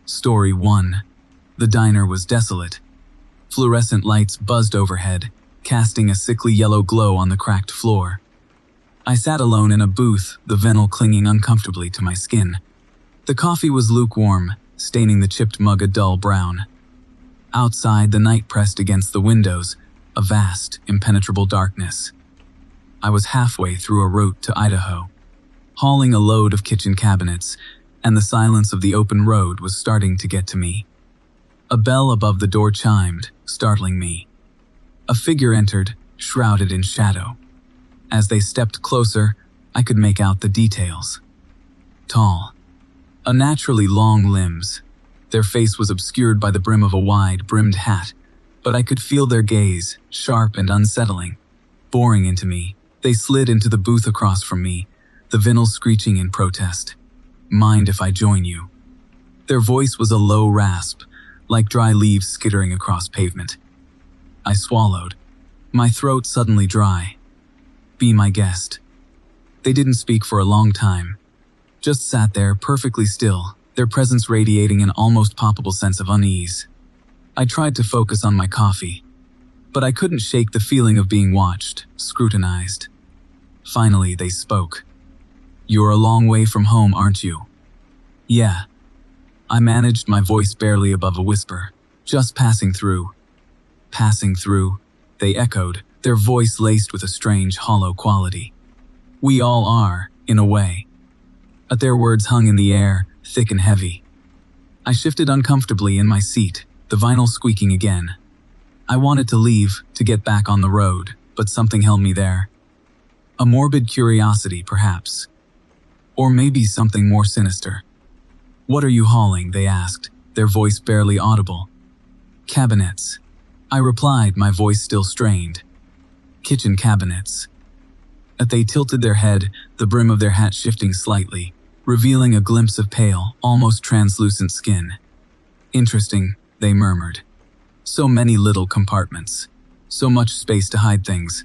Story 1. The diner was desolate. Fluorescent lights buzzed overhead, casting a sickly yellow glow on the cracked floor. I sat alone in a booth, the vinyl clinging uncomfortably to my skin. The coffee was lukewarm, staining the chipped mug a dull brown. Outside, the night pressed against the windows, a vast, impenetrable darkness. I was halfway through a route to Idaho, hauling a load of kitchen cabinets, and the silence of the open road was starting to get to me. A bell above the door chimed, startling me. A figure entered, shrouded in shadow. As they stepped closer, I could make out the details. Tall, unnaturally long limbs. Their face was obscured by the brim of a wide-brimmed hat, but I could feel their gaze, sharp and unsettling, boring into me. They slid into the booth across from me, the vinyl screeching in protest. "Mind if I join you?" Their voice was a low rasp, like dry leaves skittering across pavement. I swallowed, my throat suddenly dry. "Be my guest." They didn't speak for a long time, just sat there perfectly still, their presence radiating an almost palpable sense of unease. I tried to focus on my coffee, but I couldn't shake the feeling of being watched, scrutinized. Finally, they spoke. "You're a long way from home, aren't you?" "Yeah." I managed, my voice barely above a whisper. "Just passing through." "Passing through," they echoed, their voice laced with a strange, hollow quality. "We all are, in a way." But their words hung in the air, thick and heavy. I shifted uncomfortably in my seat, the vinyl squeaking again. I wanted to leave, to get back on the road, but something held me there. A morbid curiosity, perhaps. Or maybe something more sinister. "What are you hauling?" they asked, their voice barely audible. "Cabinets," I replied, my voice still strained. "Kitchen cabinets." They tilted their head, the brim of their hat shifting slightly, revealing a glimpse of pale, almost translucent skin. "Interesting," they murmured. "So many little compartments. So much space to hide things."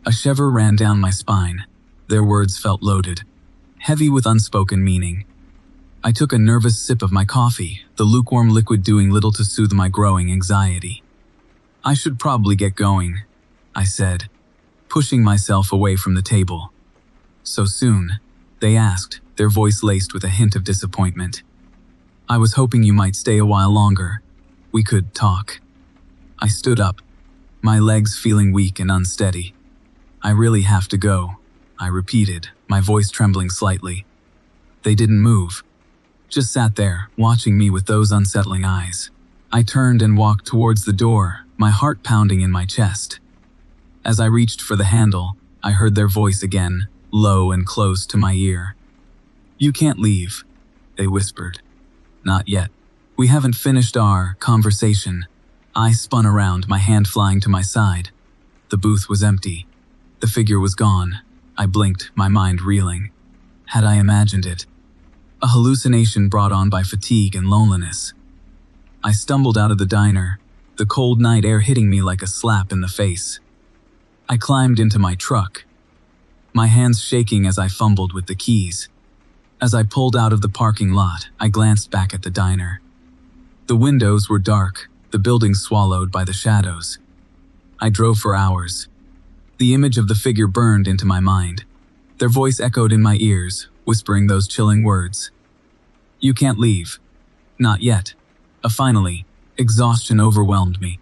A shiver ran down my spine. Their words felt loaded, heavy with unspoken meaning. I took a nervous sip of my coffee, the lukewarm liquid doing little to soothe my growing anxiety. "I should probably get going," I said, pushing myself away from the table. "So soon?" they asked, their voice laced with a hint of disappointment. "I was hoping you might stay a while longer. We could talk." I stood up, my legs feeling weak and unsteady. "I really have to go," I repeated, my voice trembling slightly. They didn't move, just sat there, watching me with those unsettling eyes. I turned and walked towards the door, my heart pounding in my chest. As I reached for the handle, I heard their voice again, low and close to my ear. "You can't leave," they whispered. "Not yet. We haven't finished our conversation." I spun around, my hand flying to my side. The booth was empty. The figure was gone. I blinked, my mind reeling. Had I imagined it? A hallucination brought on by fatigue and loneliness. I stumbled out of the diner, the cold night air hitting me like a slap in the face. I climbed into my truck, my hands shaking as I fumbled with the keys. As I pulled out of the parking lot, I glanced back at the diner. The windows were dark, the building swallowed by the shadows. I drove for hours. The image of the figure burned into my mind. Their voice echoed in my ears, whispering those chilling words. "You can't leave." "Not yet." Finally, exhaustion overwhelmed me.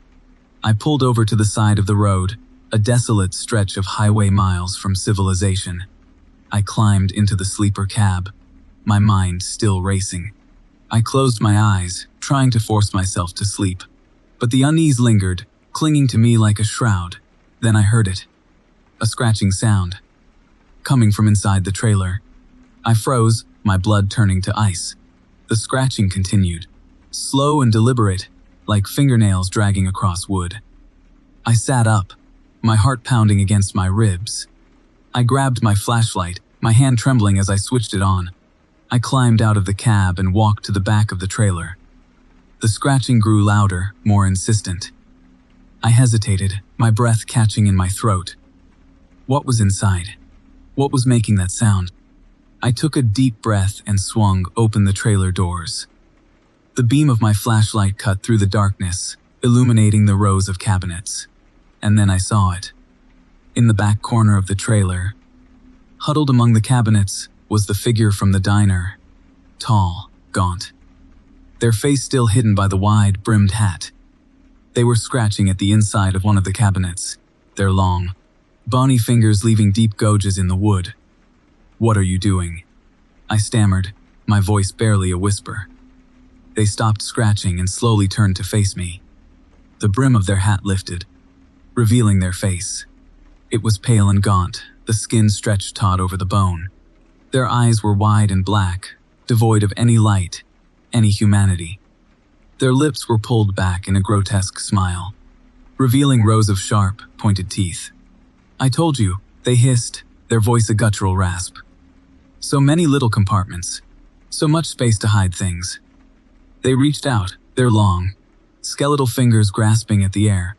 I pulled over to the side of the road, a desolate stretch of highway miles from civilization. I climbed into the sleeper cab, my mind still racing. I closed my eyes, trying to force myself to sleep, but the unease lingered, clinging to me like a shroud. Then I heard it. A scratching sound, coming from inside the trailer. I froze, my blood turning to ice. The scratching continued, slow and deliberate, like fingernails dragging across wood. I sat up, my heart pounding against my ribs. I grabbed my flashlight, my hand trembling as I switched it on. I climbed out of the cab and walked to the back of the trailer. The scratching grew louder, more insistent. I hesitated, my breath catching in my throat. What was inside? What was making that sound? I took a deep breath and swung open the trailer doors. The beam of my flashlight cut through the darkness, illuminating the rows of cabinets. And then I saw it. In the back corner of the trailer, huddled among the cabinets, was the figure from the diner. Tall, gaunt, their face still hidden by the wide-brimmed hat. They were scratching at the inside of one of the cabinets, their long, bony fingers leaving deep gouges in the wood. "What are you doing?" I stammered, my voice barely a whisper. They stopped scratching and slowly turned to face me. The brim of their hat lifted, revealing their face. It was pale and gaunt, the skin stretched taut over the bone. Their eyes were wide and black, devoid of any light, any humanity. Their lips were pulled back in a grotesque smile, revealing rows of sharp, pointed teeth. "I told you," they hissed, their voice a guttural rasp. So many little compartments, so much space to hide things. They reached out, their long, skeletal fingers grasping at the air.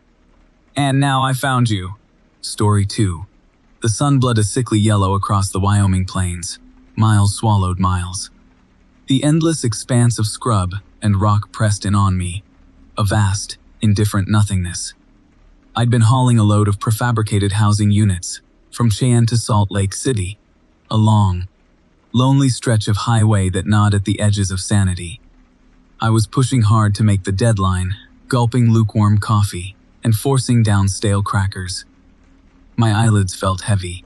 "And now I found you." Story 2. The sun bled a sickly yellow across the Wyoming plains. Miles swallowed miles. The endless expanse of scrub and rock pressed in on me, a vast, indifferent nothingness. I'd been hauling a load of prefabricated housing units from Cheyenne to Salt Lake City, a long, lonely stretch of highway that gnawed at the edges of sanity. I was pushing hard to make the deadline, gulping lukewarm coffee and forcing down stale crackers. My eyelids felt heavy,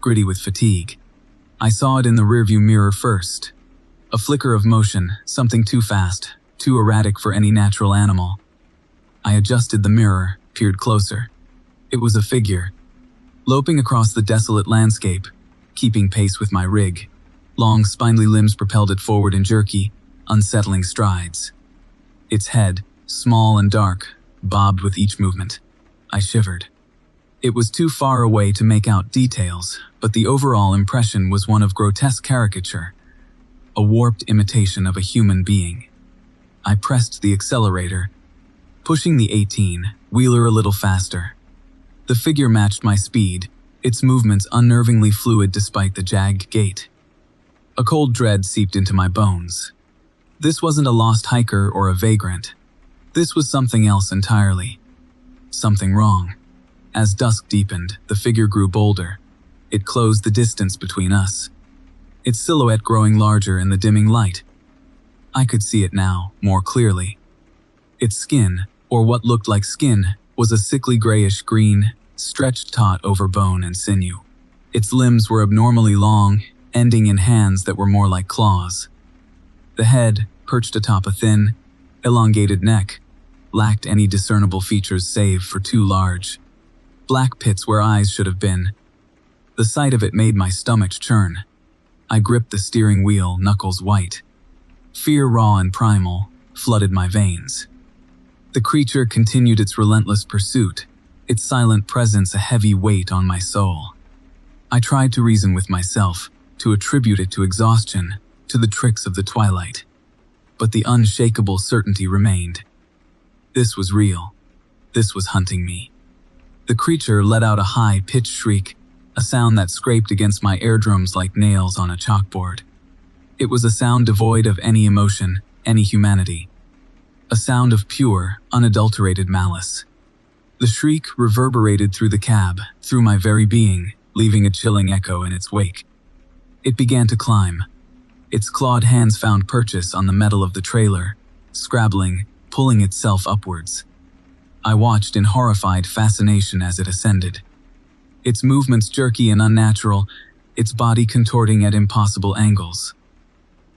gritty with fatigue. I saw it in the rearview mirror first. A flicker of motion, something too fast, too erratic for any natural animal. I adjusted the mirror, peered closer. It was a figure, loping across the desolate landscape, keeping pace with my rig. Long, spindly limbs propelled it forward in jerky, unsettling strides. Its head, small and dark, bobbed with each movement. I shivered. It was too far away to make out details, but the overall impression was one of grotesque caricature, a warped imitation of a human being. I pressed the accelerator, pushing the 18-wheeler a little faster. The figure matched my speed, its movements unnervingly fluid despite the jagged gait. A cold dread seeped into my bones. This wasn't a lost hiker or a vagrant. This was something else entirely. Something wrong. As dusk deepened, the figure grew bolder. It closed the distance between us, its silhouette growing larger in the dimming light. I could see it now, more clearly. Its skin, or what looked like skin, was a sickly grayish-green, stretched taut over bone and sinew. Its limbs were abnormally long, ending in hands that were more like claws. The head, perched atop a thin, elongated neck, lacked any discernible features save for two large, black pits where eyes should have been. The sight of it made my stomach churn. I gripped the steering wheel, knuckles white. Fear, raw and primal, flooded my veins. The creature continued its relentless pursuit, its silent presence a heavy weight on my soul. I tried to reason with myself, to attribute it to exhaustion, to the tricks of the twilight. But the unshakable certainty remained. This was real. This was hunting me. The creature let out a high-pitched shriek, a sound that scraped against my eardrums like nails on a chalkboard. It was a sound devoid of any emotion, any humanity. A sound of pure, unadulterated malice. The shriek reverberated through the cab, through my very being, leaving a chilling echo in its wake. It began to climb. Its clawed hands found purchase on the metal of the trailer, scrabbling, pulling itself upwards. I watched in horrified fascination as it ascended. Its movements jerky and unnatural, its body contorting at impossible angles.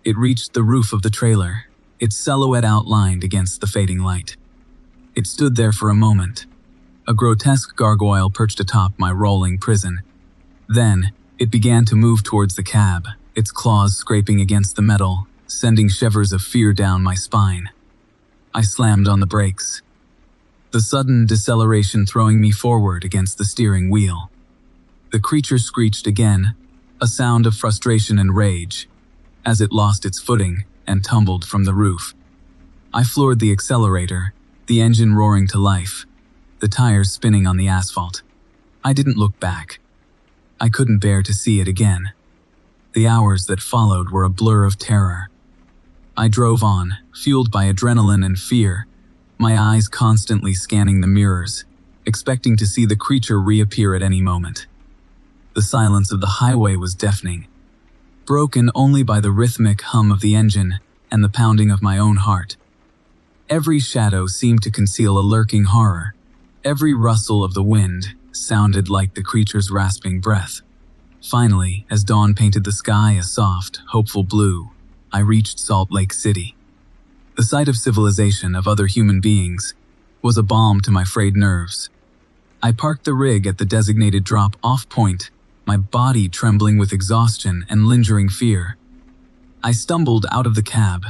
It reached the roof of the trailer, its silhouette outlined against the fading light. It stood there for a moment, a grotesque gargoyle perched atop my rolling prison. Then, it began to move towards the cab, its claws scraping against the metal, sending shivers of fear down my spine. I slammed on the brakes, the sudden deceleration throwing me forward against the steering wheel. The creature screeched again, a sound of frustration and rage, as it lost its footing and tumbled from the roof. I floored the accelerator, the engine roaring to life, the tires spinning on the asphalt. I didn't look back. I couldn't bear to see it again. The hours that followed were a blur of terror. I drove on, fueled by adrenaline and fear, my eyes constantly scanning the mirrors, expecting to see the creature reappear at any moment. The silence of the highway was deafening, broken only by the rhythmic hum of the engine and the pounding of my own heart. Every shadow seemed to conceal a lurking horror. Every rustle of the wind sounded like the creature's rasping breath. Finally, as dawn painted the sky a soft, hopeful blue, I reached Salt Lake City. The sight of civilization, of other human beings, was a balm to my frayed nerves. I parked the rig at the designated drop-off point, my body trembling with exhaustion and lingering fear. I stumbled out of the cab,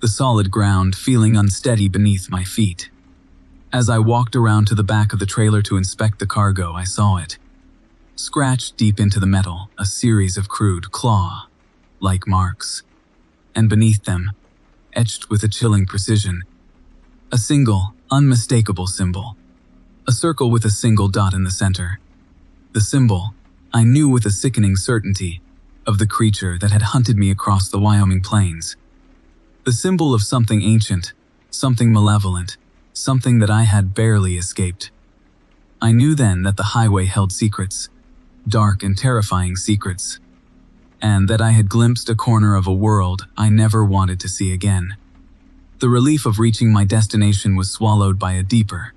the solid ground feeling unsteady beneath my feet. As I walked around to the back of the trailer to inspect the cargo, I saw it. Scratched deep into the metal, a series of crude claw-like marks. And beneath them, etched with a chilling precision, a single, unmistakable symbol. A circle with a single dot in the center. The symbol, I knew with a sickening certainty, of the creature that had hunted me across the Wyoming plains. The symbol of something ancient, something malevolent, something that I had barely escaped. I knew then that the highway held secrets, dark and terrifying secrets, and that I had glimpsed a corner of a world I never wanted to see again. The relief of reaching my destination was swallowed by a deeper,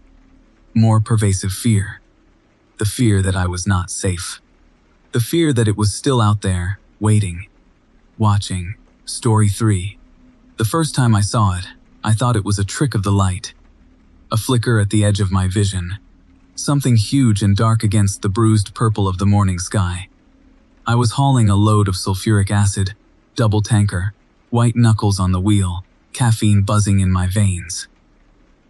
more pervasive fear. The fear that I was not safe. The fear that it was still out there, waiting, watching. Story 3. The first time I saw it, I thought it was a trick of the light. A flicker at the edge of my vision. Something huge and dark against the bruised purple of the morning sky. I was hauling a load of sulfuric acid, double tanker, white knuckles on the wheel, caffeine buzzing in my veins.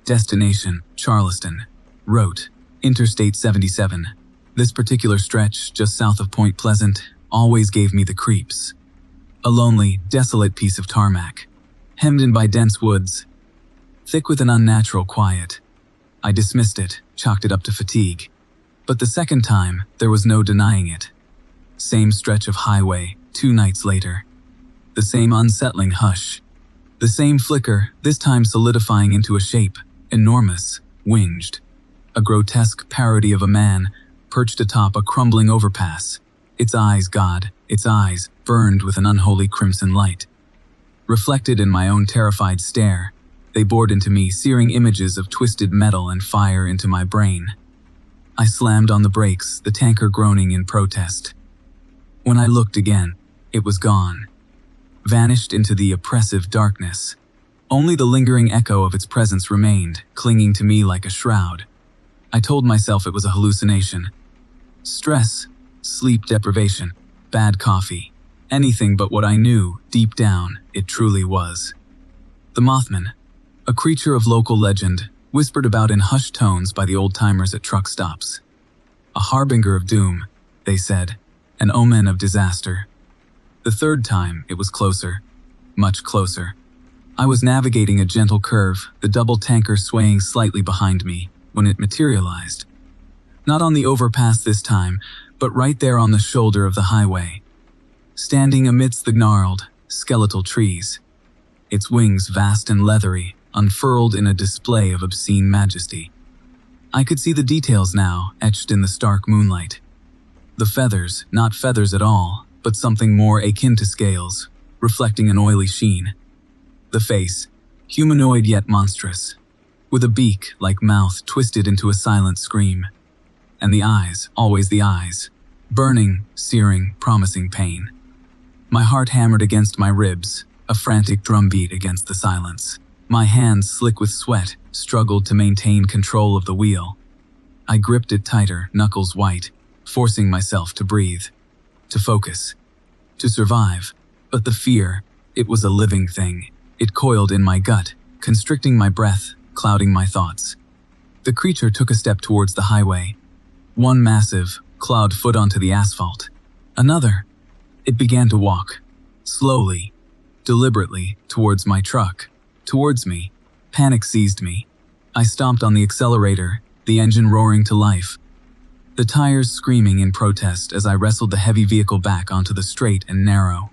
Destination, Charleston. Route, Interstate 77. This particular stretch, just south of Point Pleasant, always gave me the creeps. A lonely, desolate piece of tarmac, hemmed in by dense woods, thick with an unnatural quiet. I dismissed it, chalked it up to fatigue. But the second time, there was no denying it. Same stretch of highway, 2 nights later. The same unsettling hush. The same flicker, this time solidifying into a shape, enormous, winged. A grotesque parody of a man, perched atop a crumbling overpass. Its eyes, God, its eyes, burned with an unholy crimson light. Reflected in my own terrified stare, they bored into me, searing images of twisted metal and fire into my brain. I slammed on the brakes, the tanker groaning in protest. When I looked again, it was gone. Vanished into the oppressive darkness. Only the lingering echo of its presence remained, clinging to me like a shroud. I told myself it was a hallucination. Stress, sleep deprivation, bad coffee, anything but what I knew, deep down, it truly was. The Mothman, a creature of local legend, whispered about in hushed tones by the old-timers at truck stops. A harbinger of doom, they said, an omen of disaster. The third time, it was closer, much closer. I was navigating a gentle curve, the double tanker swaying slightly behind me, when it materialized. Not on the overpass this time, but right there on the shoulder of the highway. Standing amidst the gnarled, skeletal trees. Its wings vast and leathery, unfurled in a display of obscene majesty. I could see the details now, etched in the stark moonlight. The feathers, not feathers at all, but something more akin to scales, reflecting an oily sheen. The face, humanoid yet monstrous, with a beak like mouth twisted into a silent scream. And the eyes, always the eyes, burning, searing, promising pain. My heart hammered against my ribs, a frantic drumbeat against the silence. My hands, slick with sweat, struggled to maintain control of the wheel. I gripped it tighter, knuckles white, forcing myself to breathe, to focus, to survive. But the fear, it was a living thing. It coiled in my gut, constricting my breath, clouding my thoughts. The creature took a step towards the highway. One massive, clawed foot onto the asphalt. Another. It began to walk, slowly, deliberately, towards my truck, towards me. Panic seized me. I stomped on the accelerator, the engine roaring to life. The tires screaming in protest as I wrestled the heavy vehicle back onto the straight and narrow.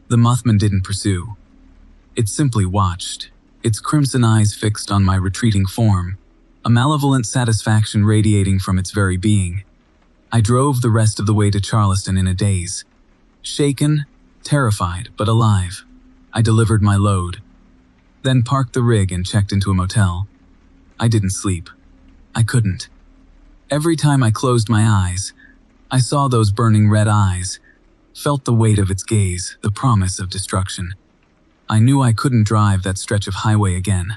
The Mothman didn't pursue. It simply watched, its crimson eyes fixed on my retreating form, a malevolent satisfaction radiating from its very being. I drove the rest of the way to Charleston in a daze. Shaken, terrified, but alive. I delivered my load, then parked the rig and checked into a motel. I didn't sleep. I couldn't. Every time I closed my eyes, I saw those burning red eyes, felt the weight of its gaze, the promise of destruction. I knew I couldn't drive that stretch of highway again.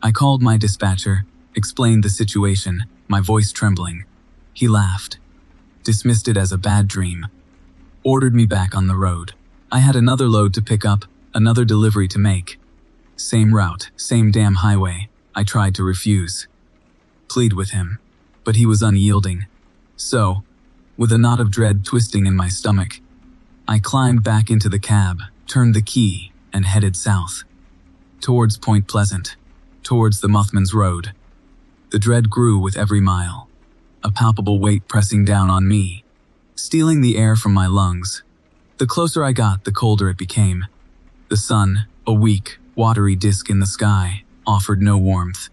I called my dispatcher, explained the situation, my voice trembling. He laughed, dismissed it as a bad dream, ordered me back on the road. I had another load to pick up, another delivery to make. Same route, same damn highway. I tried to refuse, plead with him, but he was unyielding. So, with a knot of dread twisting in my stomach, I climbed back into the cab, turned the key, and headed south. Towards Point Pleasant, towards the Muthman's Road. The dread grew with every mile, a palpable weight pressing down on me, stealing the air from my lungs. The closer I got, the colder it became. The sun, a weak, watery disk in the sky, offered no warmth.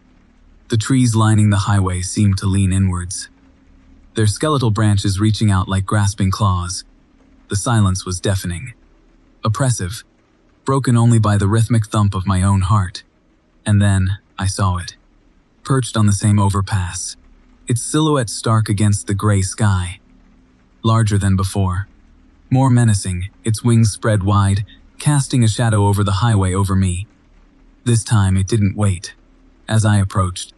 The trees lining the highway seemed to lean inwards, their skeletal branches reaching out like grasping claws. The silence was deafening, oppressive, broken only by the rhythmic thump of my own heart. And then I saw it, perched on the same overpass, its silhouette stark against the gray sky. Larger than before, more menacing, its wings spread wide, casting a shadow over the highway over me. This time it didn't wait. As I approached,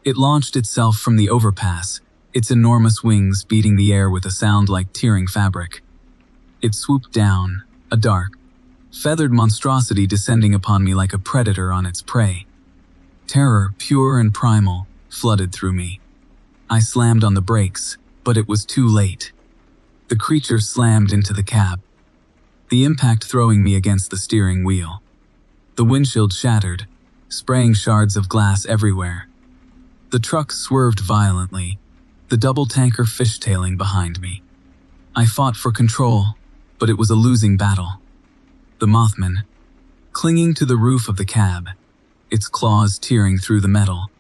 it launched itself from the overpass, its enormous wings beating the air with a sound like tearing fabric. It swooped down, a dark, feathered monstrosity descending upon me like a predator on its prey. Terror, pure and primal, flooded through me. I slammed on the brakes, but it was too late. The creature slammed into the cab, the impact throwing me against the steering wheel. The windshield shattered, spraying shards of glass everywhere. The truck swerved violently, the double tanker fishtailing behind me. I fought for control, but it was a losing battle. The Mothman, clinging to the roof of the cab, its claws tearing through the metal,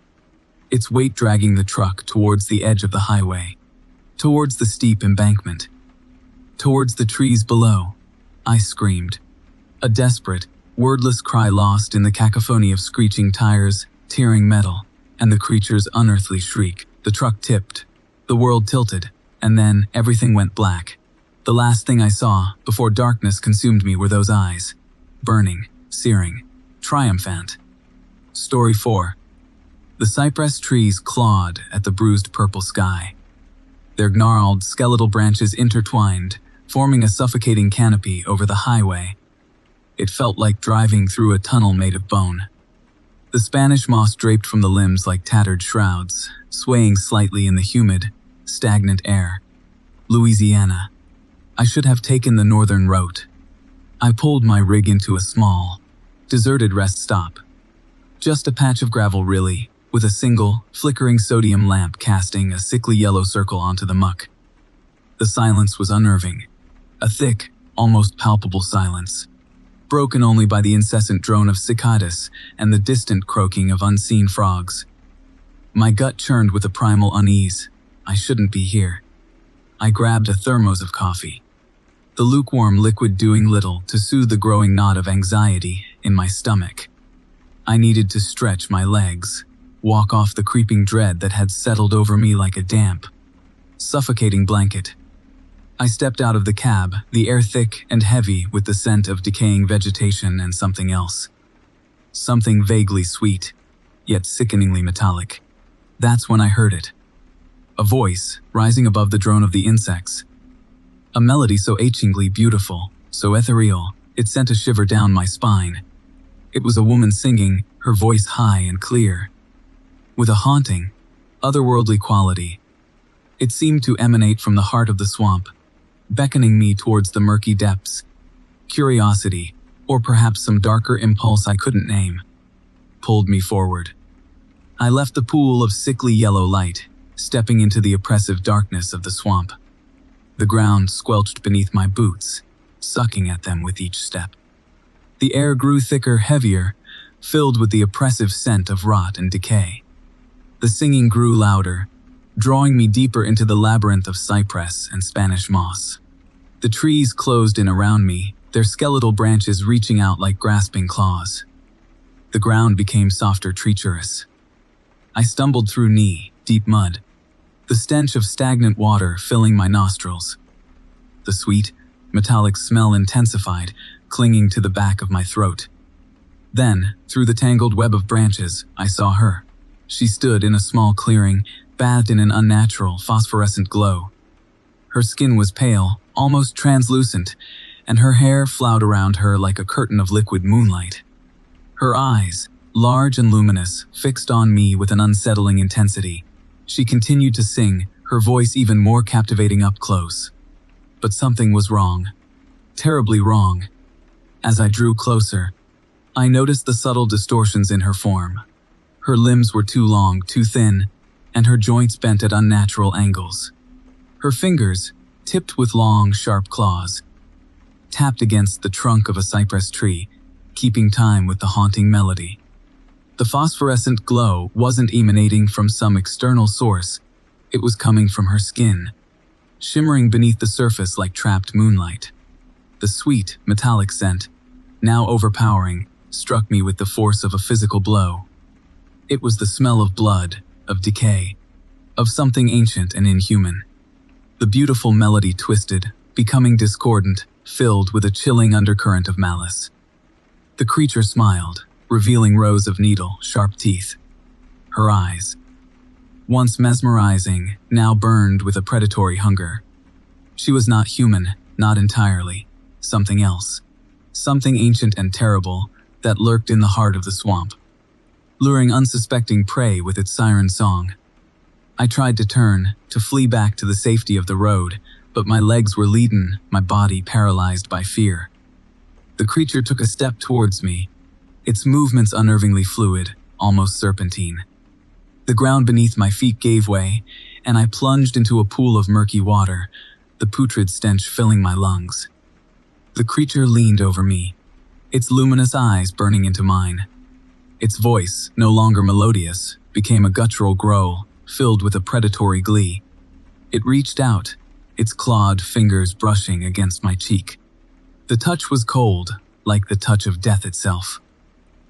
its weight dragging the truck towards the edge of the highway, towards the steep embankment, towards the trees below. I screamed, a desperate, wordless cry lost in the cacophony of screeching tires, tearing metal, and the creature's unearthly shriek. The truck tipped, the world tilted, and then everything went black. The last thing I saw, before darkness consumed me, were those eyes. Burning, searing, triumphant. Story 4. The cypress trees clawed at the bruised purple sky. Their gnarled, skeletal branches intertwined, forming a suffocating canopy over the highway. It felt like driving through a tunnel made of bone. The Spanish moss draped from the limbs like tattered shrouds, swaying slightly in the humid, stagnant air. Louisiana. I should have taken the northern route. I pulled my rig into a small, deserted rest stop. Just a patch of gravel really, with a single, flickering sodium lamp casting a sickly yellow circle onto the muck. The silence was unnerving. A thick, almost palpable silence, broken only by the incessant drone of cicadas and the distant croaking of unseen frogs. My gut churned with a primal unease. I shouldn't be here. I grabbed a thermos of coffee, the lukewarm liquid doing little to soothe the growing knot of anxiety in my stomach. I needed to stretch my legs, walk off the creeping dread that had settled over me like a damp, suffocating blanket. I stepped out of the cab, the air thick and heavy with the scent of decaying vegetation and something else. Something vaguely sweet, yet sickeningly metallic. That's when I heard it. A voice, rising above the drone of the insects. A melody so achingly beautiful, so ethereal, it sent a shiver down my spine. It was a woman singing, her voice high and clear, with a haunting, otherworldly quality. It seemed to emanate from the heart of the swamp, beckoning me towards the murky depths. Curiosity, or perhaps some darker impulse I couldn't name, pulled me forward. I left the pool of sickly yellow light, stepping into the oppressive darkness of the swamp. The ground squelched beneath my boots, sucking at them with each step. The air grew thicker, heavier, filled with the oppressive scent of rot and decay. The singing grew louder, drawing me deeper into the labyrinth of cypress and Spanish moss. The trees closed in around me, their skeletal branches reaching out like grasping claws. The ground became softer, treacherous. I stumbled through knee-deep mud, the stench of stagnant water filling my nostrils. The sweet, metallic smell intensified, clinging to the back of my throat. Then, through the tangled web of branches, I saw her. She stood in a small clearing, bathed in an unnatural, phosphorescent glow. Her skin was pale, almost translucent, and her hair flowed around her like a curtain of liquid moonlight. Her eyes, large and luminous, fixed on me with an unsettling intensity. She continued to sing, her voice even more captivating up close. But something was wrong. Terribly wrong. As I drew closer, I noticed the subtle distortions in her form. Her limbs were too long, too thin, and her joints bent at unnatural angles. Her fingers, tipped with long, sharp claws, tapped against the trunk of a cypress tree, keeping time with the haunting melody. The phosphorescent glow wasn't emanating from some external source, it was coming from her skin, shimmering beneath the surface like trapped moonlight. The sweet, metallic scent, now overpowering, struck me with the force of a physical blow. It was the smell of blood, of decay, of something ancient and inhuman. The beautiful melody twisted, becoming discordant, filled with a chilling undercurrent of malice. The creature smiled, revealing rows of needle-sharp teeth. Her eyes, once mesmerizing, now burned with a predatory hunger. She was not human, not entirely. Something else. Something ancient and terrible that lurked in the heart of the swamp, luring unsuspecting prey with its siren song. I tried to turn, to flee back to the safety of the road, but my legs were leaden, my body paralyzed by fear. The creature took a step towards me, its movements unnervingly fluid, almost serpentine. The ground beneath my feet gave way, and I plunged into a pool of murky water, the putrid stench filling my lungs. The creature leaned over me, its luminous eyes burning into mine. Its voice, no longer melodious, became a guttural growl, filled with a predatory glee. It reached out, its clawed fingers brushing against my cheek. The touch was cold, like the touch of death itself.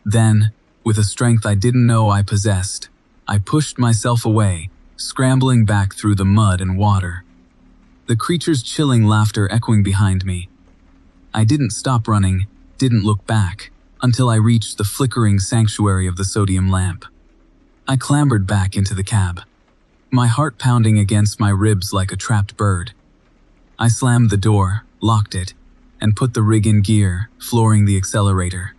Then, with a strength I didn't know I possessed, I pushed myself away, scrambling back through the mud and water. The creature's chilling laughter echoing behind me. I didn't stop running, didn't look back, until I reached the flickering sanctuary of the sodium lamp. I clambered back into the cab, my heart pounding against my ribs like a trapped bird. I slammed the door, locked it, and put the rig in gear, flooring the accelerator.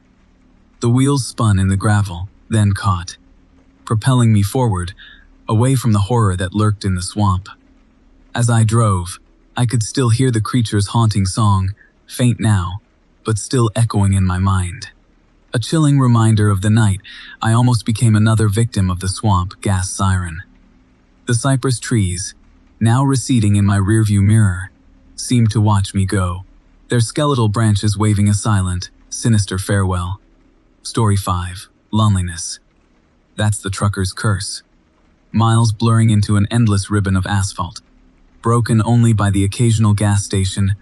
The wheels spun in the gravel, then caught, propelling me forward, away from the horror that lurked in the swamp. As I drove, I could still hear the creature's haunting song, faint now, but still echoing in my mind. A chilling reminder of the night I almost became another victim of the swamp gas siren. The cypress trees, now receding in my rearview mirror, seemed to watch me go, their skeletal branches waving a silent, sinister farewell. Story 5. Loneliness. That's the trucker's curse. Miles blurring into an endless ribbon of asphalt, broken only by the occasional gas station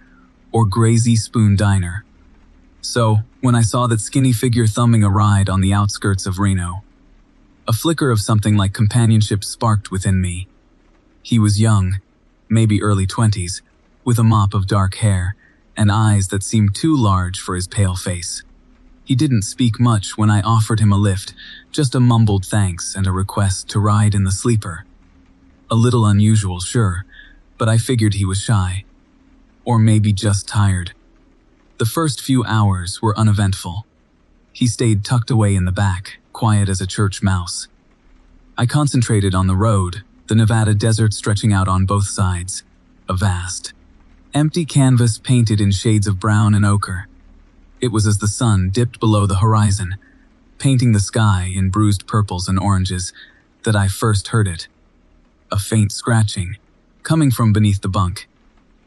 or Grazy Spoon Diner. So, when I saw that skinny figure thumbing a ride on the outskirts of Reno, a flicker of something like companionship sparked within me. He was young, maybe early 20s, with a mop of dark hair and eyes that seemed too large for his pale face. He didn't speak much when I offered him a lift, just a mumbled thanks and a request to ride in the sleeper. A little unusual, sure, but I figured he was shy. Or maybe just tired. The first few hours were uneventful. He stayed tucked away in the back, quiet as a church mouse. I concentrated on the road, the Nevada desert stretching out on both sides, a vast, empty canvas painted in shades of brown and ochre. It was as the sun dipped below the horizon, painting the sky in bruised purples and oranges, that I first heard it. A faint scratching, coming from beneath the bunk.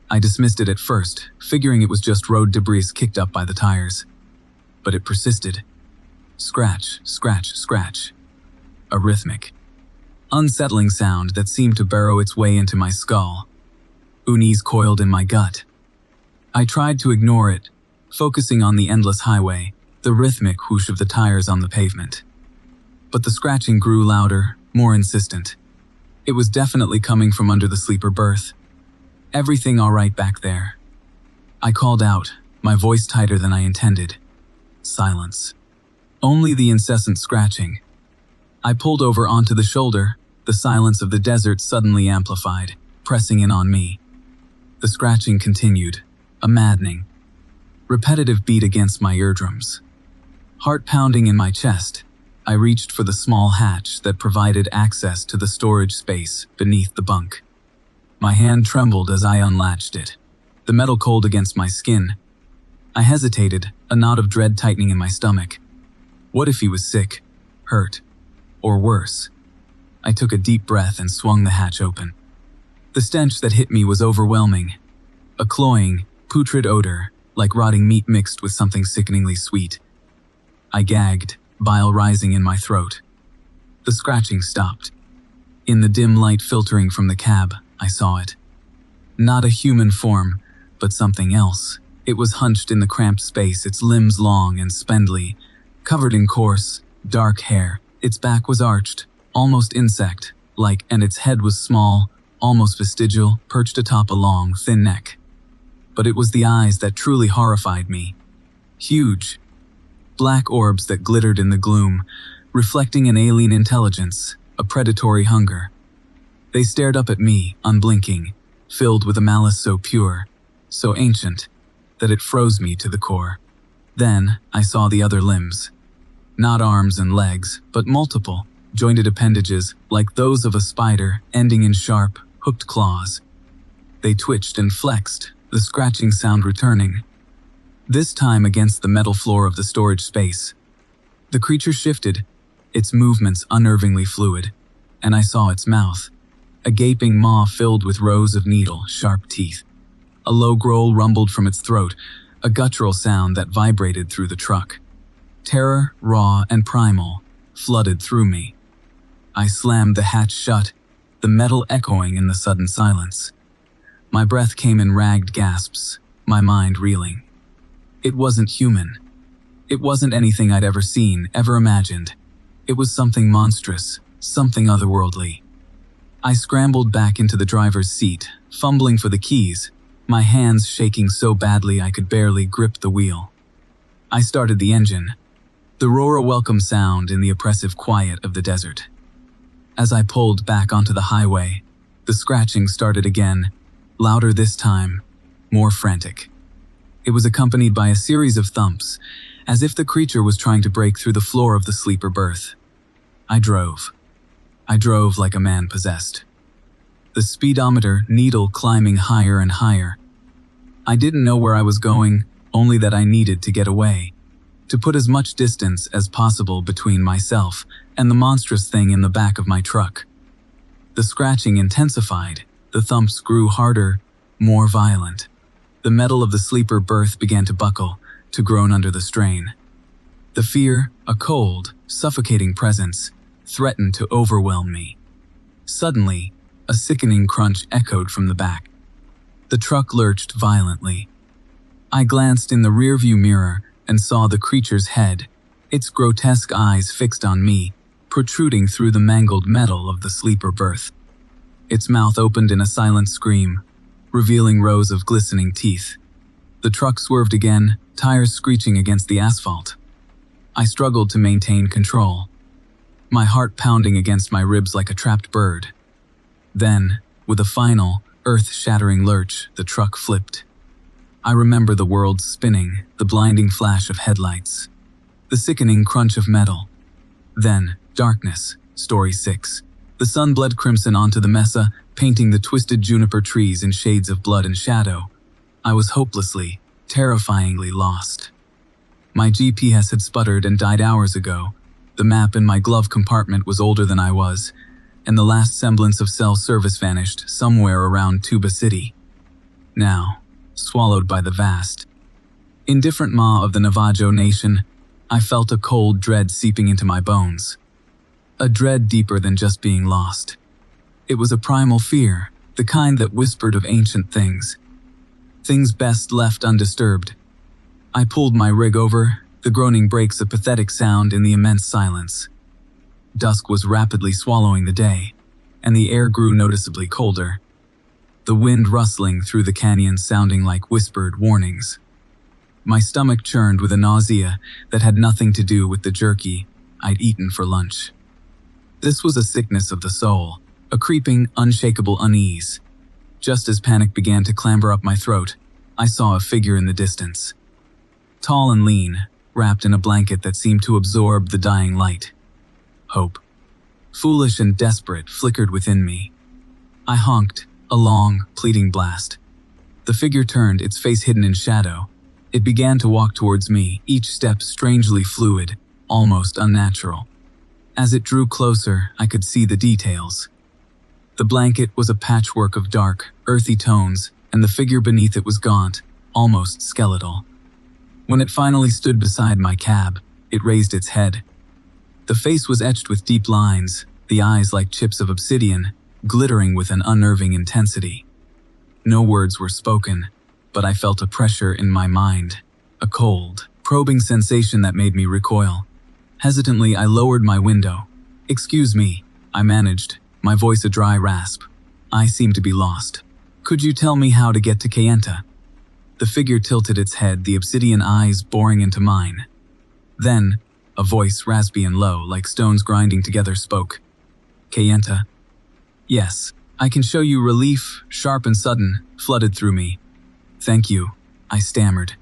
I dismissed it at first, figuring it was just road debris kicked up by the tires. but it persisted. Scratch, scratch, scratch. A rhythmic, unsettling sound that seemed to burrow its way into my skull. Unease coiled in my gut. I tried to ignore it, focusing on the endless highway, the rhythmic whoosh of the tires on the pavement. But the scratching grew louder, more insistent. It was definitely coming from under the sleeper berth. Everything all right back there? I called out, my voice tighter than I intended. Silence. Only the incessant scratching. I pulled over onto the shoulder, the silence of the desert suddenly amplified, pressing in on me. The scratching continued, a maddening, repetitive beat against my eardrums. Heart pounding in my chest, I reached for the small hatch that provided access to the storage space beneath the bunk. My hand trembled as I unlatched it, the metal cold against my skin. I hesitated, a knot of dread tightening in my stomach. What if he was sick, hurt, or worse? I took a deep breath and swung the hatch open. The stench that hit me was overwhelming. A cloying, putrid odor, like rotting meat mixed with something sickeningly sweet. I gagged, bile rising in my throat. The scratching stopped. In the dim light filtering from the cab, I saw it. Not a human form, but something else. It was hunched in the cramped space, its limbs long and spindly, covered in coarse, dark hair. Its back was arched, almost insect-like, and its head was small, almost vestigial, perched atop a long, thin neck. But it was the eyes that truly horrified me. Huge, black orbs that glittered in the gloom, reflecting an alien intelligence, a predatory hunger. They stared up at me, unblinking, filled with a malice so pure, so ancient, that it froze me to the core. Then, I saw the other limbs. Not arms and legs, but multiple, jointed appendages, like those of a spider, ending in sharp, hooked claws. They twitched and flexed, the scratching sound returning. This time against the metal floor of the storage space. The creature shifted, its movements unnervingly fluid, and I saw its mouth, a gaping maw filled with rows of needle-sharp teeth. A low growl rumbled from its throat, a guttural sound that vibrated through the truck. Terror, raw and primal, flooded through me. I slammed the hatch shut, the metal echoing in the sudden silence. My breath came in ragged gasps, my mind reeling. It wasn't human. It wasn't anything I'd ever seen, ever imagined. It was something monstrous, something otherworldly. I scrambled back into the driver's seat, fumbling for the keys, my hands shaking so badly I could barely grip the wheel. I started the engine, the roar a welcome sound in the oppressive quiet of the desert. As I pulled back onto the highway, the scratching started again, louder this time, more frantic. It was accompanied by a series of thumps, as if the creature was trying to break through the floor of the sleeper berth. I drove. I drove like a man possessed. The speedometer needle climbing higher and higher. I didn't know where I was going, only that I needed to get away, to put as much distance as possible between myself and the monstrous thing in the back of my truck. The scratching intensified, the thumps grew harder, more violent. The metal of the sleeper berth began to buckle, to groan under the strain. The fear, a cold, suffocating presence, threatened to overwhelm me. Suddenly, a sickening crunch echoed from the back. The truck lurched violently. I glanced in the rearview mirror and saw the creature's head, its grotesque eyes fixed on me, protruding through the mangled metal of the sleeper berth. Its mouth opened in a silent scream, revealing rows of glistening teeth. The truck swerved again, tires screeching against the asphalt. I struggled to maintain control, my heart pounding against my ribs like a trapped bird. Then, with a final, earth-shattering lurch, the truck flipped. I remember the world spinning, the blinding flash of headlights, the sickening crunch of metal. Then, darkness, Story 6. The sun bled crimson onto the mesa, painting the twisted juniper trees in shades of blood and shadow. I was hopelessly, terrifyingly lost. My GPS had sputtered and died hours ago. The map in my glove compartment was older than I was, and the last semblance of cell service vanished somewhere around Tuba City. Now, swallowed by the vast, indifferent maw of the Navajo Nation, I felt a cold dread seeping into my bones. A dread deeper than just being lost. It was a primal fear, the kind that whispered of ancient things. Things best left undisturbed. I pulled my rig over, the groaning breaks a pathetic sound in the immense silence. Dusk was rapidly swallowing the day, and the air grew noticeably colder. The wind rustling through the canyon sounding like whispered warnings. My stomach churned with a nausea that had nothing to do with the jerky I'd eaten for lunch. This was a sickness of the soul, a creeping, unshakable unease. Just as panic began to clamber up my throat, I saw a figure in the distance. Tall and lean, wrapped in a blanket that seemed to absorb the dying light. Hope, foolish and desperate, flickered within me. I honked, a long, pleading blast. The figure turned, its face hidden in shadow. It began to walk towards me, each step strangely fluid, almost unnatural. As it drew closer, I could see the details. The blanket was a patchwork of dark, earthy tones, and the figure beneath it was gaunt, almost skeletal. When it finally stood beside my cab, it raised its head. The face was etched with deep lines, the eyes like chips of obsidian, glittering with an unnerving intensity. No words were spoken, but I felt a pressure in my mind, a cold, probing sensation that made me recoil. Hesitantly, I lowered my window. "Excuse me," I managed, my voice a dry rasp. "I seem to be lost. Could you tell me how to get to Kayenta?" The figure tilted its head, the obsidian eyes boring into mine. Then, a voice raspy and low, like stones grinding together, spoke. "Kayenta?" "Yes, I can show you." Relief, sharp and sudden, flooded through me. "Thank you," I stammered.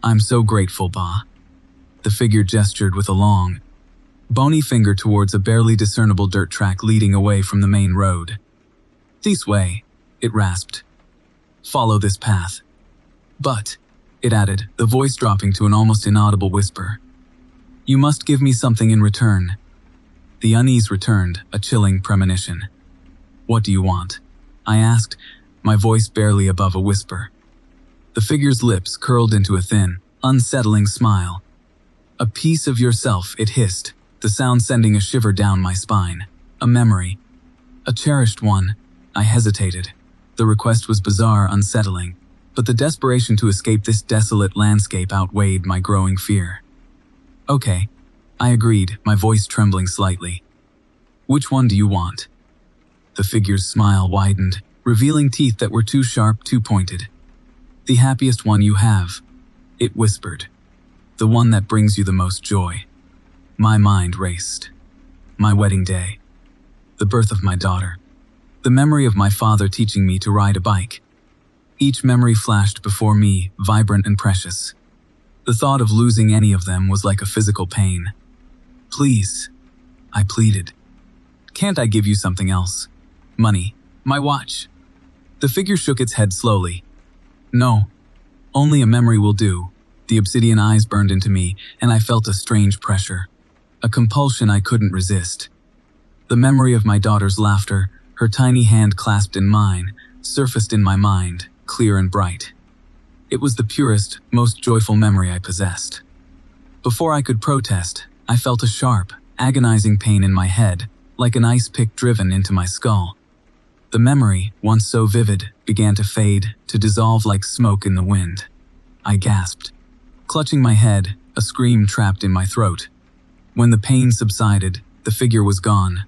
"I'm so grateful, Ba." The figure gestured with a long, bony finger towards a barely discernible dirt track leading away from the main road. "This way," it rasped. "Follow this path." "But," it added, the voice dropping to an almost inaudible whisper, "you must give me something in return." The unease returned, a chilling premonition. "What do you want?" I asked, my voice barely above a whisper. The figure's lips curled into a thin, unsettling smile. "A piece of yourself," it hissed, the sound sending a shiver down my spine. "A memory. A cherished one." I hesitated. The request was bizarre, unsettling, but the desperation to escape this desolate landscape outweighed my growing fear. "Okay," I agreed, my voice trembling slightly. "Which one do you want?" The figure's smile widened, revealing teeth that were too sharp, too pointed. "The happiest one you have," it whispered. "The one that brings you the most joy." My mind raced. My wedding day. The birth of my daughter. The memory of my father teaching me to ride a bike. Each memory flashed before me, vibrant and precious. The thought of losing any of them was like a physical pain. "Please," I pleaded. "Can't I give you something else? Money, my watch?" The figure shook its head slowly. "No, only a memory will do." The obsidian eyes burned into me, and I felt a strange pressure, a compulsion I couldn't resist. The memory of my daughter's laughter, her tiny hand clasped in mine, surfaced in my mind, clear and bright. It was the purest, most joyful memory I possessed. Before I could protest, I felt a sharp, agonizing pain in my head, like an ice pick driven into my skull. The memory, once so vivid, began to fade, to dissolve like smoke in the wind. I gasped. Clutching my head, a scream trapped in my throat. When the pain subsided, the figure was gone.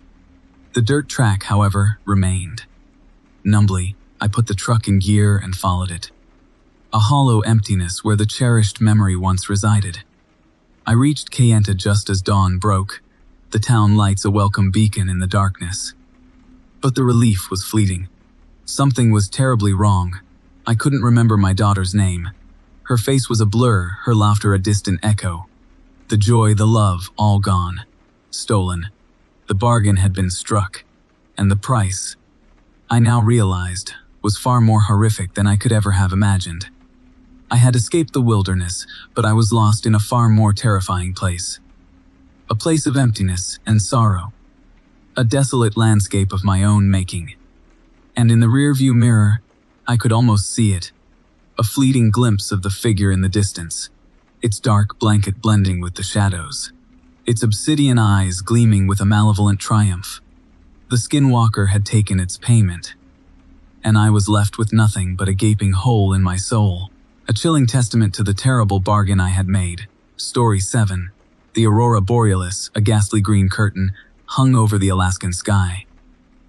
The dirt track, however, remained. Numbly, I put the truck in gear and followed it. A hollow emptiness where the cherished memory once resided. I reached Kayenta just as dawn broke, the town lights a welcome beacon in the darkness. But the relief was fleeting. Something was terribly wrong. I couldn't remember my daughter's name. Her face was a blur, her laughter a distant echo. The joy, the love, all gone. Stolen. The bargain had been struck. And the price, I now realized, was far more horrific than I could ever have imagined. I had escaped the wilderness, but I was lost in a far more terrifying place. A place of emptiness and sorrow. A desolate landscape of my own making. And in the rearview mirror, I could almost see it. A fleeting glimpse of the figure in the distance. its dark blanket blending with the shadows, its obsidian eyes gleaming with a malevolent triumph. The skinwalker had taken its payment, and I was left with nothing but a gaping hole in my soul, a chilling testament to the terrible bargain I had made. Story 7. The aurora borealis, a ghastly green curtain, hung over the Alaskan sky.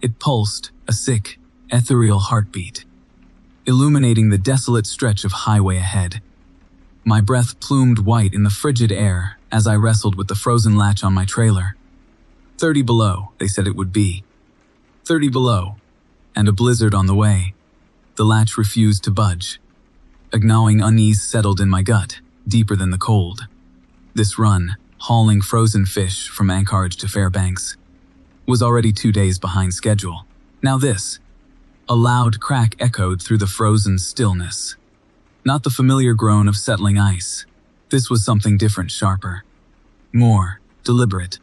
It pulsed, a sick, ethereal heartbeat, illuminating the desolate stretch of highway ahead. My breath plumed white in the frigid air as I wrestled with the frozen latch on my trailer. 30 below, they said it would be. 30 below, and a blizzard on the way. The latch refused to budge. A gnawing unease settled in my gut, deeper than the cold. This run, hauling frozen fish from Anchorage to Fairbanks, was already 2 days behind schedule. Now this. A loud crack echoed through the frozen stillness. Not the familiar groan of settling ice. This was something different, sharper, more deliberate.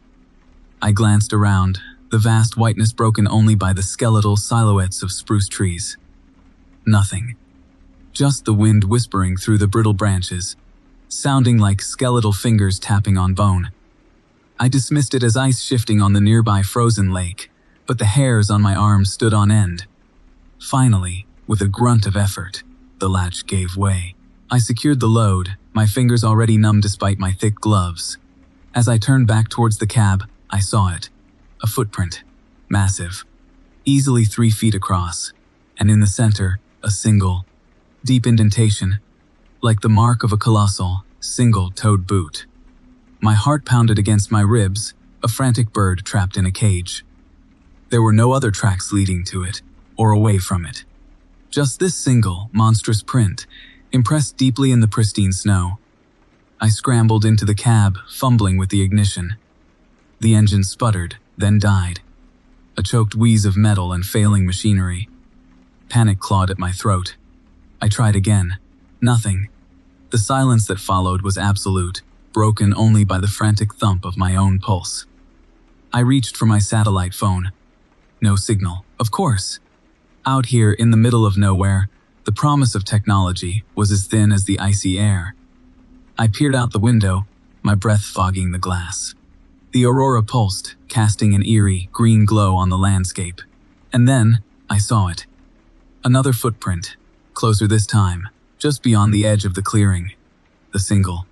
I glanced around, the vast whiteness broken only by the skeletal silhouettes of spruce trees. Nothing. Just the wind whispering through the brittle branches, sounding like skeletal fingers tapping on bone. I dismissed it as ice shifting on the nearby frozen lake, but the hairs on my arms stood on end. Finally, with a grunt of effort, the latch gave way. I secured the load, my fingers already numb despite my thick gloves. As I turned back towards the cab, I saw it. A footprint. Massive. Easily 3 feet across. And in the center, a single, deep indentation, like the mark of a colossal, single-toed boot. My heart pounded against my ribs, a frantic bird trapped in a cage. There were no other tracks leading to it, or away from it. Just this single, monstrous print, impressed deeply in the pristine snow. I scrambled into the cab, fumbling with the ignition. The engine sputtered, then died. A choked wheeze of metal and failing machinery. Panic clawed at my throat. I tried again. Nothing. The silence that followed was absolute, broken only by the frantic thump of my own pulse. I reached for my satellite phone. No signal, of course. Out here in the middle of nowhere, the promise of technology was as thin as the icy air. I peered out the window, my breath fogging the glass. The aurora pulsed, casting an eerie, green glow on the landscape. And then, I saw it. Another footprint, closer this time, just beyond the edge of the clearing. The single,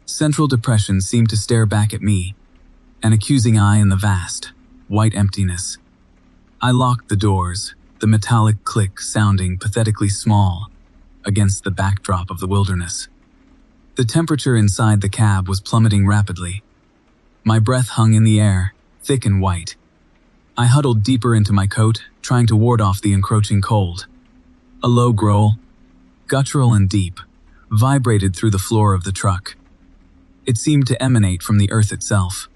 central depression seemed to stare back at me, an accusing eye in the vast, white emptiness. I locked the doors, the metallic click sounding pathetically small against the backdrop of the wilderness. The temperature inside the cab was plummeting rapidly. My breath hung in the air, thick and white. I huddled deeper into my coat, trying to ward off the encroaching cold. A low growl, guttural and deep, vibrated through the floor of the truck. It seemed to emanate from the earth itself.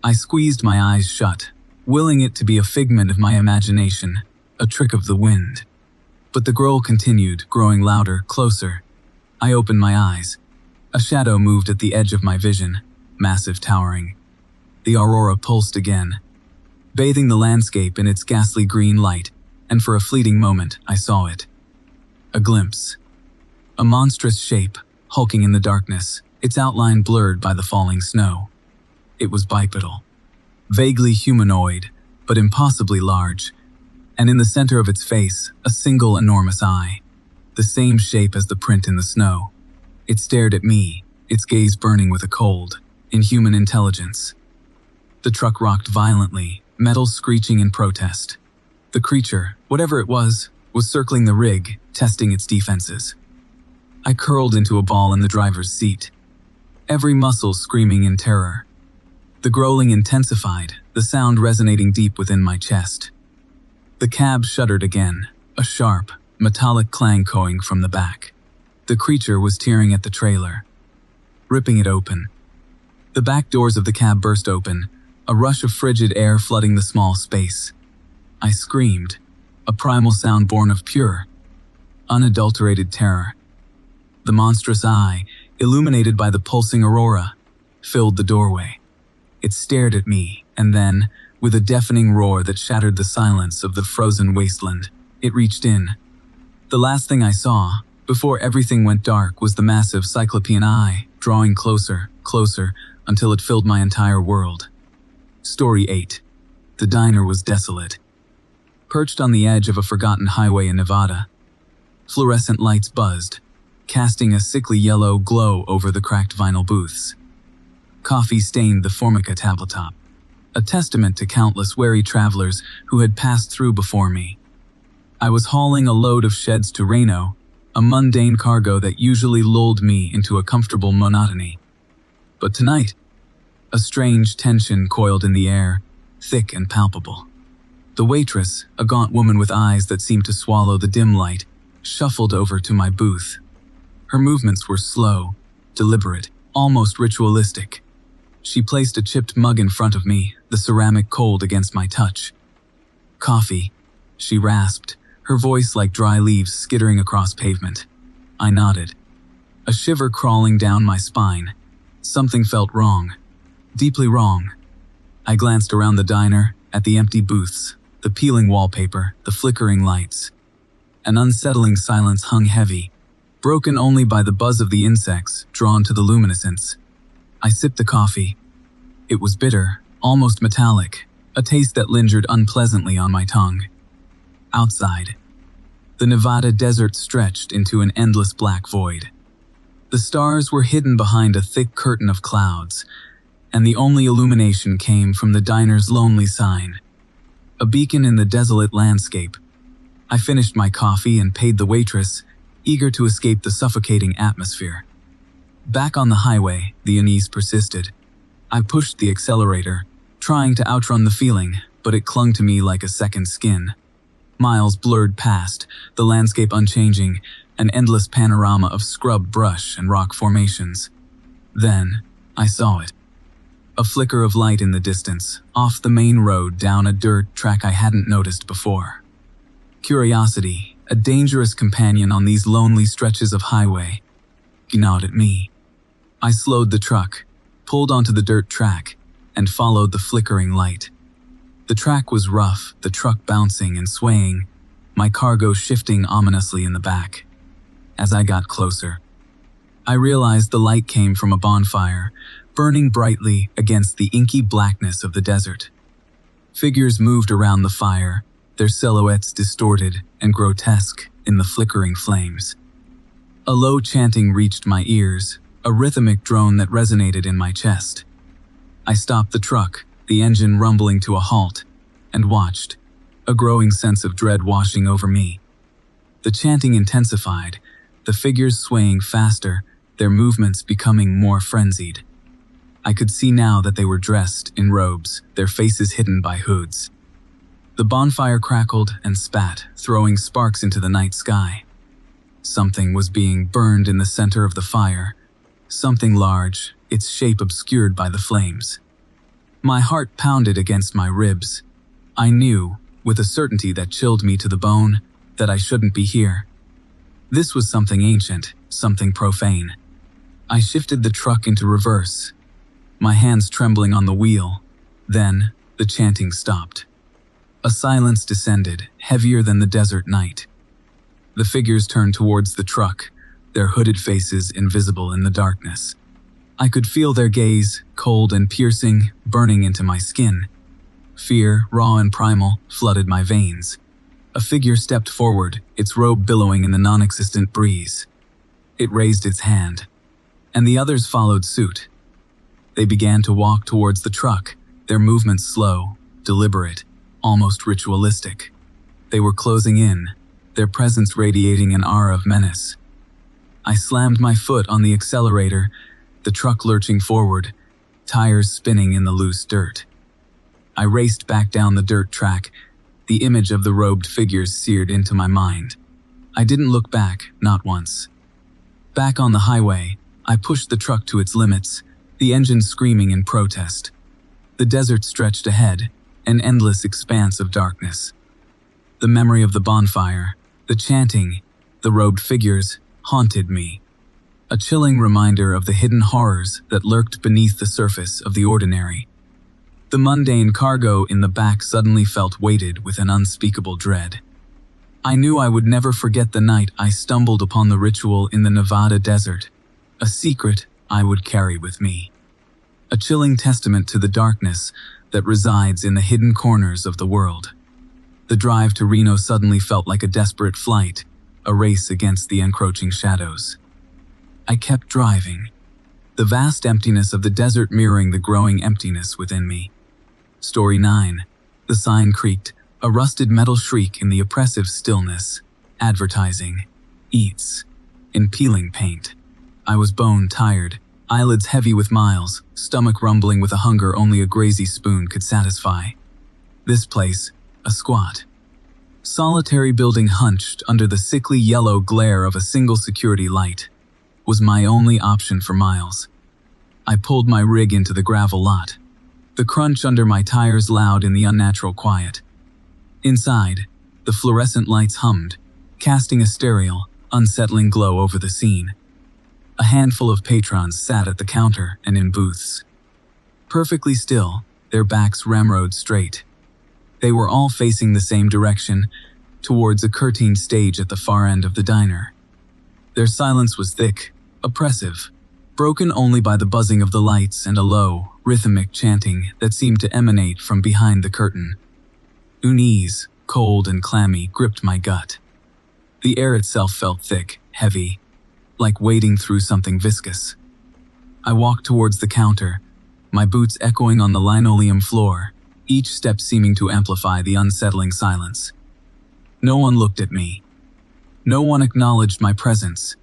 I squeezed my eyes shut, willing it to be a figment of my imagination, a trick of the wind. But the growl continued, growing louder, closer. I opened my eyes. A shadow moved at the edge of my vision, massive, towering. The aurora pulsed again, bathing the landscape in its ghastly green light, and for a fleeting moment, I saw it. A glimpse. A monstrous shape, hulking in the darkness, its outline blurred by the falling snow. It was bipedal, vaguely humanoid, but impossibly large, and in the center of its face, a single enormous eye, the same shape as the print in the snow. It stared at me, its gaze burning with a cold, inhuman intelligence. The truck rocked violently, metal screeching in protest. The creature, whatever it was circling the rig, testing its defenses. I curled into a ball in the driver's seat, every muscle screaming in terror. The growling intensified, the sound resonating deep within my chest. The cab shuddered again, a sharp, metallic clang echoing from the back. The creature was tearing at the trailer, ripping it open. The back doors of the cab burst open, a rush of frigid air flooding the small space. I screamed, a primal sound born of pure, unadulterated terror. The monstrous eye, illuminated by the pulsing aurora, filled the doorway. It stared at me, and then, with a deafening roar that shattered the silence of the frozen wasteland, it reached in. The last thing I saw, Before everything went dark was the massive cyclopean eye, drawing closer, closer, until it filled my entire world. Story 8. The diner was desolate. Perched on the edge of a forgotten highway in Nevada, fluorescent lights buzzed, casting a sickly yellow glow over the cracked vinyl booths. Coffee stained the Formica tabletop, a testament to countless wary travelers who had passed through before me. I was hauling a load of sheds to Reno, a mundane cargo that usually lulled me into a comfortable monotony. But tonight, a strange tension coiled in the air, thick and palpable. The waitress, a gaunt woman with eyes that seemed to swallow the dim light, shuffled over to my booth. Her movements were slow, deliberate, almost ritualistic. She placed a chipped mug in front of me, the ceramic cold against my touch. "Coffee," she rasped, her voice like dry leaves skittering across pavement. I nodded, a shiver crawling down my spine. Something felt wrong, deeply wrong. I glanced around the diner, at the empty booths, the peeling wallpaper, the flickering lights. An unsettling silence hung heavy, broken only by the buzz of the insects drawn to the luminescence. I sipped the coffee. It was bitter, almost metallic, a taste that lingered unpleasantly on my tongue. Outside, the Nevada desert stretched into an endless black void. The stars were hidden behind a thick curtain of clouds, and the only illumination came from the diner's lonely sign, a beacon in the desolate landscape. I finished my coffee and paid the waitress, eager to escape the suffocating atmosphere. Back on the highway, the unease persisted. I pushed the accelerator, trying to outrun the feeling, but it clung to me like a second skin. Miles blurred past, the landscape unchanging, an endless panorama of scrub brush and rock formations. Then, I saw it. A flicker of light in the distance, off the main road down a dirt track I hadn't noticed before. Curiosity, a dangerous companion on these lonely stretches of highway, gnawed at me. I slowed the truck, pulled onto the dirt track, and followed the flickering light. The track was rough, the truck bouncing and swaying, my cargo shifting ominously in the back. As I got closer, I realized the light came from a bonfire, burning brightly against the inky blackness of the desert. Figures moved around the fire, their silhouettes distorted and grotesque in the flickering flames. A low chanting reached my ears, a rhythmic drone that resonated in my chest. I stopped the truck, the engine rumbling to a halt, and watched, a growing sense of dread washing over me. The chanting intensified, the figures swaying faster, their movements becoming more frenzied. I could see now that they were dressed in robes, their faces hidden by hoods. The bonfire crackled and spat, throwing sparks into the night sky. Something was being burned in the center of the fire, something large, its shape obscured by the flames. My heart pounded against my ribs. I knew, with a certainty that chilled me to the bone, that I shouldn't be here. This was something ancient, something profane. I shifted the truck into reverse, my hands trembling on the wheel. Then, the chanting stopped. A silence descended, heavier than the desert night. The figures turned towards the truck, their hooded faces invisible in the darkness. I could feel their gaze, cold and piercing, burning into my skin. Fear, raw and primal, flooded my veins. A figure stepped forward, its robe billowing in the non-existent breeze. It raised its hand, and the others followed suit. They began to walk towards the truck, their movements slow, deliberate, almost ritualistic. They were closing in, their presence radiating an aura of menace. I slammed my foot on the accelerator, the truck lurching forward, tires spinning in the loose dirt. I raced back down the dirt track, the image of the robed figures seared into my mind. I didn't look back, not once. Back on the highway, I pushed the truck to its limits, the engine screaming in protest. The desert stretched ahead, an endless expanse of darkness. The memory of the bonfire, the chanting, the robed figures, haunted me. A chilling reminder of the hidden horrors that lurked beneath the surface of the ordinary. The mundane cargo in the back suddenly felt weighted with an unspeakable dread. I knew I would never forget the night I stumbled upon the ritual in the Nevada desert, a secret I would carry with me. A chilling testament to the darkness that resides in the hidden corners of the world. The drive to Reno suddenly felt like a desperate flight, a race against the encroaching shadows. I kept driving, the vast emptiness of the desert mirroring the growing emptiness within me. Story 9. The sign creaked, a rusted metal shriek in the oppressive stillness. Advertising. Eats. In peeling paint. I was bone-tired, eyelids heavy with miles, stomach rumbling with a hunger only a grazy spoon could satisfy. This place, a squat, solitary building hunched under the sickly yellow glare of a single security light, was my only option for miles. I pulled my rig into the gravel lot, the crunch under my tires loud in the unnatural quiet. Inside, the fluorescent lights hummed, casting a sterile, unsettling glow over the scene. A handful of patrons sat at the counter and in booths. Perfectly still, their backs ramrod straight. They were all facing the same direction, towards a curtained stage at the far end of the diner. Their silence was thick, oppressive, broken only by the buzzing of the lights and a low, rhythmic chanting that seemed to emanate from behind the curtain. Unease, cold and clammy, gripped my gut. The air itself felt thick, heavy, like wading through something viscous. I walked towards the counter, my boots echoing on the linoleum floor, each step seeming to amplify the unsettling silence. No one looked at me. No one acknowledged my presence.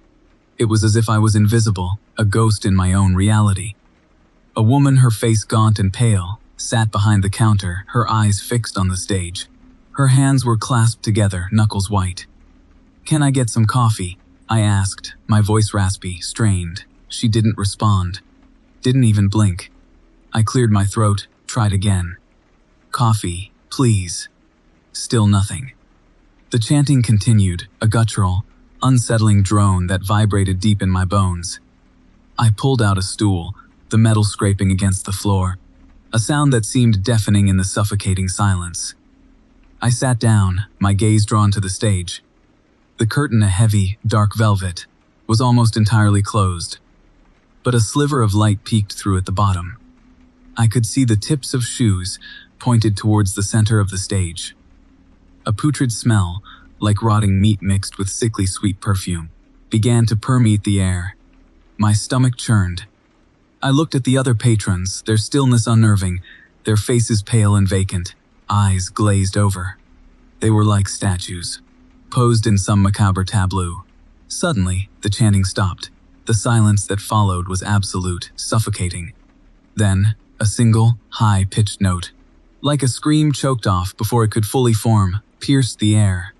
It was as if I was invisible, a ghost in my own reality. A woman, her face gaunt and pale, sat behind the counter, her eyes fixed on the stage. Her hands were clasped together, knuckles white. "Can I get some coffee?" I asked, my voice raspy, strained. She didn't respond. Didn't even blink. I cleared my throat, tried again. "Coffee, please." Still nothing. The chanting continued, a guttural, unsettling drone that vibrated deep in my bones. I pulled out a stool, the metal scraping against the floor, a sound that seemed deafening in the suffocating silence. I sat down, my gaze drawn to the stage. The curtain, a heavy, dark velvet, was almost entirely closed, but a sliver of light peeked through at the bottom. I could see the tips of shoes pointed towards the center of the stage. A putrid smell, like rotting meat mixed with sickly sweet perfume, began to permeate the air. My stomach churned. I looked at the other patrons, their stillness unnerving, their faces pale and vacant, eyes glazed over. They were like statues, posed in some macabre tableau. Suddenly, the chanting stopped. The silence that followed was absolute, suffocating. Then, a single, high-pitched note, like a scream choked off before it could fully form, pierced the air.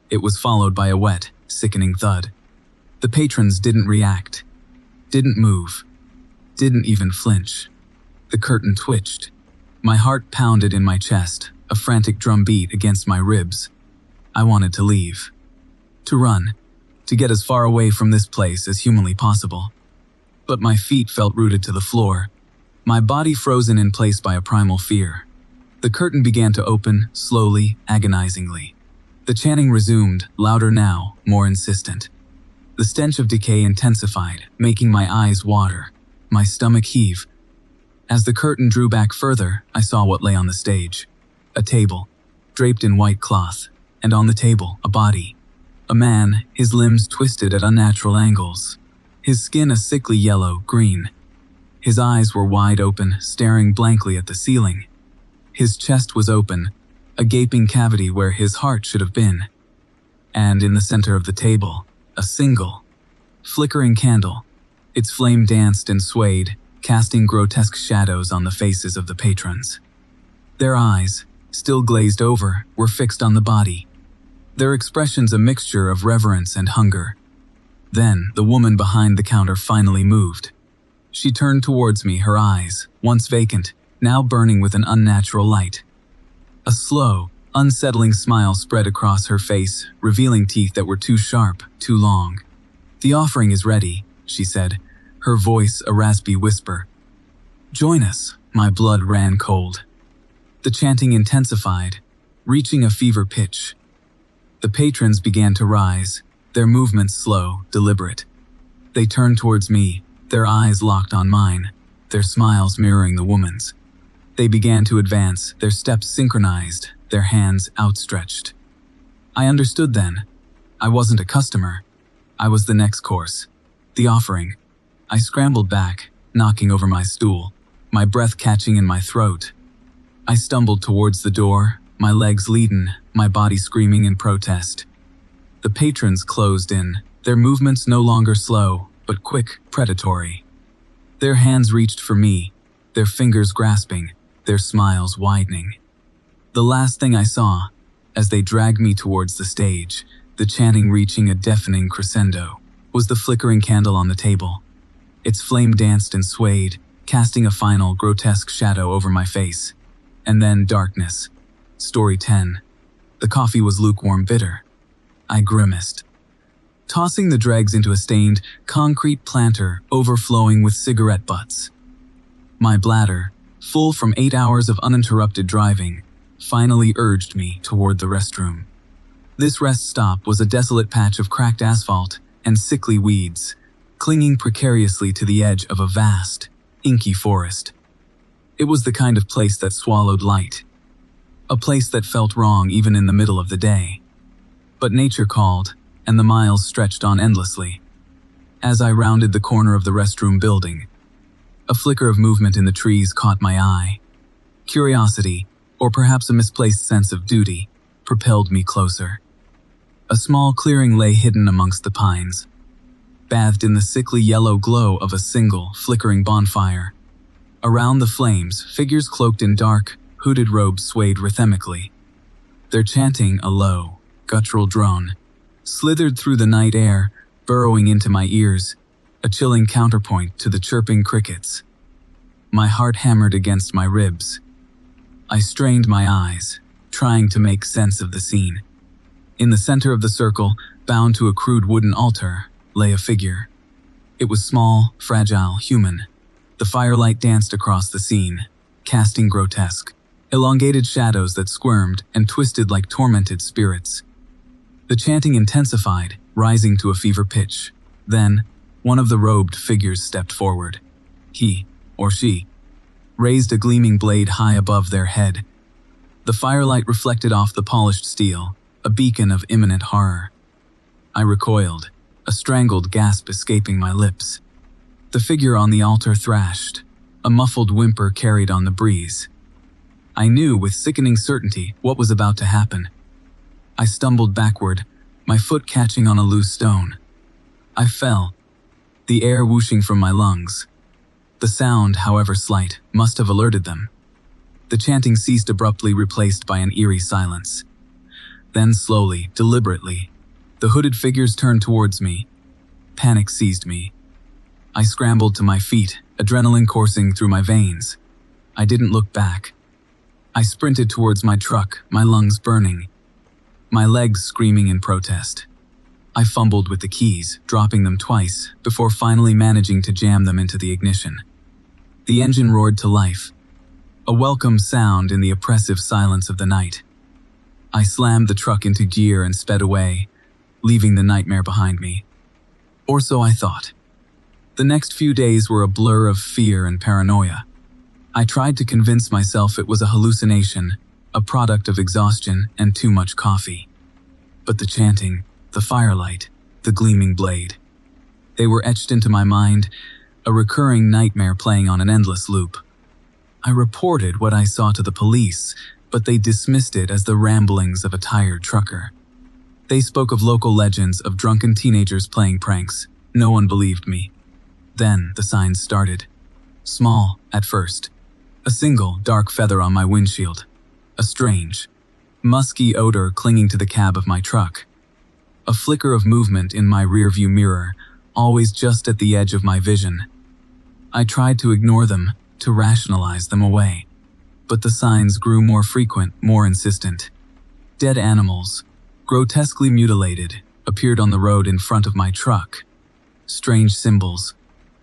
It was followed by a wet, sickening thud. The patrons didn't react, didn't move, didn't even flinch. The curtain twitched. My heart pounded in my chest, a frantic drum beat against my ribs. I wanted to leave. To run. To get as far away from this place as humanly possible. But my feet felt rooted to the floor, my body frozen in place by a primal fear. The curtain began to open, slowly, agonizingly. The chanting resumed, louder now, more insistent. The stench of decay intensified, making my eyes water, my stomach heave. As the curtain drew back further, I saw what lay on the stage. A table, draped in white cloth, and on the table, a body. A man, his limbs twisted at unnatural angles. His skin a sickly yellow-green. His eyes were wide open, staring blankly at the ceiling. His chest was open, a gaping cavity where his heart should have been. And in the center of the table, a single, flickering candle. Its flame danced and swayed, casting grotesque shadows on the faces of the patrons. Their eyes, still glazed over, were fixed on the body, their expressions a mixture of reverence and hunger. Then, the woman behind the counter finally moved. She turned towards me, her eyes, once vacant, now burning with an unnatural light. A slow, unsettling smile spread across her face, revealing teeth that were too sharp, too long. "The offering is ready," she said, her voice a raspy whisper. "Join us." My blood ran cold. The chanting intensified, reaching a fever pitch. The patrons began to rise, their movements slow, deliberate. They turned towards me, their eyes locked on mine, their smiles mirroring the woman's. They began to advance, their steps synchronized, their hands outstretched. I understood then. I wasn't a customer. I was the next course, the offering. I scrambled back, knocking over my stool, my breath catching in my throat. I stumbled towards the door, my legs leaden, my body screaming in protest. The patrons closed in, their movements no longer slow, but quick, predatory. Their hands reached for me, their fingers grasping, their smiles widening. The last thing I saw, as they dragged me towards the stage, the chanting reaching a deafening crescendo, was the flickering candle on the table. Its flame danced and swayed, casting a final, grotesque shadow over my face. And then darkness. Story 10. The coffee was lukewarm bitter. I grimaced, tossing the dregs into a stained, concrete planter overflowing with cigarette butts. My bladder, full from 8 hours of uninterrupted driving, finally urged me toward the restroom. This rest stop was a desolate patch of cracked asphalt and sickly weeds, clinging precariously to the edge of a vast, inky forest. It was the kind of place that swallowed light, a place that felt wrong even in the middle of the day. But nature called, and the miles stretched on endlessly. As I rounded the corner of the restroom building, a flicker of movement in the trees caught my eye. Curiosity, or perhaps a misplaced sense of duty, propelled me closer. A small clearing lay hidden amongst the pines, bathed in the sickly yellow glow of a single, flickering bonfire. Around the flames, figures cloaked in dark, hooded robes swayed rhythmically. Their chanting, a low, guttural drone, slithered through the night air, burrowing into my ears, a chilling counterpoint to the chirping crickets. My heart hammered against my ribs. I strained my eyes, trying to make sense of the scene. In the center of the circle, bound to a crude wooden altar, lay a figure. It was small, fragile, human. The firelight danced across the scene, casting grotesque, elongated shadows that squirmed and twisted like tormented spirits. The chanting intensified, rising to a fever pitch. Then, one of the robed figures stepped forward. He, or she, raised a gleaming blade high above their head. The firelight reflected off the polished steel, a beacon of imminent horror. I recoiled, a strangled gasp escaping my lips. The figure on the altar thrashed, a muffled whimper carried on the breeze. I knew with sickening certainty what was about to happen. I stumbled backward, my foot catching on a loose stone. I fell, the air whooshing from my lungs. The sound, however slight, must have alerted them. The chanting ceased abruptly, replaced by an eerie silence. Then slowly, deliberately, the hooded figures turned towards me. Panic seized me. I scrambled to my feet, adrenaline coursing through my veins. I didn't look back. I sprinted towards my truck, my lungs burning, my legs screaming in protest. I fumbled with the keys, dropping them twice, before finally managing to jam them into the ignition. The engine roared to life, a welcome sound in the oppressive silence of the night. I slammed the truck into gear and sped away, leaving the nightmare behind me. Or so I thought. The next few days were a blur of fear and paranoia. I tried to convince myself it was a hallucination, a product of exhaustion and too much coffee. But the chanting, the firelight, the gleaming blade, they were etched into my mind, a recurring nightmare playing on an endless loop. I reported what I saw to the police, but they dismissed it as the ramblings of a tired trucker. They spoke of local legends of drunken teenagers playing pranks. No one believed me. Then the signs started. Small, at first. A single, dark feather on my windshield. A strange, musky odor clinging to the cab of my truck. A flicker of movement in my rearview mirror, always just at the edge of my vision. I tried to ignore them, to rationalize them away. But the signs grew more frequent, more insistent. Dead animals, grotesquely mutilated, appeared on the road in front of my truck. Strange symbols,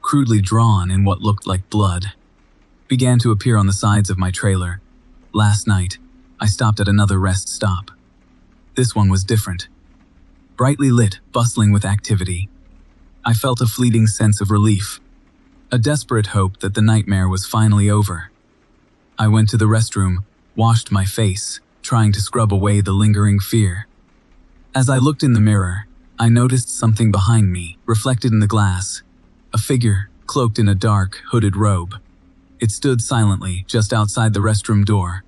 crudely drawn in what looked like blood, began to appear on the sides of my trailer. Last night, I stopped at another rest stop. This one was different. Brightly lit, bustling with activity. I felt a fleeting sense of relief, a desperate hope that the nightmare was finally over. I went to the restroom, washed my face, trying to scrub away the lingering fear. As I looked in the mirror, I noticed something behind me, reflected in the glass. A figure, cloaked in a dark, hooded robe. It stood silently just outside the restroom door.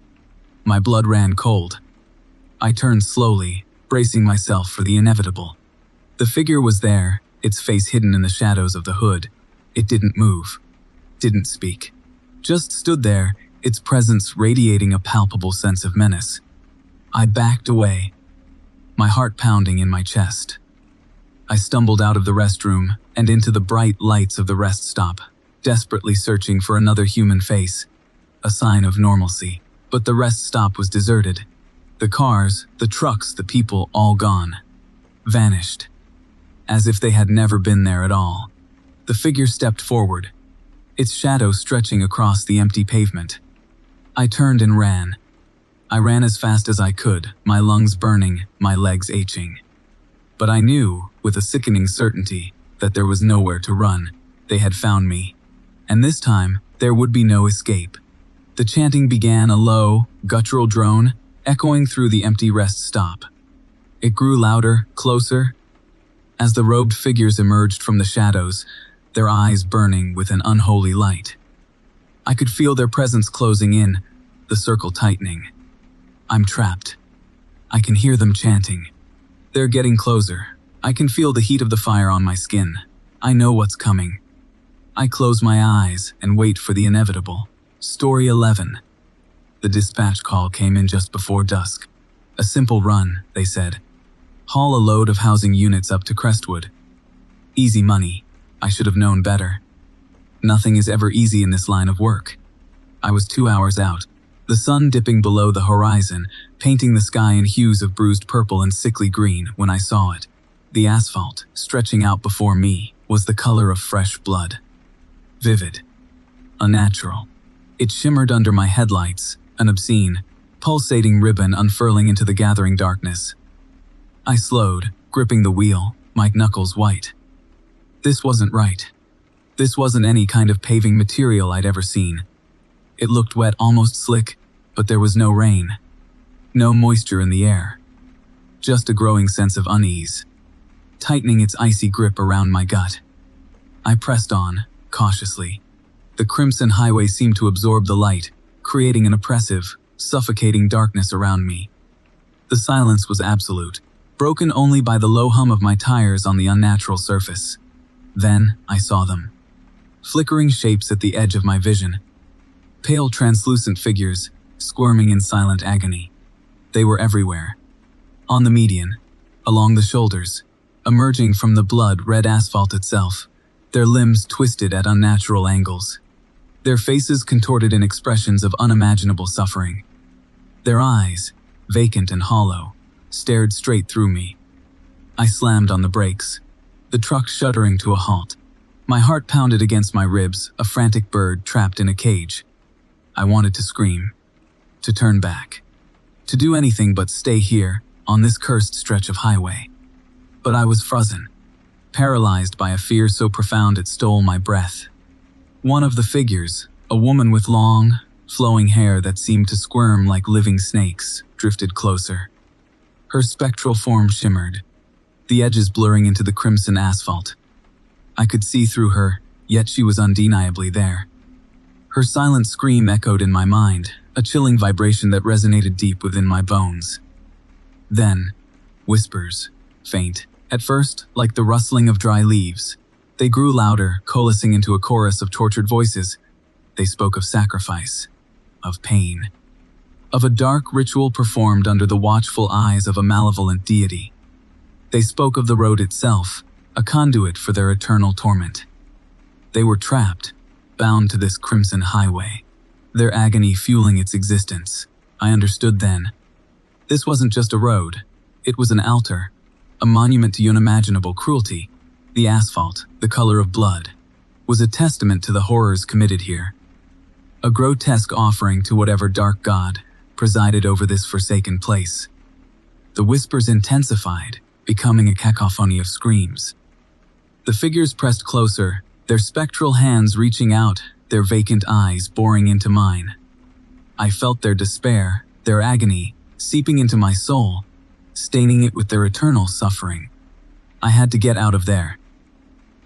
My blood ran cold. I turned slowly, bracing myself for the inevitable. The figure was there, its face hidden in the shadows of the hood. It didn't move, didn't speak. Just stood there, its presence radiating a palpable sense of menace. I backed away, my heart pounding in my chest. I stumbled out of the restroom and into the bright lights of the rest stop, desperately searching for another human face, a sign of normalcy. But the rest stop was deserted. The cars, the trucks, the people, all gone. Vanished. As if they had never been there at all. The figure stepped forward, its shadow stretching across the empty pavement. I turned and ran. I ran as fast as I could, my lungs burning, my legs aching. But I knew, with a sickening certainty, that there was nowhere to run. They had found me. And this time, there would be no escape. The chanting began, a low, guttural drone, echoing through the empty rest stop. It grew louder, closer. As the robed figures emerged from the shadows, their eyes burning with an unholy light. I could feel their presence closing in, the circle tightening. I'm trapped. I can hear them chanting. They're getting closer. I can feel the heat of the fire on my skin. I know what's coming. I close my eyes and wait for the inevitable. Story 11. The dispatch call came in just before dusk. A simple run, they said. Haul a load of housing units up to Crestwood. Easy money. I should have known better. Nothing is ever easy in this line of work. I was 2 hours out, the sun dipping below the horizon, painting the sky in hues of bruised purple and sickly green when I saw it. The asphalt, stretching out before me, was the color of fresh blood. Vivid. Unnatural. It shimmered under my headlights, an obscene, pulsating ribbon unfurling into the gathering darkness. I slowed, gripping the wheel, my knuckles white. This wasn't right. This wasn't any kind of paving material I'd ever seen. It looked wet, almost slick, but there was no rain. No moisture in the air. Just a growing sense of unease, tightening its icy grip around my gut. I pressed on, cautiously. The crimson highway seemed to absorb the light, creating an oppressive, suffocating darkness around me. The silence was absolute, broken only by the low hum of my tires on the unnatural surface. Then I saw them. Flickering shapes at the edge of my vision. Pale, translucent figures, squirming in silent agony. They were everywhere. On the median, along the shoulders, emerging from the blood-red asphalt itself, their limbs twisted at unnatural angles. Their faces contorted in expressions of unimaginable suffering. Their eyes, vacant and hollow, stared straight through me. I slammed on the brakes, the truck shuddering to a halt. My heart pounded against my ribs, a frantic bird trapped in a cage. I wanted to scream, to turn back, to do anything but stay here, on this cursed stretch of highway. But I was frozen, paralyzed by a fear so profound it stole my breath. One of the figures, a woman with long, flowing hair that seemed to squirm like living snakes, drifted closer. Her spectral form shimmered, the edges blurring into the crimson asphalt. I could see through her, yet she was undeniably there. Her silent scream echoed in my mind, a chilling vibration that resonated deep within my bones. Then, whispers, faint, at first like the rustling of dry leaves. They grew louder, coalescing into a chorus of tortured voices. They spoke of sacrifice, of pain, of a dark ritual performed under the watchful eyes of a malevolent deity. They spoke of the road itself, a conduit for their eternal torment. They were trapped, bound to this crimson highway, their agony fueling its existence. I understood then. This wasn't just a road, it was an altar, a monument to unimaginable cruelty. The asphalt, the color of blood, was a testament to the horrors committed here. A grotesque offering to whatever dark god presided over this forsaken place. The whispers intensified, becoming a cacophony of screams. The figures pressed closer, their spectral hands reaching out, their vacant eyes boring into mine. I felt their despair, their agony, seeping into my soul, staining it with their eternal suffering. I had to get out of there.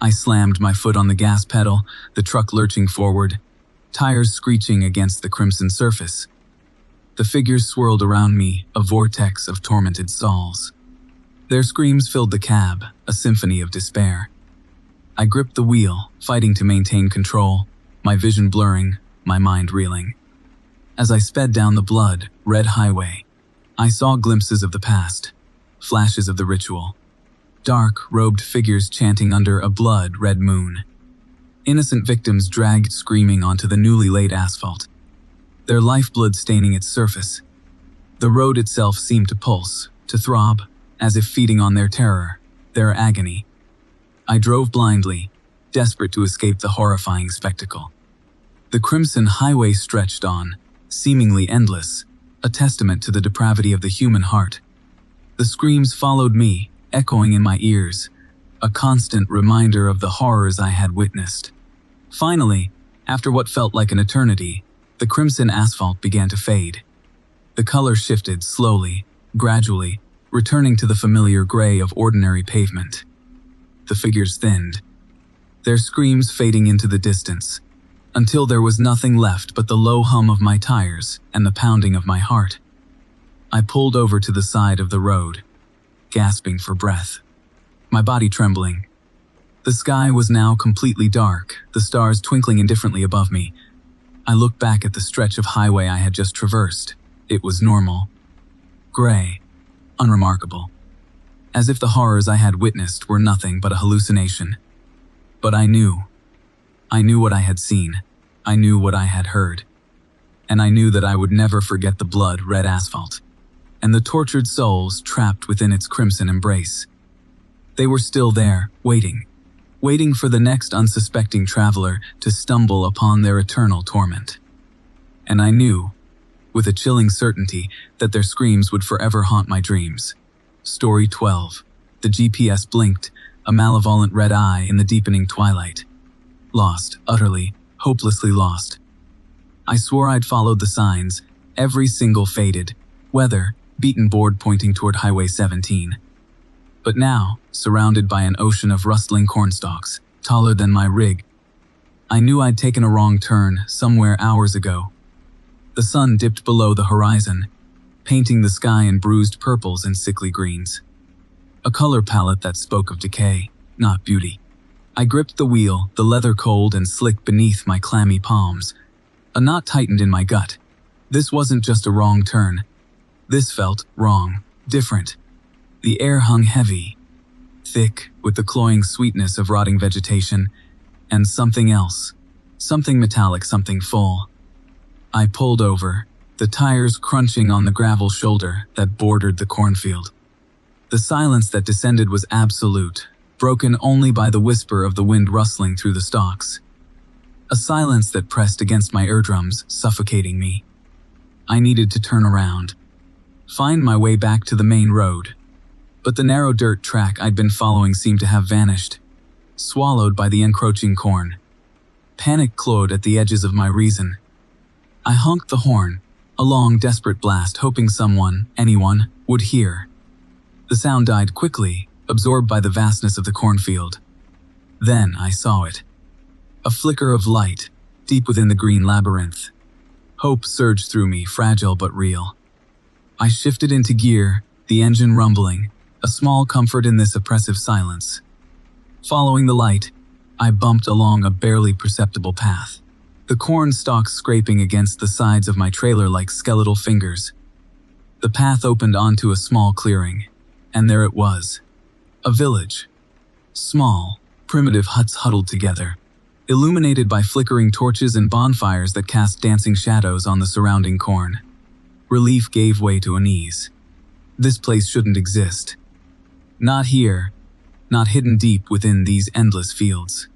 I slammed my foot on the gas pedal, the truck lurching forward, tires screeching against the crimson surface. The figures swirled around me, a vortex of tormented souls. Their screams filled the cab, a symphony of despair. I gripped the wheel, fighting to maintain control, my vision blurring, my mind reeling. As I sped down the blood-red highway, I saw glimpses of the past, flashes of the ritual. Dark, robed figures chanting under a blood-red moon. Innocent victims dragged screaming onto the newly laid asphalt, their lifeblood staining its surface. The road itself seemed to pulse, to throb, as if feeding on their terror, their agony. I drove blindly, desperate to escape the horrifying spectacle. The crimson highway stretched on, seemingly endless, a testament to the depravity of the human heart. The screams followed me, echoing in my ears, a constant reminder of the horrors I had witnessed. Finally, after what felt like an eternity, the crimson asphalt began to fade. The color shifted slowly, gradually, returning to the familiar gray of ordinary pavement. The figures thinned, their screams fading into the distance, until there was nothing left but the low hum of my tires and the pounding of my heart. I pulled over to the side of the road, gasping for breath, my body trembling. The sky was now completely dark, the stars twinkling indifferently above me. I looked back at the stretch of highway I had just traversed. It was normal, gray, unremarkable, as if the horrors I had witnessed were nothing but a hallucination. But I knew what I had seen, I knew what I had heard, and I knew that I would never forget the blood-red asphalt, and the tortured souls trapped within its crimson embrace. They were still there, waiting for the next unsuspecting traveler to stumble upon their eternal torment. And I knew, with a chilling certainty, that their screams would forever haunt my dreams. Story 12. The GPS blinked, a malevolent red eye in the deepening twilight. Lost, utterly, hopelessly lost. I swore I'd followed the signs, every single faded, weather-beaten board pointing toward Highway 17. But now, surrounded by an ocean of rustling cornstalks, taller than my rig, I knew I'd taken a wrong turn somewhere hours ago. The sun dipped below the horizon, painting the sky in bruised purples and sickly greens. A color palette that spoke of decay, not beauty. I gripped the wheel, the leather cold and slick beneath my clammy palms. A knot tightened in my gut. This wasn't just a wrong turn. This felt wrong, different. The air hung heavy, thick with the cloying sweetness of rotting vegetation, and something else, something metallic, something full. I pulled over, the tires crunching on the gravel shoulder that bordered the cornfield. The silence that descended was absolute, broken only by the whisper of the wind rustling through the stalks. A silence that pressed against my eardrums, suffocating me. I needed to turn around, find my way back to the main road. But the narrow dirt track I'd been following seemed to have vanished, swallowed by the encroaching corn. Panic clawed at the edges of my reason. I honked the horn, a long, desperate blast, hoping someone, anyone, would hear. The sound died quickly, absorbed by the vastness of the cornfield. Then I saw it. A flicker of light, deep within the green labyrinth. Hope surged through me, fragile but real. I shifted into gear, the engine rumbling, a small comfort in this oppressive silence. Following the light, I bumped along a barely perceptible path, the corn stalks scraping against the sides of my trailer like skeletal fingers. The path opened onto a small clearing, and there it was. A village. Small, primitive huts huddled together, illuminated by flickering torches and bonfires that cast dancing shadows on the surrounding corn. Relief gave way to unease. This place shouldn't exist. Not here, not hidden deep within these endless fields.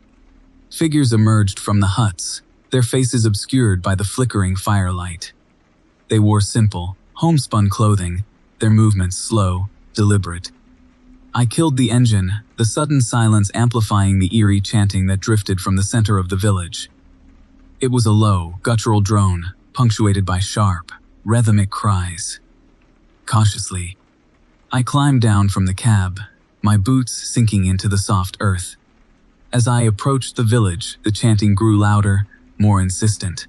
Figures emerged from the huts, their faces obscured by the flickering firelight. They wore simple, homespun clothing, their movements slow, deliberate. I killed the engine, the sudden silence amplifying the eerie chanting that drifted from the center of the village. It was a low, guttural drone, punctuated by sharp, rhythmic cries. Cautiously, I climbed down from the cab, my boots sinking into the soft earth. As I approached the village, the chanting grew louder, more insistent.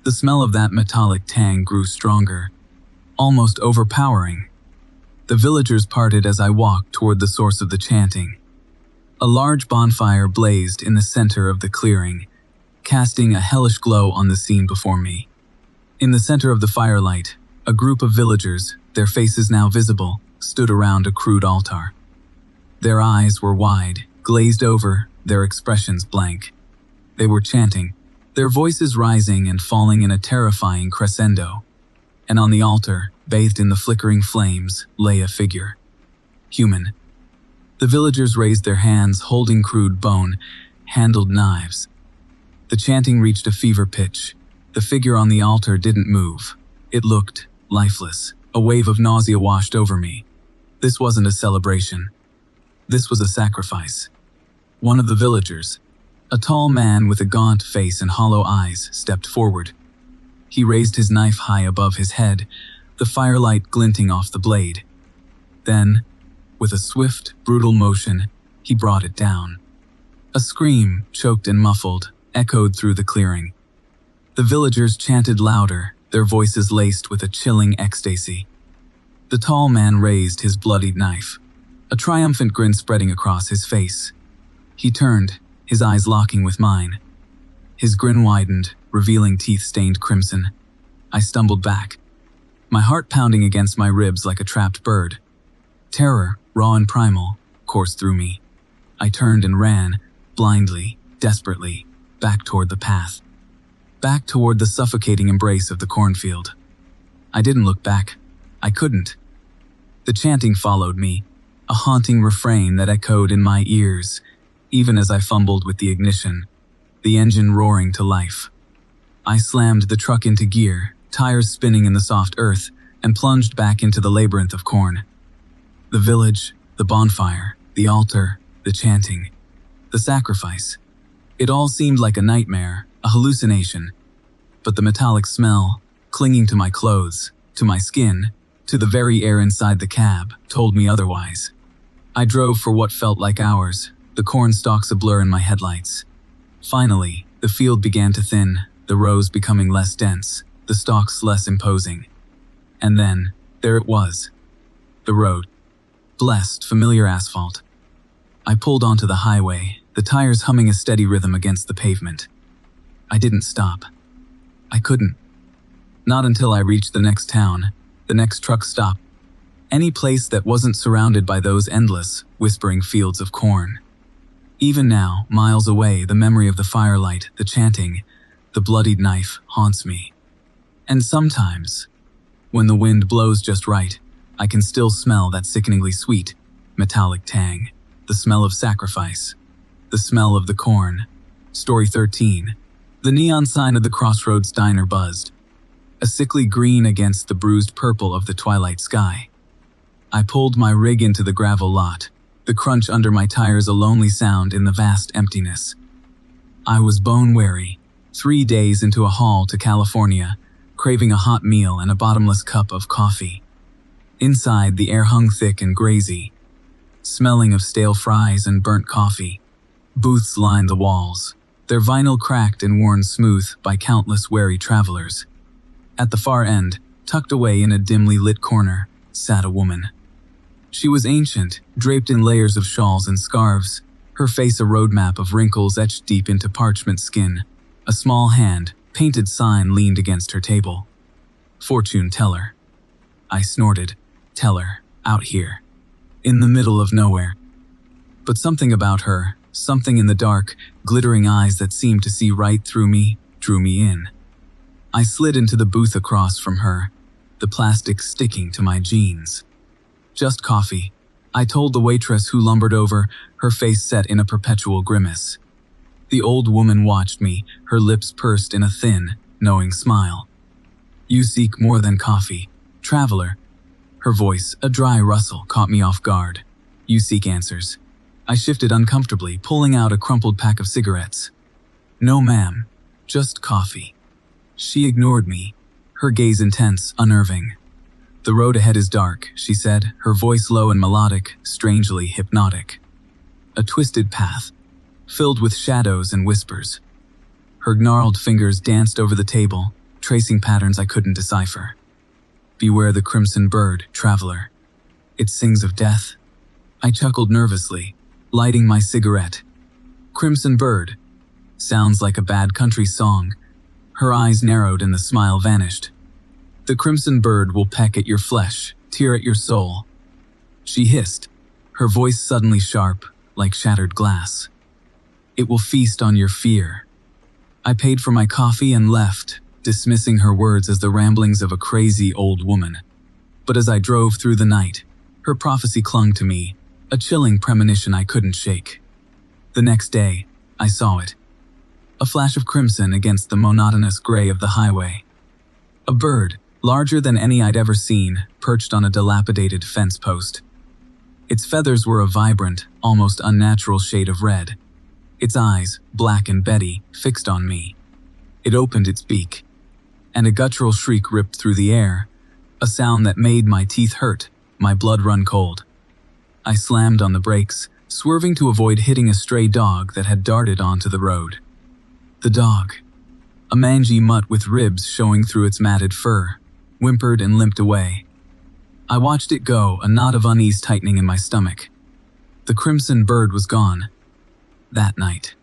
The smell of that metallic tang grew stronger, almost overpowering. The villagers parted as I walked toward the source of the chanting. A large bonfire blazed in the center of the clearing, casting a hellish glow on the scene before me. In the center of the firelight, a group of villagers, their faces now visible, stood around a crude altar. Their eyes were wide, glazed over, their expressions blank. They were chanting, their voices rising and falling in a terrifying crescendo. And on the altar, bathed in the flickering flames, lay a figure. Human. The villagers raised their hands, holding crude bone-handled knives. The chanting reached a fever pitch. The figure on the altar didn't move. It looked lifeless. A wave of nausea washed over me. This wasn't a celebration. This was a sacrifice. One of the villagers, a tall man with a gaunt face and hollow eyes, stepped forward. He raised his knife high above his head, the firelight glinting off the blade. Then, with a swift, brutal motion, he brought it down. A scream, choked and muffled, echoed through the clearing. The villagers chanted louder, their voices laced with a chilling ecstasy. The tall man raised his bloodied knife, a triumphant grin spreading across his face. He turned, his eyes locking with mine. His grin widened, revealing teeth stained crimson. I stumbled back, my heart pounding against my ribs like a trapped bird. Terror, raw and primal, coursed through me. I turned and ran, blindly, desperately, back toward the path. Back toward the suffocating embrace of the cornfield. I didn't look back. I couldn't. The chanting followed me, a haunting refrain that echoed in my ears, even as I fumbled with the ignition, the engine roaring to life. I slammed the truck into gear, tires spinning in the soft earth, and plunged back into the labyrinth of corn. The village, the bonfire, the altar, the chanting, the sacrifice. It all seemed like a nightmare, a hallucination. But the metallic smell, clinging to my clothes, to my skin, to the very air inside the cab, told me otherwise. I drove for what felt like hours, the corn stalks a blur in my headlights. Finally, the field began to thin, the rows becoming less dense, the stalks less imposing. And then, there it was. The road. Blessed, familiar asphalt. I pulled onto the highway, the tires humming a steady rhythm against the pavement. I didn't stop. I couldn't. Not until I reached the next town, the next truck stop, any place that wasn't surrounded by those endless, whispering fields of corn. Even now, miles away, the memory of the firelight, the chanting, the bloodied knife haunts me. And sometimes, when the wind blows just right, I can still smell that sickeningly sweet, metallic tang, the smell of sacrifice, the smell of the corn. Story 13. The neon sign of the Crossroads Diner buzzed, a sickly green against the bruised purple of the twilight sky. I pulled my rig into the gravel lot, the crunch under my tires a lonely sound in the vast emptiness. I was bone-weary, 3 days into a haul to California, craving a hot meal and a bottomless cup of coffee. Inside, the air hung thick and grazy, smelling of stale fries and burnt coffee. Booths lined the walls, their vinyl cracked and worn smooth by countless wary travelers. At the far end, tucked away in a dimly lit corner, sat a woman. She was ancient, draped in layers of shawls and scarves, her face a roadmap of wrinkles etched deep into parchment skin. A small hand, painted sign leaned against her table. Fortune teller. I snorted. Teller, out here. In the middle of nowhere. But something about her, something in the dark, glittering eyes that seemed to see right through me, drew me in. I slid into the booth across from her, the plastic sticking to my jeans. Just coffee, I told the waitress who lumbered over, her face set in a perpetual grimace. The old woman watched me, her lips pursed in a thin, knowing smile. You seek more than coffee, traveler. Her voice, a dry rustle, caught me off guard. "You seek answers." I shifted uncomfortably, pulling out a crumpled pack of cigarettes. "No, ma'am. Just coffee." She ignored me, her gaze intense, unnerving. "The road ahead is dark," she said, her voice low and melodic, strangely hypnotic. "A twisted path, filled with shadows and whispers." Her gnarled fingers danced over the table, tracing patterns I couldn't decipher. "Beware the crimson bird, traveler. It sings of death." I chuckled nervously, lighting my cigarette. "Crimson bird. Sounds like a bad country song." Her eyes narrowed and the smile vanished. "The crimson bird will peck at your flesh, tear at your soul." She hissed, her voice suddenly sharp, like shattered glass. "It will feast on your fear." I paid for my coffee and left, dismissing her words as the ramblings of a crazy old woman. But as I drove through the night, her prophecy clung to me, a chilling premonition I couldn't shake. The next day, I saw it. A flash of crimson against the monotonous gray of the highway. A bird, larger than any I'd ever seen, perched on a dilapidated fence post. Its feathers were a vibrant, almost unnatural shade of red. Its eyes, black and beady, fixed on me. It opened its beak, and a guttural shriek ripped through the air, a sound that made my teeth hurt, my blood run cold. I slammed on the brakes, swerving to avoid hitting a stray dog that had darted onto the road. The dog, a mangy mutt with ribs showing through its matted fur, whimpered and limped away. I watched it go, a knot of unease tightening in my stomach. The crimson bird was gone. That night.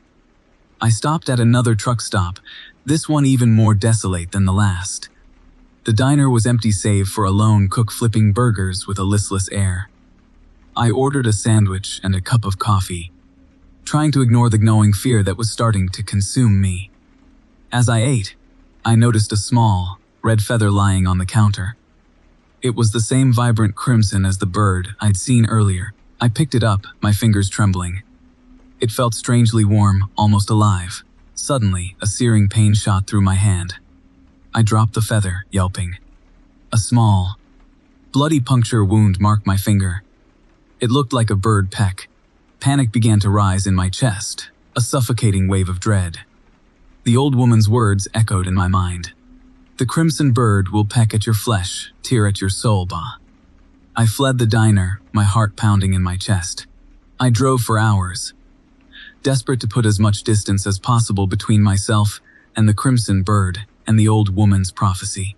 I stopped at another truck stop, this one even more desolate than the last. The diner was empty save for a lone cook flipping burgers with a listless air. I ordered a sandwich and a cup of coffee, trying to ignore the gnawing fear that was starting to consume me. As I ate, I noticed a small, red feather lying on the counter. It was the same vibrant crimson as the bird I'd seen earlier. I picked it up, my fingers trembling. It felt strangely warm, almost alive. Suddenly, a searing pain shot through my hand. I dropped the feather, yelping. A small, bloody puncture wound marked my finger. It looked like a bird peck. Panic began to rise in my chest, a suffocating wave of dread. The old woman's words echoed in my mind. "The crimson bird will peck at your flesh, tear at your soul, Ba." I fled the diner, my heart pounding in my chest. I drove for hours, desperate to put as much distance as possible between myself and the crimson bird and the old woman's prophecy.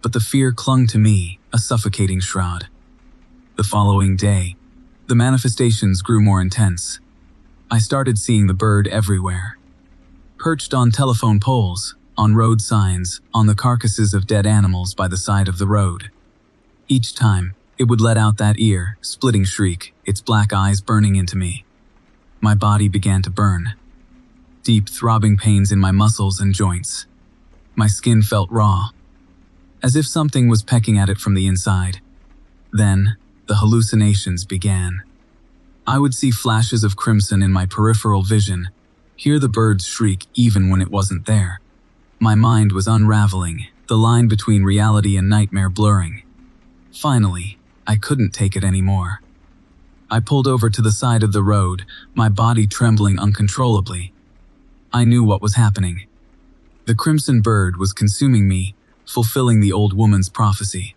But the fear clung to me, a suffocating shroud. The following day, the manifestations grew more intense. I started seeing the bird everywhere. Perched on telephone poles, on road signs, on the carcasses of dead animals by the side of the road. Each time, it would let out that ear-splitting shriek, its black eyes burning into me. My body began to burn. Deep, throbbing pains in my muscles and joints. My skin felt raw, as if something was pecking at it from the inside. Then, the hallucinations began. I would see flashes of crimson in my peripheral vision, hear the birds shriek even when it wasn't there. My mind was unraveling, the line between reality and nightmare blurring. Finally, I couldn't take it anymore. I pulled over to the side of the road, my body trembling uncontrollably. I knew what was happening. The crimson bird was consuming me, fulfilling the old woman's prophecy.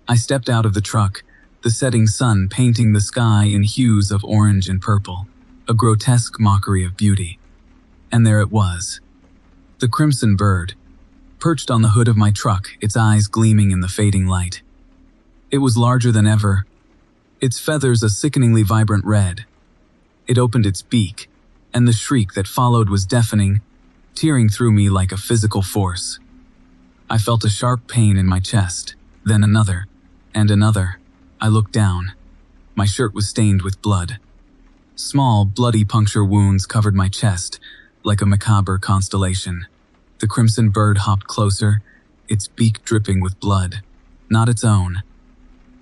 I stepped out of the truck, the setting sun painting the sky in hues of orange and purple, a grotesque mockery of beauty. And there it was. The crimson bird, perched on the hood of my truck, its eyes gleaming in the fading light. It was larger than ever, its feathers a sickeningly vibrant red. It opened its beak, and the shriek that followed was deafening, tearing through me like a physical force. I felt a sharp pain in my chest, then another, and another. I looked down. My shirt was stained with blood. Small, bloody puncture wounds covered my chest, like a macabre constellation. The crimson bird hopped closer, its beak dripping with blood, not its own.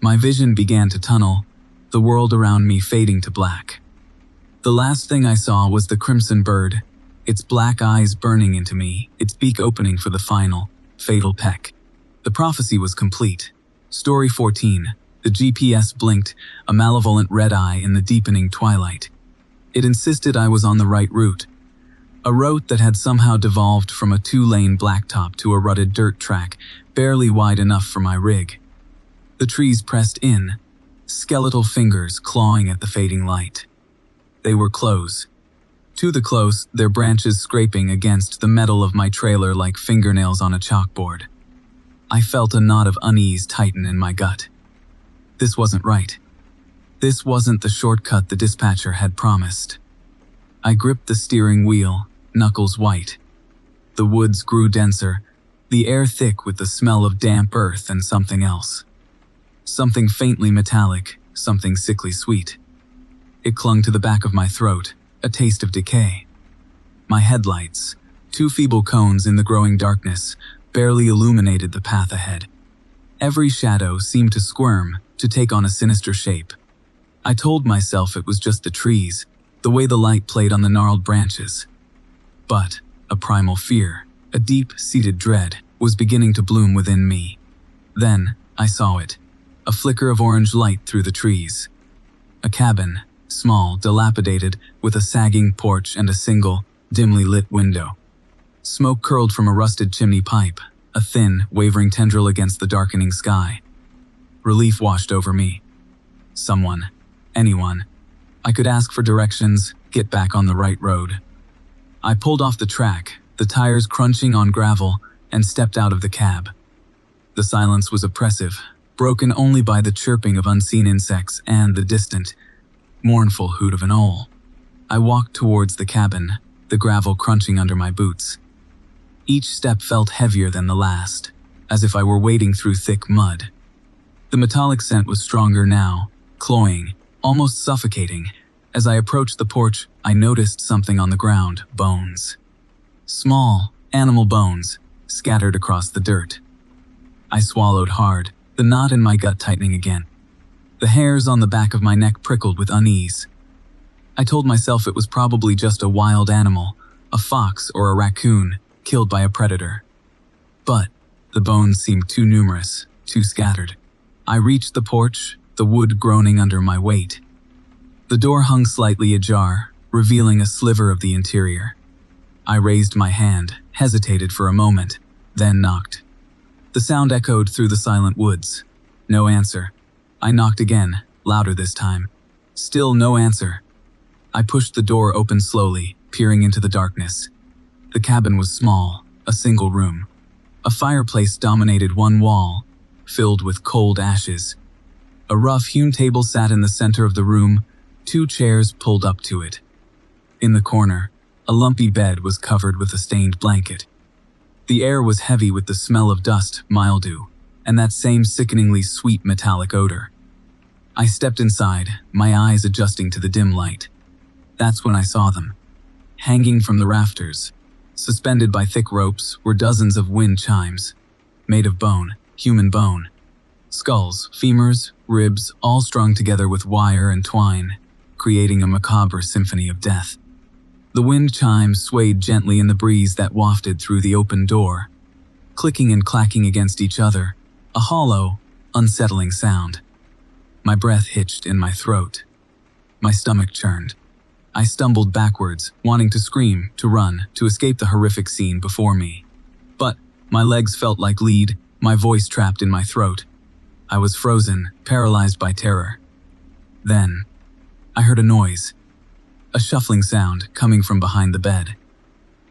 My vision began to tunnel, the world around me fading to black. The last thing I saw was the crimson bird, its black eyes burning into me, its beak opening for the final, fatal peck. The prophecy was complete. Story 14. The GPS blinked, a malevolent red eye in the deepening twilight. It insisted I was on the right route. A route that had somehow devolved from a 2-lane blacktop to a rutted dirt track, barely wide enough for my rig. The trees pressed in, skeletal fingers clawing at the fading light. They were close. To the close, their branches scraping against the metal of my trailer like fingernails on a chalkboard. I felt a knot of unease tighten in my gut. This wasn't right. This wasn't the shortcut the dispatcher had promised. I gripped the steering wheel, knuckles white. The woods grew denser, the air thick with the smell of damp earth and something else. Something faintly metallic, something sickly sweet. It clung to the back of my throat, a taste of decay. My headlights, 2 feeble cones in the growing darkness, barely illuminated the path ahead. Every shadow seemed to squirm, to take on a sinister shape. I told myself it was just the trees, the way the light played on the gnarled branches. But a primal fear, a deep-seated dread, was beginning to bloom within me. Then I saw it, a flicker of orange light through the trees. A cabin, small, dilapidated, with a sagging porch and a single, dimly lit window. Smoke curled from a rusted chimney pipe, a thin, wavering tendril against the darkening sky. Relief washed over me. Someone, anyone. I could ask for directions, get back on the right road. I pulled off the track, the tires crunching on gravel, and stepped out of the cab. The silence was oppressive, broken only by the chirping of unseen insects and the distant, mournful hoot of an owl. I walked towards the cabin, the gravel crunching under my boots. Each step felt heavier than the last, as if I were wading through thick mud. The metallic scent was stronger now, cloying, almost suffocating. As I approached the porch, I noticed something on the ground, bones. Small, animal bones, scattered across the dirt. I swallowed hard, the knot in my gut tightening again. The hairs on the back of my neck prickled with unease. I told myself it was probably just a wild animal, a fox or a raccoon, killed by a predator. But the bones seemed too numerous, too scattered. I reached the porch, the wood groaning under my weight. The door hung slightly ajar, revealing a sliver of the interior. I raised my hand, hesitated for a moment, then knocked. The sound echoed through the silent woods. No answer. I knocked again, louder this time. Still no answer. I pushed the door open slowly, peering into the darkness. The cabin was small, a single room. A fireplace dominated one wall, filled with cold ashes. A rough-hewn table sat in the center of the room, 2 chairs pulled up to it. In the corner, a lumpy bed was covered with a stained blanket. The air was heavy with the smell of dust, mildew, and that same sickeningly sweet metallic odor. I stepped inside, my eyes adjusting to the dim light. That's when I saw them. Hanging from the rafters, suspended by thick ropes, were dozens of wind chimes, made of bone, human bone. Skulls, femurs, ribs, all strung together with wire and twine, creating a macabre symphony of death. The wind chimes swayed gently in the breeze that wafted through the open door, clicking and clacking against each other, a hollow, unsettling sound. My breath hitched in my throat. My stomach churned. I stumbled backwards, wanting to scream, to run, to escape the horrific scene before me. But my legs felt like lead, my voice trapped in my throat. I was frozen, paralyzed by terror. Then, I heard a noise. A shuffling sound coming from behind the bed.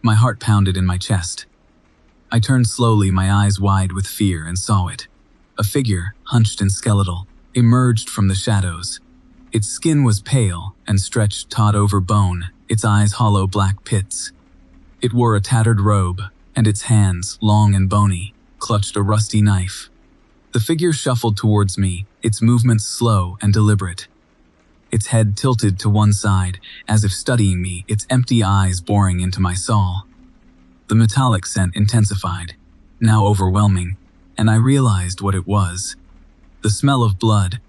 My heart pounded in my chest. I turned slowly, my eyes wide with fear, and saw it. A figure, hunched and skeletal, emerged from the shadows. Its skin was pale and stretched taut over bone, its eyes hollow black pits. It wore a tattered robe, and its hands, long and bony, clutched a rusty knife. The figure shuffled towards me, its movements slow and deliberate. Its head tilted to one side, as if studying me, its empty eyes boring into my soul. The metallic scent intensified, now overwhelming, and I realized what it was. The smell of blood.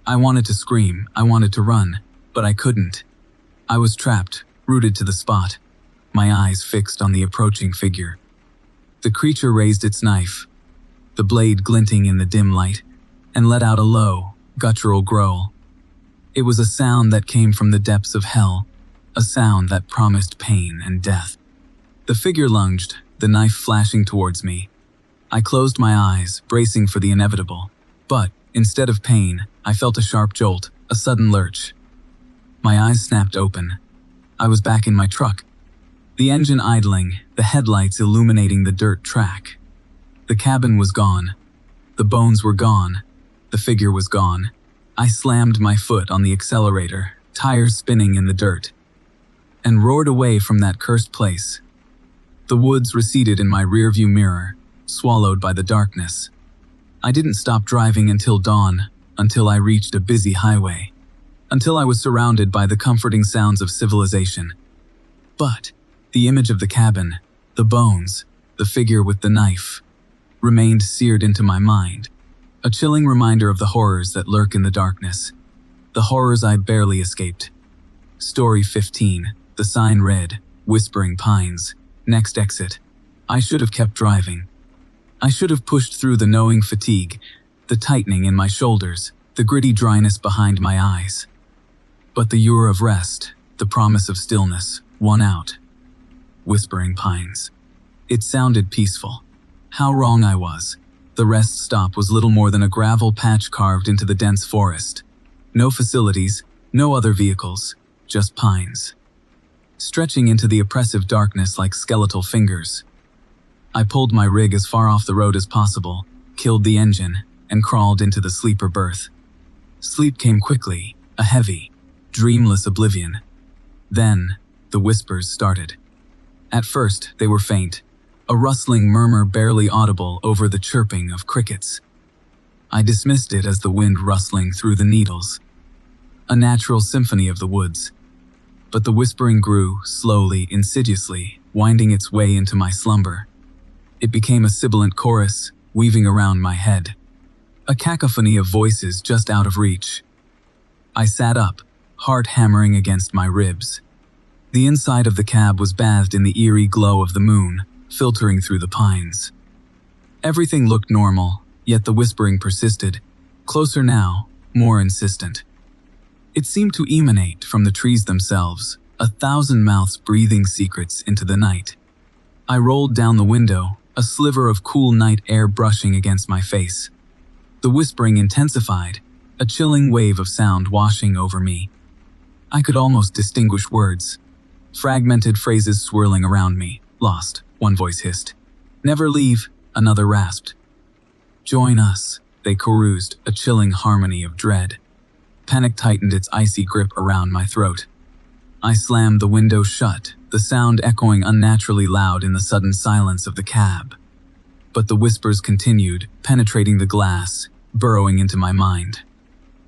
I wanted to scream, I wanted to run, but I couldn't. I was trapped, rooted to the spot, my eyes fixed on the approaching figure. The creature raised its knife, the blade glinting in the dim light, and let out a low, guttural growl. It was a sound that came from the depths of hell, a sound that promised pain and death. The figure lunged, the knife flashing towards me. I closed my eyes, bracing for the inevitable. But, instead of pain, I felt a sharp jolt, a sudden lurch. My eyes snapped open. I was back in my truck. The engine idling, the headlights illuminating the dirt track. The cabin was gone. The bones were gone. The figure was gone. I slammed my foot on the accelerator, tires spinning in the dirt, and roared away from that cursed place. The woods receded in my rearview mirror, swallowed by the darkness. I didn't stop driving until dawn, until I reached a busy highway, until I was surrounded by the comforting sounds of civilization. But the image of the cabin, the bones, the figure with the knife, remained seared into my mind, a chilling reminder of the horrors that lurk in the darkness, the horrors I barely escaped. Story 15. The sign read, Whispering Pines, next exit. I should have kept driving. I should have pushed through the knowing fatigue, the tightening in my shoulders, the gritty dryness behind my eyes. But the lure of rest, the promise of stillness, won out. Whispering Pines. It sounded peaceful. How wrong I was. The rest stop was little more than a gravel patch carved into the dense forest. No facilities, no other vehicles, just pines, stretching into the oppressive darkness like skeletal fingers. I pulled my rig as far off the road as possible, killed the engine, and crawled into the sleeper berth. Sleep came quickly, a heavy, dreamless oblivion. Then, the whispers started. At first, they were faint, a rustling murmur barely audible over the chirping of crickets. I dismissed it as the wind rustling through the needles, a natural symphony of the woods. But the whispering grew, slowly, insidiously, winding its way into my slumber. It became a sibilant chorus, weaving around my head, a cacophony of voices just out of reach. I sat up, heart hammering against my ribs. The inside of the cab was bathed in the eerie glow of the moon, filtering through the pines. Everything looked normal, yet the whispering persisted, closer now, more insistent. It seemed to emanate from the trees themselves, 1,000 mouths breathing secrets into the night. I rolled down the window, a sliver of cool night air brushing against my face. The whispering intensified, a chilling wave of sound washing over me. I could almost distinguish words, fragmented phrases swirling around me. Lost, one voice hissed. Never leave, another rasped. Join us, they chorused, a chilling harmony of dread. Panic tightened its icy grip around my throat. I slammed the window shut, the sound echoing unnaturally loud in the sudden silence of the cab. But the whispers continued, penetrating the glass, burrowing into my mind.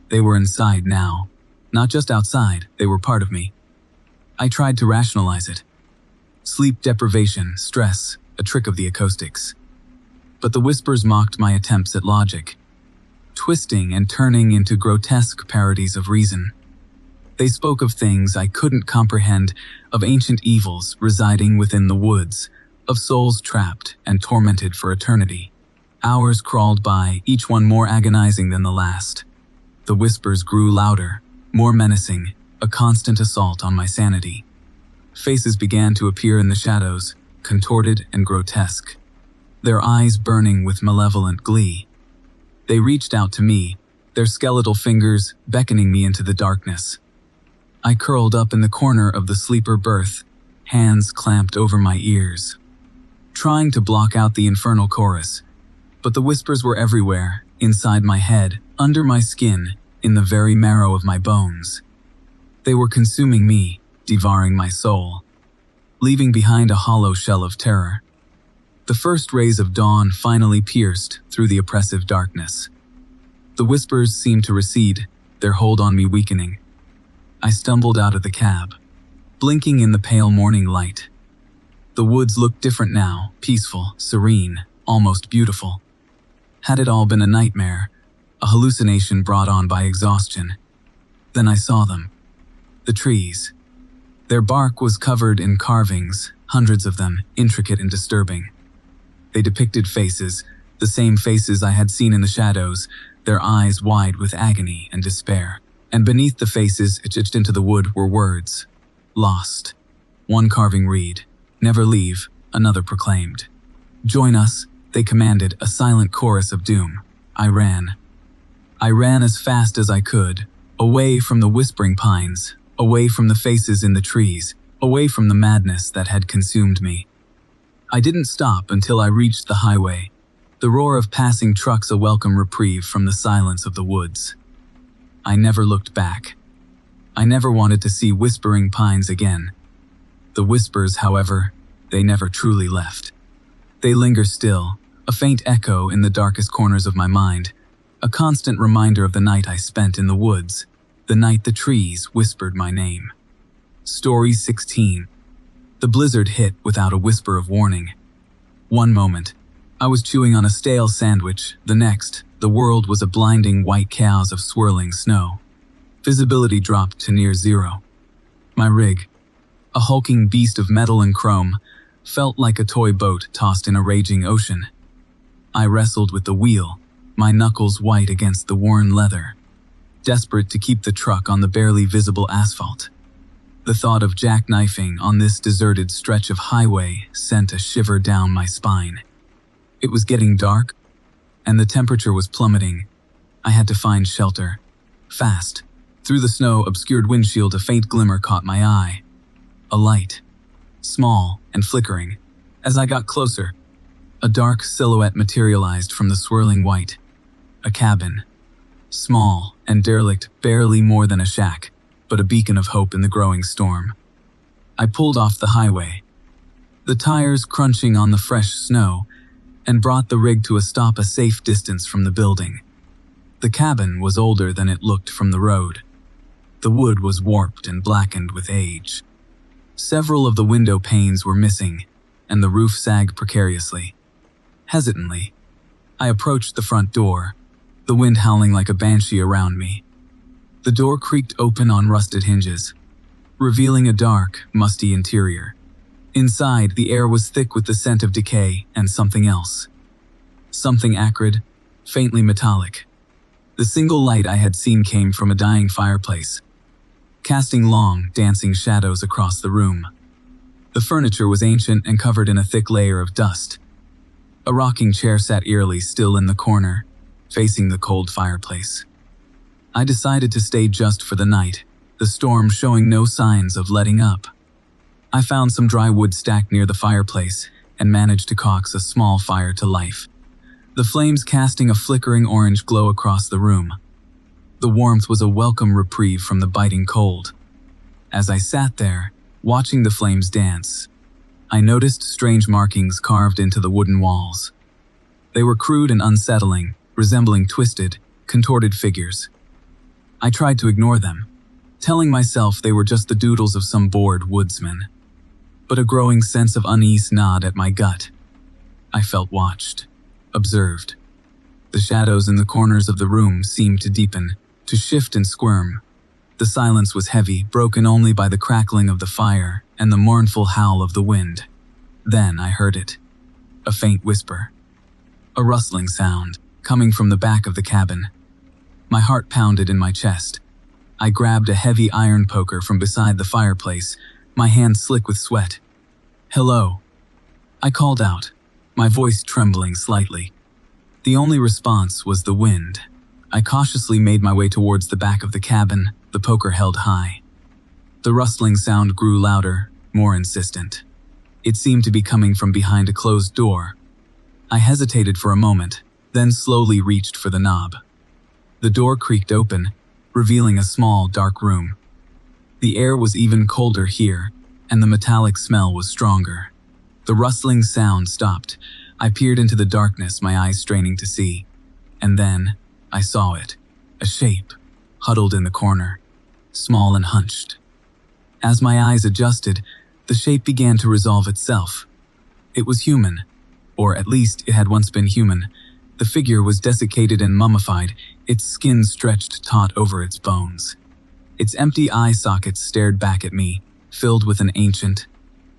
They were inside now. Not just outside, they were part of me. I tried to rationalize it. Sleep deprivation, stress, a trick of the acoustics. But the whispers mocked my attempts at logic, twisting and turning into grotesque parodies of reason. They spoke of things I couldn't comprehend, of ancient evils residing within the woods, of souls trapped and tormented for eternity. Hours crawled by, each one more agonizing than the last. The whispers grew louder, more menacing, a constant assault on my sanity. Faces began to appear in the shadows, contorted and grotesque, their eyes burning with malevolent glee. They reached out to me, their skeletal fingers beckoning me into the darkness. I curled up in the corner of the sleeper berth, hands clamped over my ears, trying to block out the infernal chorus. But the whispers were everywhere, inside my head, under my skin, in the very marrow of my bones. They were consuming me, devouring my soul, leaving behind a hollow shell of terror. The first rays of dawn finally pierced through the oppressive darkness. The whispers seemed to recede, their hold on me weakening. I stumbled out of the cab, blinking in the pale morning light. The woods looked different now, peaceful, serene, almost beautiful. Had it all been a nightmare, a hallucination brought on by exhaustion? Then I saw them. The trees. Their bark was covered in carvings, hundreds of them, intricate and disturbing. They depicted faces, the same faces I had seen in the shadows, their eyes wide with agony and despair. And beneath the faces etched into the wood were words. Lost. One carving read, "Never leave," another proclaimed. "Join us," they commanded, a silent chorus of doom. I ran. I ran as fast as I could, away from the whispering pines, away from the faces in the trees, away from the madness that had consumed me. I didn't stop until I reached the highway, the roar of passing trucks a welcome reprieve from the silence of the woods. I never looked back. I never wanted to see whispering pines again. The whispers, however, they never truly left. They linger still, a faint echo in the darkest corners of my mind, a constant reminder of the night I spent in the woods, the night the trees whispered my name. Story 16. The blizzard hit without a whisper of warning. One moment, I was chewing on a stale sandwich. The next, the world was a blinding white chaos of swirling snow. Visibility dropped to near zero. My rig, a hulking beast of metal and chrome, felt like a toy boat tossed in a raging ocean. I wrestled with the wheel, my knuckles white against the worn leather, desperate to keep the truck on the barely visible asphalt. The thought of jackknifing on this deserted stretch of highway sent a shiver down my spine. It was getting dark, and the temperature was plummeting. I had to find shelter. Fast. Through the snow-obscured windshield, a faint glimmer caught my eye. A light. Small and flickering. As I got closer, a dark silhouette materialized from the swirling white. A cabin. Small and derelict, barely more than a shack, but a beacon of hope in the growing storm. I pulled off the highway, the tires crunching on the fresh snow, and brought the rig to a stop a safe distance from the building. The cabin was older than it looked from the road. The wood was warped and blackened with age. Several of the window panes were missing, and the roof sagged precariously. Hesitantly, I approached the front door, the wind howling like a banshee around me. The door creaked open on rusted hinges, revealing a dark, musty interior. Inside, the air was thick with the scent of decay and something else. Something acrid, faintly metallic. The single light I had seen came from a dying fireplace, casting long, dancing shadows across the room. The furniture was ancient and covered in a thick layer of dust. A rocking chair sat eerily still in the corner, facing the cold fireplace. I decided to stay just for the night, the storm showing no signs of letting up. I found some dry wood stacked near the fireplace and managed to coax a small fire to life, the flames casting a flickering orange glow across the room. The warmth was a welcome reprieve from the biting cold. As I sat there, watching the flames dance, I noticed strange markings carved into the wooden walls. They were crude and unsettling, resembling twisted, contorted figures. I tried to ignore them, telling myself they were just the doodles of some bored woodsman. But a growing sense of unease gnawed at my gut. I felt watched, observed. The shadows in the corners of the room seemed to deepen, to shift and squirm. The silence was heavy, broken only by the crackling of the fire and the mournful howl of the wind. Then I heard it. A faint whisper. A rustling sound, coming from the back of the cabin. My heart pounded in my chest. I grabbed a heavy iron poker from beside the fireplace, my hand slick with sweat. "Hello," I called out, my voice trembling slightly. The only response was the wind. I cautiously made my way towards the back of the cabin, the poker held high. The rustling sound grew louder, more insistent. It seemed to be coming from behind a closed door. I hesitated for a moment, then slowly reached for the knob. The door creaked open, revealing a small, dark room. The air was even colder here, and the metallic smell was stronger. The rustling sound stopped. I peered into the darkness, my eyes straining to see. And then, I saw it. A shape, huddled in the corner, small and hunched. As my eyes adjusted, the shape began to resolve itself. It was human, or at least it had once been human. The figure was desiccated and mummified, its skin stretched taut over its bones. Its empty eye sockets stared back at me, filled with an ancient,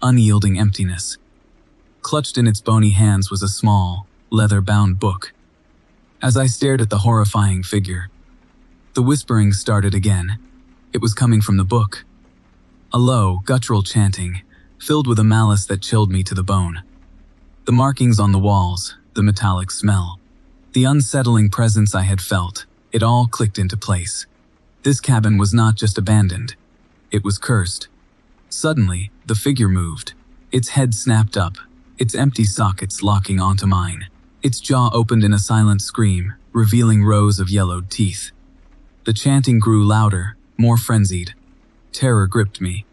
unyielding emptiness. Clutched in its bony hands was a small, leather-bound book. As I stared at the horrifying figure, the whispering started again. It was coming from the book. A low, guttural chanting, filled with a malice that chilled me to the bone. The markings on the walls, the metallic smell, the unsettling presence I had felt, it all clicked into place. This cabin was not just abandoned. It was cursed. Suddenly, the figure moved. Its head snapped up, its empty sockets locking onto mine. Its jaw opened in a silent scream, revealing rows of yellowed teeth. The chanting grew louder, more frenzied. Terror gripped me.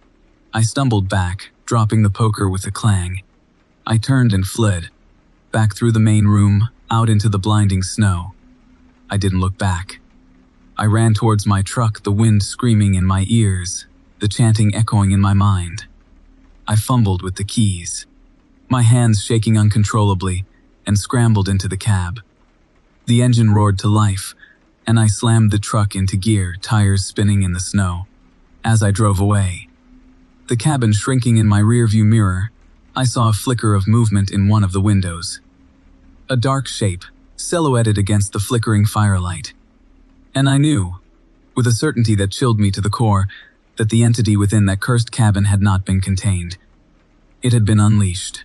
I stumbled back, dropping the poker with a clang. I turned and fled, back through the main room, out into the blinding snow. I didn't look back. I ran towards my truck, the wind screaming in my ears, the chanting echoing in my mind. I fumbled with the keys, my hands shaking uncontrollably, and scrambled into the cab. The engine roared to life, and I slammed the truck into gear, tires spinning in the snow. As I drove away, the cabin shrinking in my rearview mirror, I saw a flicker of movement in one of the windows. A dark shape, silhouetted against the flickering firelight. And I knew, with a certainty that chilled me to the core, that the entity within that cursed cabin had not been contained. It had been unleashed.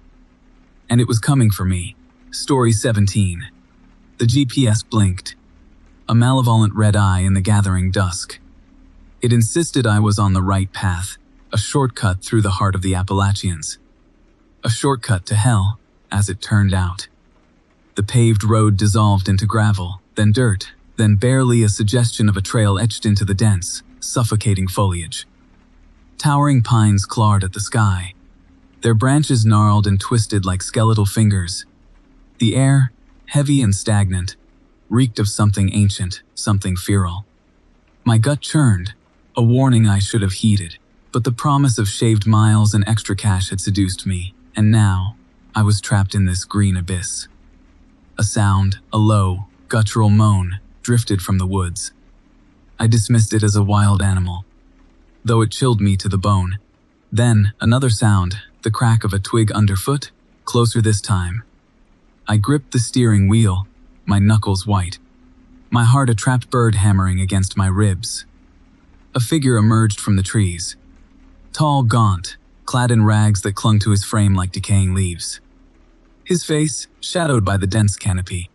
And it was coming for me. Story 17. The GPS blinked. A malevolent red eye in the gathering dusk. It insisted I was on the right path, a shortcut through the heart of the Appalachians. A shortcut to hell, as it turned out. The paved road dissolved into gravel, then dirt, then barely a suggestion of a trail etched into the dense, suffocating foliage. Towering pines clawed at the sky. Their branches gnarled and twisted like skeletal fingers. The air, heavy and stagnant, reeked of something ancient, something feral. My gut churned, a warning I should have heeded, but the promise of shaved miles and extra cash had seduced me, and now I was trapped in this green abyss. A sound, a low, guttural moan, drifted from the woods. I dismissed it as a wild animal, though it chilled me to the bone. Then, another sound, the crack of a twig underfoot, closer this time. I gripped the steering wheel, my knuckles white, my heart a trapped bird hammering against my ribs. A figure emerged from the trees. Tall, gaunt, clad in rags that clung to his frame like decaying leaves. His face, shadowed by the dense canopy,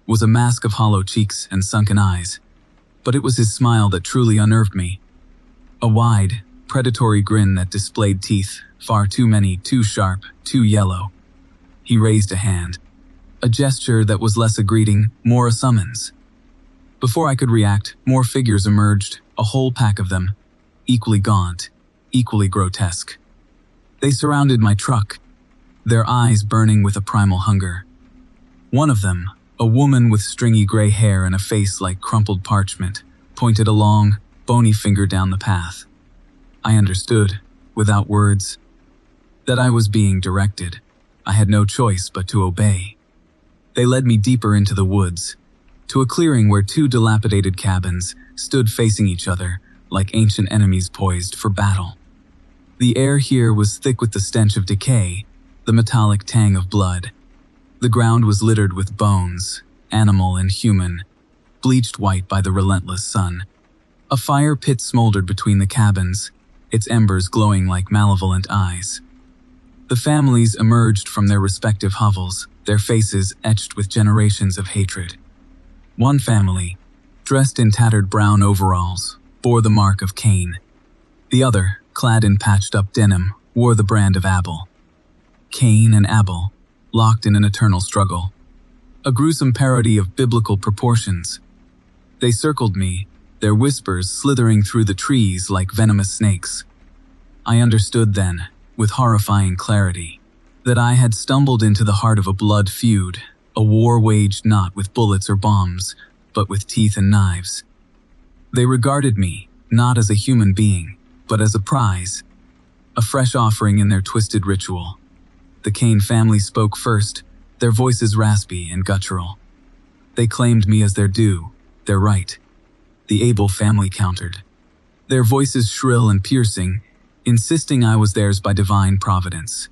was a mask of hollow cheeks and sunken eyes, but it was his smile that truly unnerved me. A wide, predatory grin that displayed teeth, far too many, too sharp, too yellow. He raised a hand, a gesture that was less a greeting, more a summons. Before I could react, more figures emerged, a whole pack of them, equally gaunt, equally grotesque. They surrounded my truck, their eyes burning with a primal hunger. One of them, a woman with stringy gray hair and a face like crumpled parchment, pointed a long, bony finger down the path. I understood, without words, that I was being directed. I had no choice but to obey. They led me deeper into the woods, to a clearing where two dilapidated cabins stood facing each other like ancient enemies poised for battle. The air here was thick with the stench of decay, the metallic tang of blood. The ground was littered with bones, animal and human, bleached white by the relentless sun. A fire pit smoldered between the cabins, its embers glowing like malevolent eyes. The families emerged from their respective hovels, their faces etched with generations of hatred. One family, dressed in tattered brown overalls, bore the mark of Cain. The other, clad in patched-up denim, wore the brand of Abel. Cain and Abel, locked in an eternal struggle. A gruesome parody of biblical proportions. They circled me, their whispers slithering through the trees like venomous snakes. I understood then, with horrifying clarity, that I had stumbled into the heart of a blood feud, a war waged not with bullets or bombs, but with teeth and knives. They regarded me, not as a human being, but as a prize, a fresh offering in their twisted ritual. The Cain family spoke first, their voices raspy and guttural. They claimed me as their due, their right. The Abel family countered, their voices shrill and piercing, insisting I was theirs by divine providence.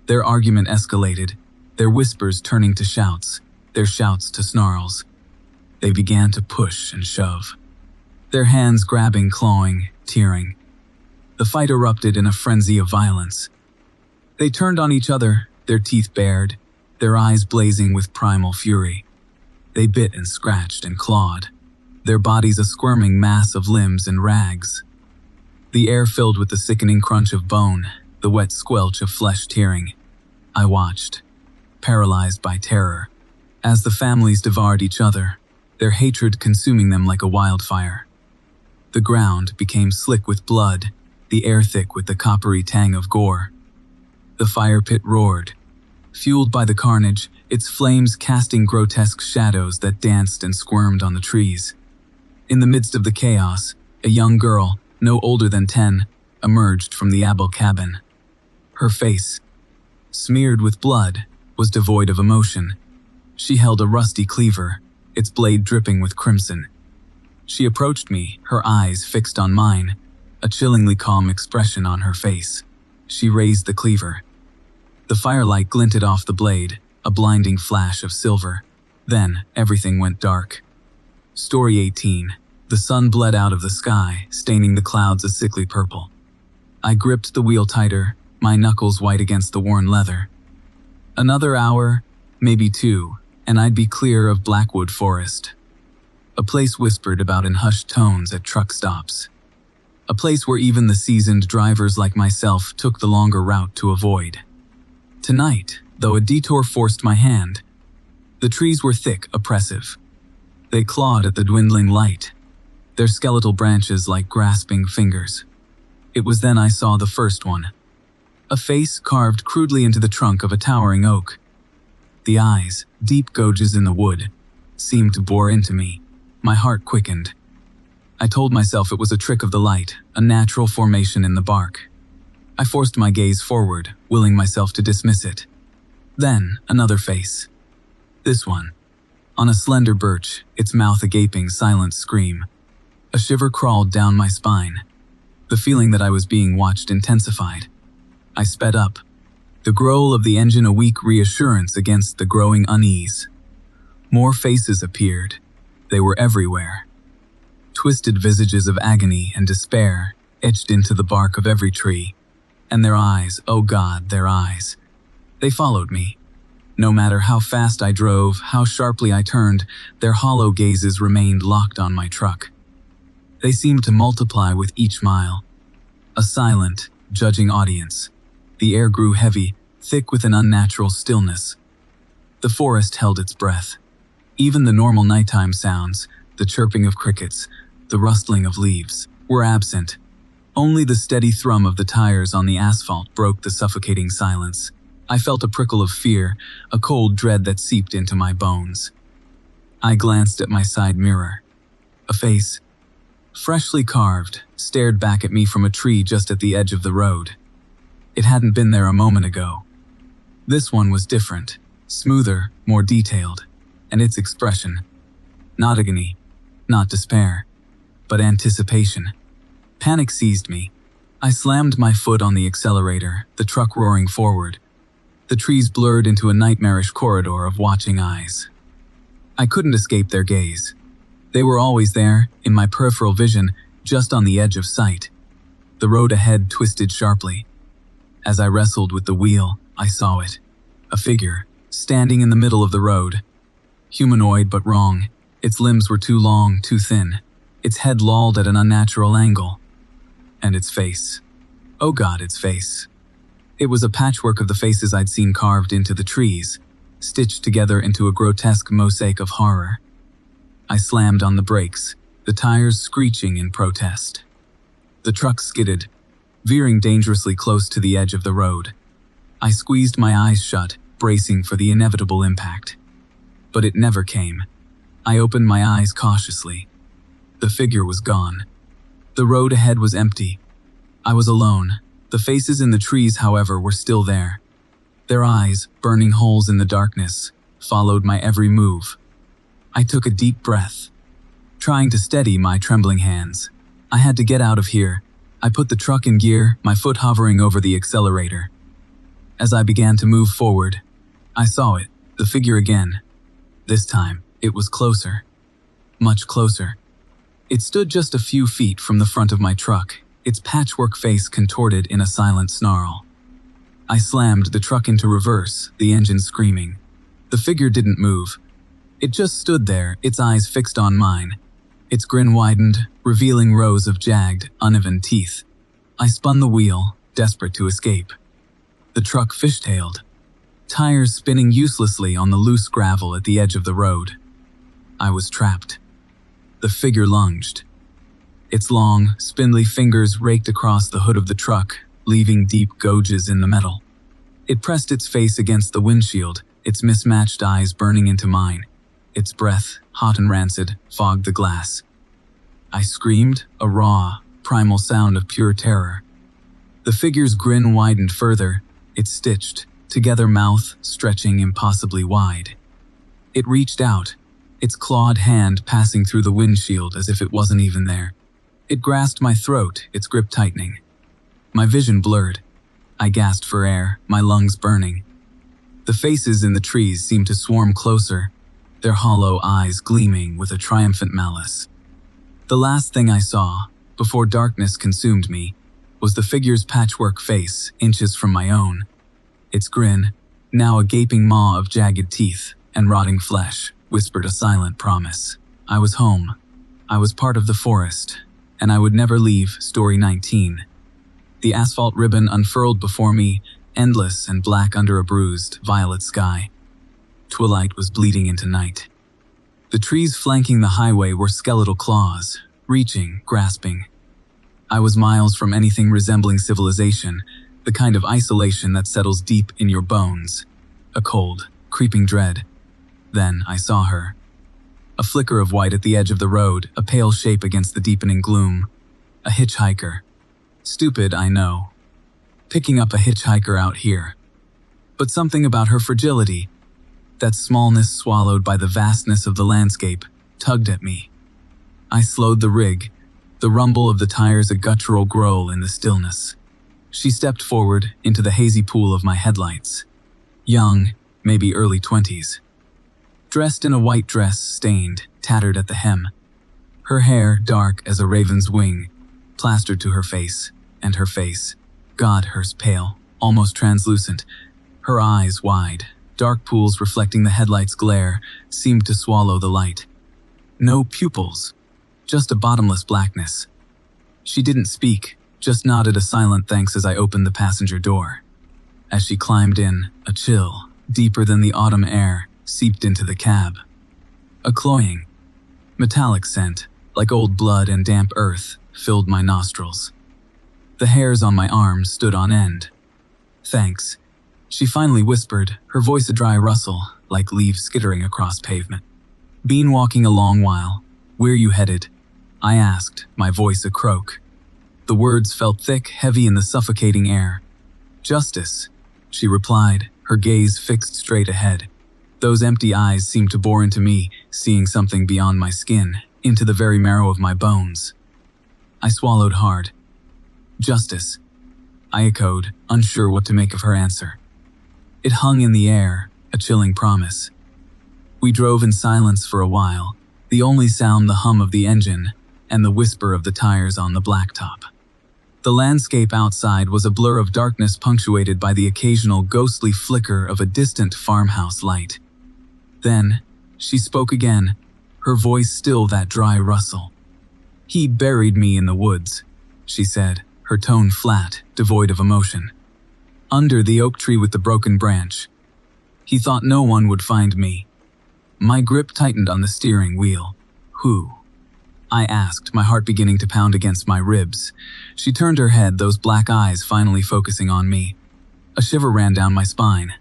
Their argument escalated, their whispers turning to shouts, their shouts to snarls. They began to push and shove, their hands grabbing, clawing, tearing. The fight erupted in a frenzy of violence. They turned on each other, their teeth bared, their eyes blazing with primal fury. They bit and scratched and clawed, their bodies a squirming mass of limbs and rags. The air filled with the sickening crunch of bone, the wet squelch of flesh tearing. I watched, paralyzed by terror, as the families devoured each other, their hatred consuming them like a wildfire. The ground became slick with blood, the air thick with the coppery tang of gore. The fire pit roared, fueled by the carnage, its flames casting grotesque shadows that danced and squirmed on the trees. In the midst of the chaos, a young girl, no older than 10, emerged from the Abel cabin. Her face, smeared with blood, was devoid of emotion. She held a rusty cleaver, its blade dripping with crimson. She approached me, her eyes fixed on mine, a chillingly calm expression on her face. She raised the cleaver. The firelight glinted off the blade, a blinding flash of silver. Then, everything went dark. Story 18. The sun bled out of the sky, staining the clouds a sickly purple. I gripped the wheel tighter, my knuckles white against the worn leather. Another hour, maybe 2, and I'd be clear of Blackwood Forest. A place whispered about in hushed tones at truck stops. A place where even the seasoned drivers like myself took the longer route to avoid. Tonight, though a detour forced my hand, the trees were thick, oppressive. They clawed at the dwindling light, their skeletal branches like grasping fingers. It was then I saw the first one. A face carved crudely into the trunk of a towering oak. The eyes, deep gouges in the wood, seemed to bore into me. My heart quickened. I told myself it was a trick of the light, a natural formation in the bark. I forced my gaze forward, willing myself to dismiss it. Then, another face. This one. On a slender birch, its mouth a gaping, silent scream. A shiver crawled down my spine. The feeling that I was being watched intensified. I sped up, the growl of the engine a weak reassurance against the growing unease. More faces appeared. They were everywhere. Twisted visages of agony and despair etched into the bark of every tree. And their eyes, oh God, their eyes. They followed me. No matter how fast I drove, how sharply I turned, their hollow gazes remained locked on my truck. They seemed to multiply with each mile. A silent, judging audience. The air grew heavy, thick with an unnatural stillness. The forest held its breath. Even the normal nighttime sounds, the chirping of crickets, the rustling of leaves, were absent. Only the steady thrum of the tires on the asphalt broke the suffocating silence. I felt a prickle of fear, a cold dread that seeped into my bones. I glanced at my side mirror. A face, freshly carved, stared back at me from a tree just at the edge of the road. It hadn't been there a moment ago. This one was different, smoother, more detailed, and its expression, not agony, not despair, but anticipation. Panic seized me. I slammed my foot on the accelerator, the truck roaring forward. The trees blurred into a nightmarish corridor of watching eyes. I couldn't escape their gaze. They were always there, in my peripheral vision, just on the edge of sight. The road ahead twisted sharply. As I wrestled with the wheel, I saw it. A figure, standing in the middle of the road. Humanoid but wrong. Its limbs were too long, too thin. Its head lolled at an unnatural angle. And its face. Oh God, its face. It was a patchwork of the faces I'd seen carved into the trees, stitched together into a grotesque mosaic of horror. I slammed on the brakes, the tires screeching in protest. The truck skidded, veering dangerously close to the edge of the road. I squeezed my eyes shut, bracing for the inevitable impact. But it never came. I opened my eyes cautiously. The figure was gone. The road ahead was empty. I was alone. The faces in the trees, however, were still there. Their eyes, burning holes in the darkness, followed my every move. I took a deep breath, trying to steady my trembling hands. I had to get out of here. I put the truck in gear, my foot hovering over the accelerator. As I began to move forward, I saw it, the figure again. This time, it was closer. much closer. It stood just a few feet from the front of my truck, its patchwork face contorted in a silent snarl. I slammed the truck into reverse, the engine screaming. The figure didn't move. It just stood there, its eyes fixed on mine. Its grin widened, revealing rows of jagged, uneven teeth. I spun the wheel, desperate to escape. The truck fishtailed, tires spinning uselessly on the loose gravel at the edge of the road. I was trapped. The figure lunged. Its long, spindly fingers raked across the hood of the truck, leaving deep gouges in the metal. It pressed its face against the windshield, its mismatched eyes burning into mine. Its breath, hot and rancid, fogged the glass. I screamed, a raw, primal sound of pure terror. The figure's grin widened further, its stitched, together mouth stretching impossibly wide. It reached out, its clawed hand passing through the windshield as if it wasn't even there. It grasped my throat, its grip tightening. My vision blurred. I gasped for air, my lungs burning. The faces in the trees seemed to swarm closer, their hollow eyes gleaming with a triumphant malice. The last thing I saw, before darkness consumed me, was the figure's patchwork face, inches from my own. Its grin, now a gaping maw of jagged teeth and rotting flesh, whispered a silent promise. I was home. I was part of the forest, and I would never leave. Story 19. The asphalt ribbon unfurled before me, endless and black under a bruised, violet sky. Twilight was bleeding into night. The trees flanking the highway were skeletal claws, reaching, grasping. I was miles from anything resembling civilization, the kind of isolation that settles deep in your bones. A cold, creeping dread. Then I saw her. A flicker of white at the edge of the road, a pale shape against the deepening gloom. A hitchhiker. Stupid, I know. Picking up a hitchhiker out here. But something about her fragility, that smallness swallowed by the vastness of the landscape, tugged at me. I slowed the rig, the rumble of the tires a guttural growl in the stillness. She stepped forward into the hazy pool of my headlights. Young, maybe early 20s. Dressed in a white dress stained, tattered at the hem. Her hair dark as a raven's wing, plastered to her face, and her face, God, hers pale, almost translucent. Her eyes wide, dark pools reflecting the headlights' glare, seemed to swallow the light. No pupils, just a bottomless blackness. She didn't speak, just nodded a silent thanks as I opened the passenger door. As she climbed in, a chill, deeper than the autumn air, seeped into the cab. A cloying, metallic scent, like old blood and damp earth, filled my nostrils. The hairs on my arms stood on end. Thanks, she finally whispered, her voice a dry rustle, like leaves skittering across pavement. Been walking a long while. Where you headed? I asked, my voice a croak. The words felt thick, heavy in the suffocating air. Justice, she replied, her gaze fixed straight ahead. Those empty eyes seemed to bore into me, seeing something beyond my skin, into the very marrow of my bones. I swallowed hard. Justice, I echoed, unsure what to make of her answer. It hung in the air, a chilling promise. We drove in silence for a while, the only sound the hum of the engine and the whisper of the tires on the blacktop. The landscape outside was a blur of darkness punctuated by the occasional ghostly flicker of a distant farmhouse light. Then, she spoke again, her voice still that dry rustle. He buried me in the woods, she said, her tone flat, devoid of emotion. Under the oak tree with the broken branch. He thought no one would find me. My grip tightened on the steering wheel. Who? I asked, my heart beginning to pound against my ribs. She turned her head, those black eyes finally focusing on me. A shiver ran down my spine.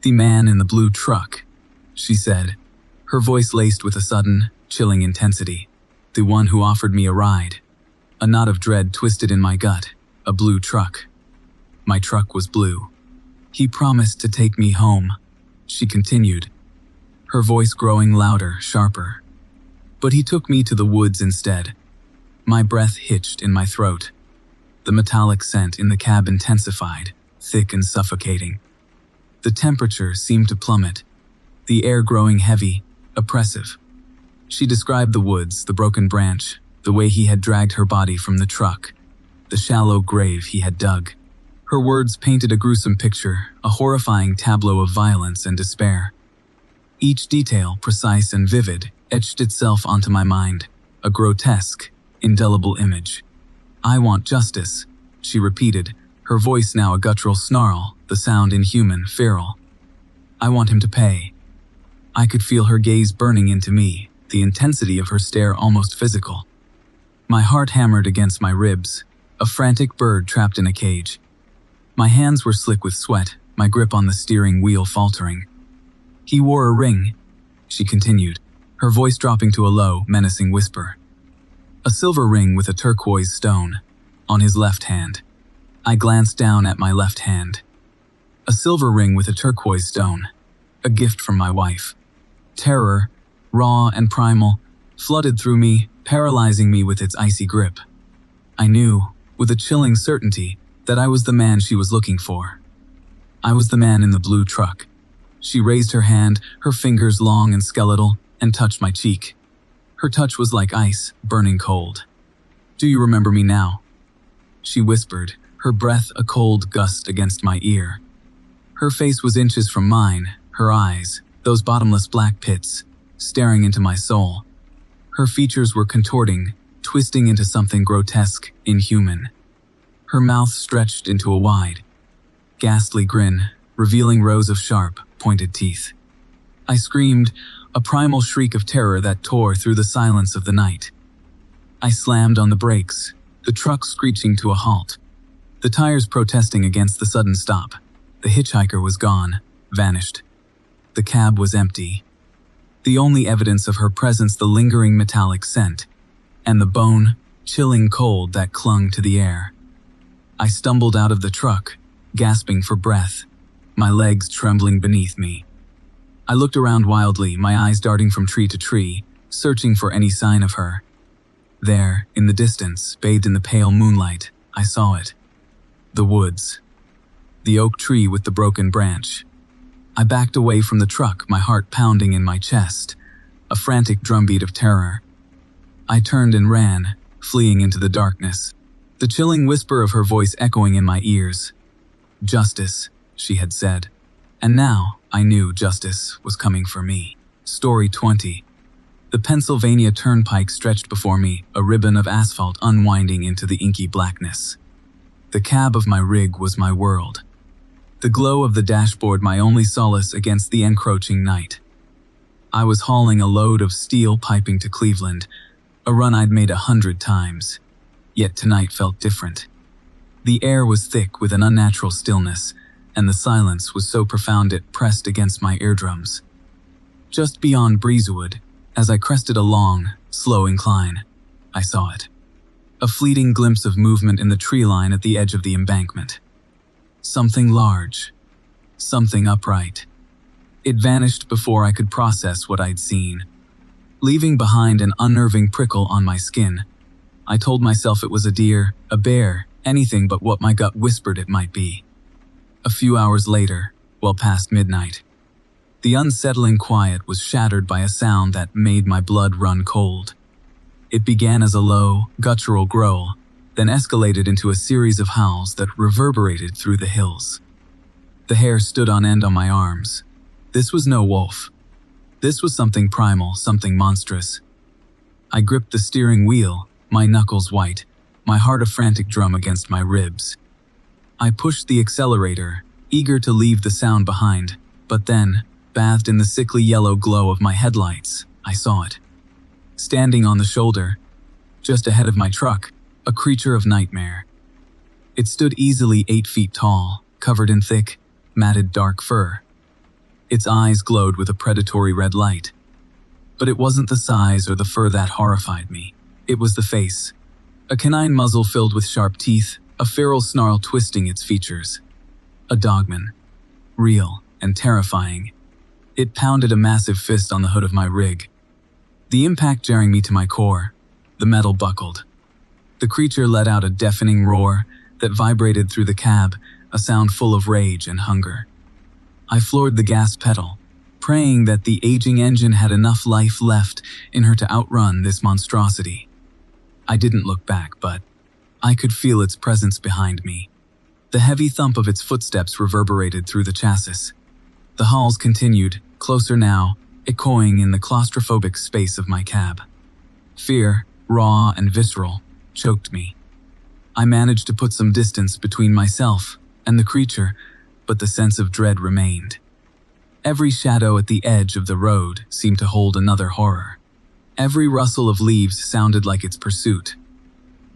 The man in the blue truck, she said, her voice laced with a sudden, chilling intensity. The one who offered me a ride. A knot of dread twisted in my gut. A blue truck. My truck was blue. He promised to take me home, she continued, her voice growing louder, sharper. But he took me to the woods instead. My breath hitched in my throat. The metallic scent in the cab intensified, thick and suffocating. The temperature seemed to plummet, the air growing heavy, oppressive. She described the woods, the broken branch, the way he had dragged her body from the truck, the shallow grave he had dug. Her words painted a gruesome picture, a horrifying tableau of violence and despair. Each detail, precise and vivid, etched itself onto my mind, a grotesque, indelible image. "I want justice," she repeated, her voice now a guttural snarl, the sound inhuman, feral. "I want him to pay." I could feel her gaze burning into me, the intensity of her stare almost physical. My heart hammered against my ribs, a frantic bird trapped in a cage. My hands were slick with sweat, my grip on the steering wheel faltering. "He wore a ring," she continued, her voice dropping to a low, menacing whisper. "A silver ring with a turquoise stone, on his left hand." I glanced down at my left hand. A silver ring with a turquoise stone, a gift from my wife. Terror, raw and primal, flooded through me, paralyzing me with its icy grip. I knew, with a chilling certainty, that I was the man she was looking for. I was the man in the blue truck. She raised her hand, her fingers long and skeletal, and touched my cheek. Her touch was like ice, burning cold. "Do you remember me now?" she whispered, her breath a cold gust against my ear. Her face was inches from mine, her eyes, those bottomless black pits, staring into my soul. Her features were contorting, twisting into something grotesque, inhuman. Her mouth stretched into a wide, ghastly grin, revealing rows of sharp, pointed teeth. I screamed, a primal shriek of terror that tore through the silence of the night. I slammed on the brakes, the truck screeching to a halt, the tires protesting against the sudden stop. The hitchhiker was gone, vanished. The cab was empty. The only evidence of her presence the lingering metallic scent, and the bone, chilling cold that clung to the air. I stumbled out of the truck, gasping for breath, my legs trembling beneath me. I looked around wildly, my eyes darting from tree to tree, searching for any sign of her. There, in the distance, bathed in the pale moonlight, I saw it. The woods. The oak tree with the broken branch. I backed away from the truck, my heart pounding in my chest, a frantic drumbeat of terror. I turned and ran, fleeing into the darkness, the chilling whisper of her voice echoing in my ears. "Justice," she had said. And now, I knew justice was coming for me. Story 20. The Pennsylvania Turnpike stretched before me, a ribbon of asphalt unwinding into the inky blackness. The cab of my rig was my world. The glow of the dashboard my only solace against the encroaching night. I was hauling a load of steel piping to Cleveland, a run I'd made 100 times. Yet tonight felt different. The air was thick with an unnatural stillness, and the silence was so profound it pressed against my eardrums. Just beyond Breezewood, as I crested a long, slow incline, I saw it. A fleeting glimpse of movement in the tree line at the edge of the embankment. Something large. Something upright. It vanished before I could process what I'd seen, leaving behind an unnerving prickle on my skin. I told myself it was a deer, a bear, anything but what my gut whispered it might be. A few hours later, well past midnight, the unsettling quiet was shattered by a sound that made my blood run cold. It began as a low, guttural growl, then escalated into a series of howls that reverberated through the hills. The hair stood on end on my arms. This was no wolf. This was something primal, something monstrous. I gripped the steering wheel, my knuckles white, my heart a frantic drum against my ribs. I pushed the accelerator, eager to leave the sound behind, but then, bathed in the sickly yellow glow of my headlights, I saw it. Standing on the shoulder, just ahead of my truck, a creature of nightmare. It stood easily 8 feet tall, covered in thick, matted dark fur. Its eyes glowed with a predatory red light. But it wasn't the size or the fur that horrified me. It was the face. A canine muzzle filled with sharp teeth, a feral snarl twisting its features. A dogman. Real and terrifying. It pounded a massive fist on the hood of my rig. The impact jarring me to my core. The metal buckled. The creature let out a deafening roar that vibrated through the cab, a sound full of rage and hunger. I floored the gas pedal, praying that the aging engine had enough life left in her to outrun this monstrosity. I didn't look back, but I could feel its presence behind me. The heavy thump of its footsteps reverberated through the chassis. The hauls continued, closer now, echoing in the claustrophobic space of my cab. Fear, raw and visceral, choked me. I managed to put some distance between myself and the creature, but the sense of dread remained. Every shadow at the edge of the road seemed to hold another horror. Every rustle of leaves sounded like its pursuit.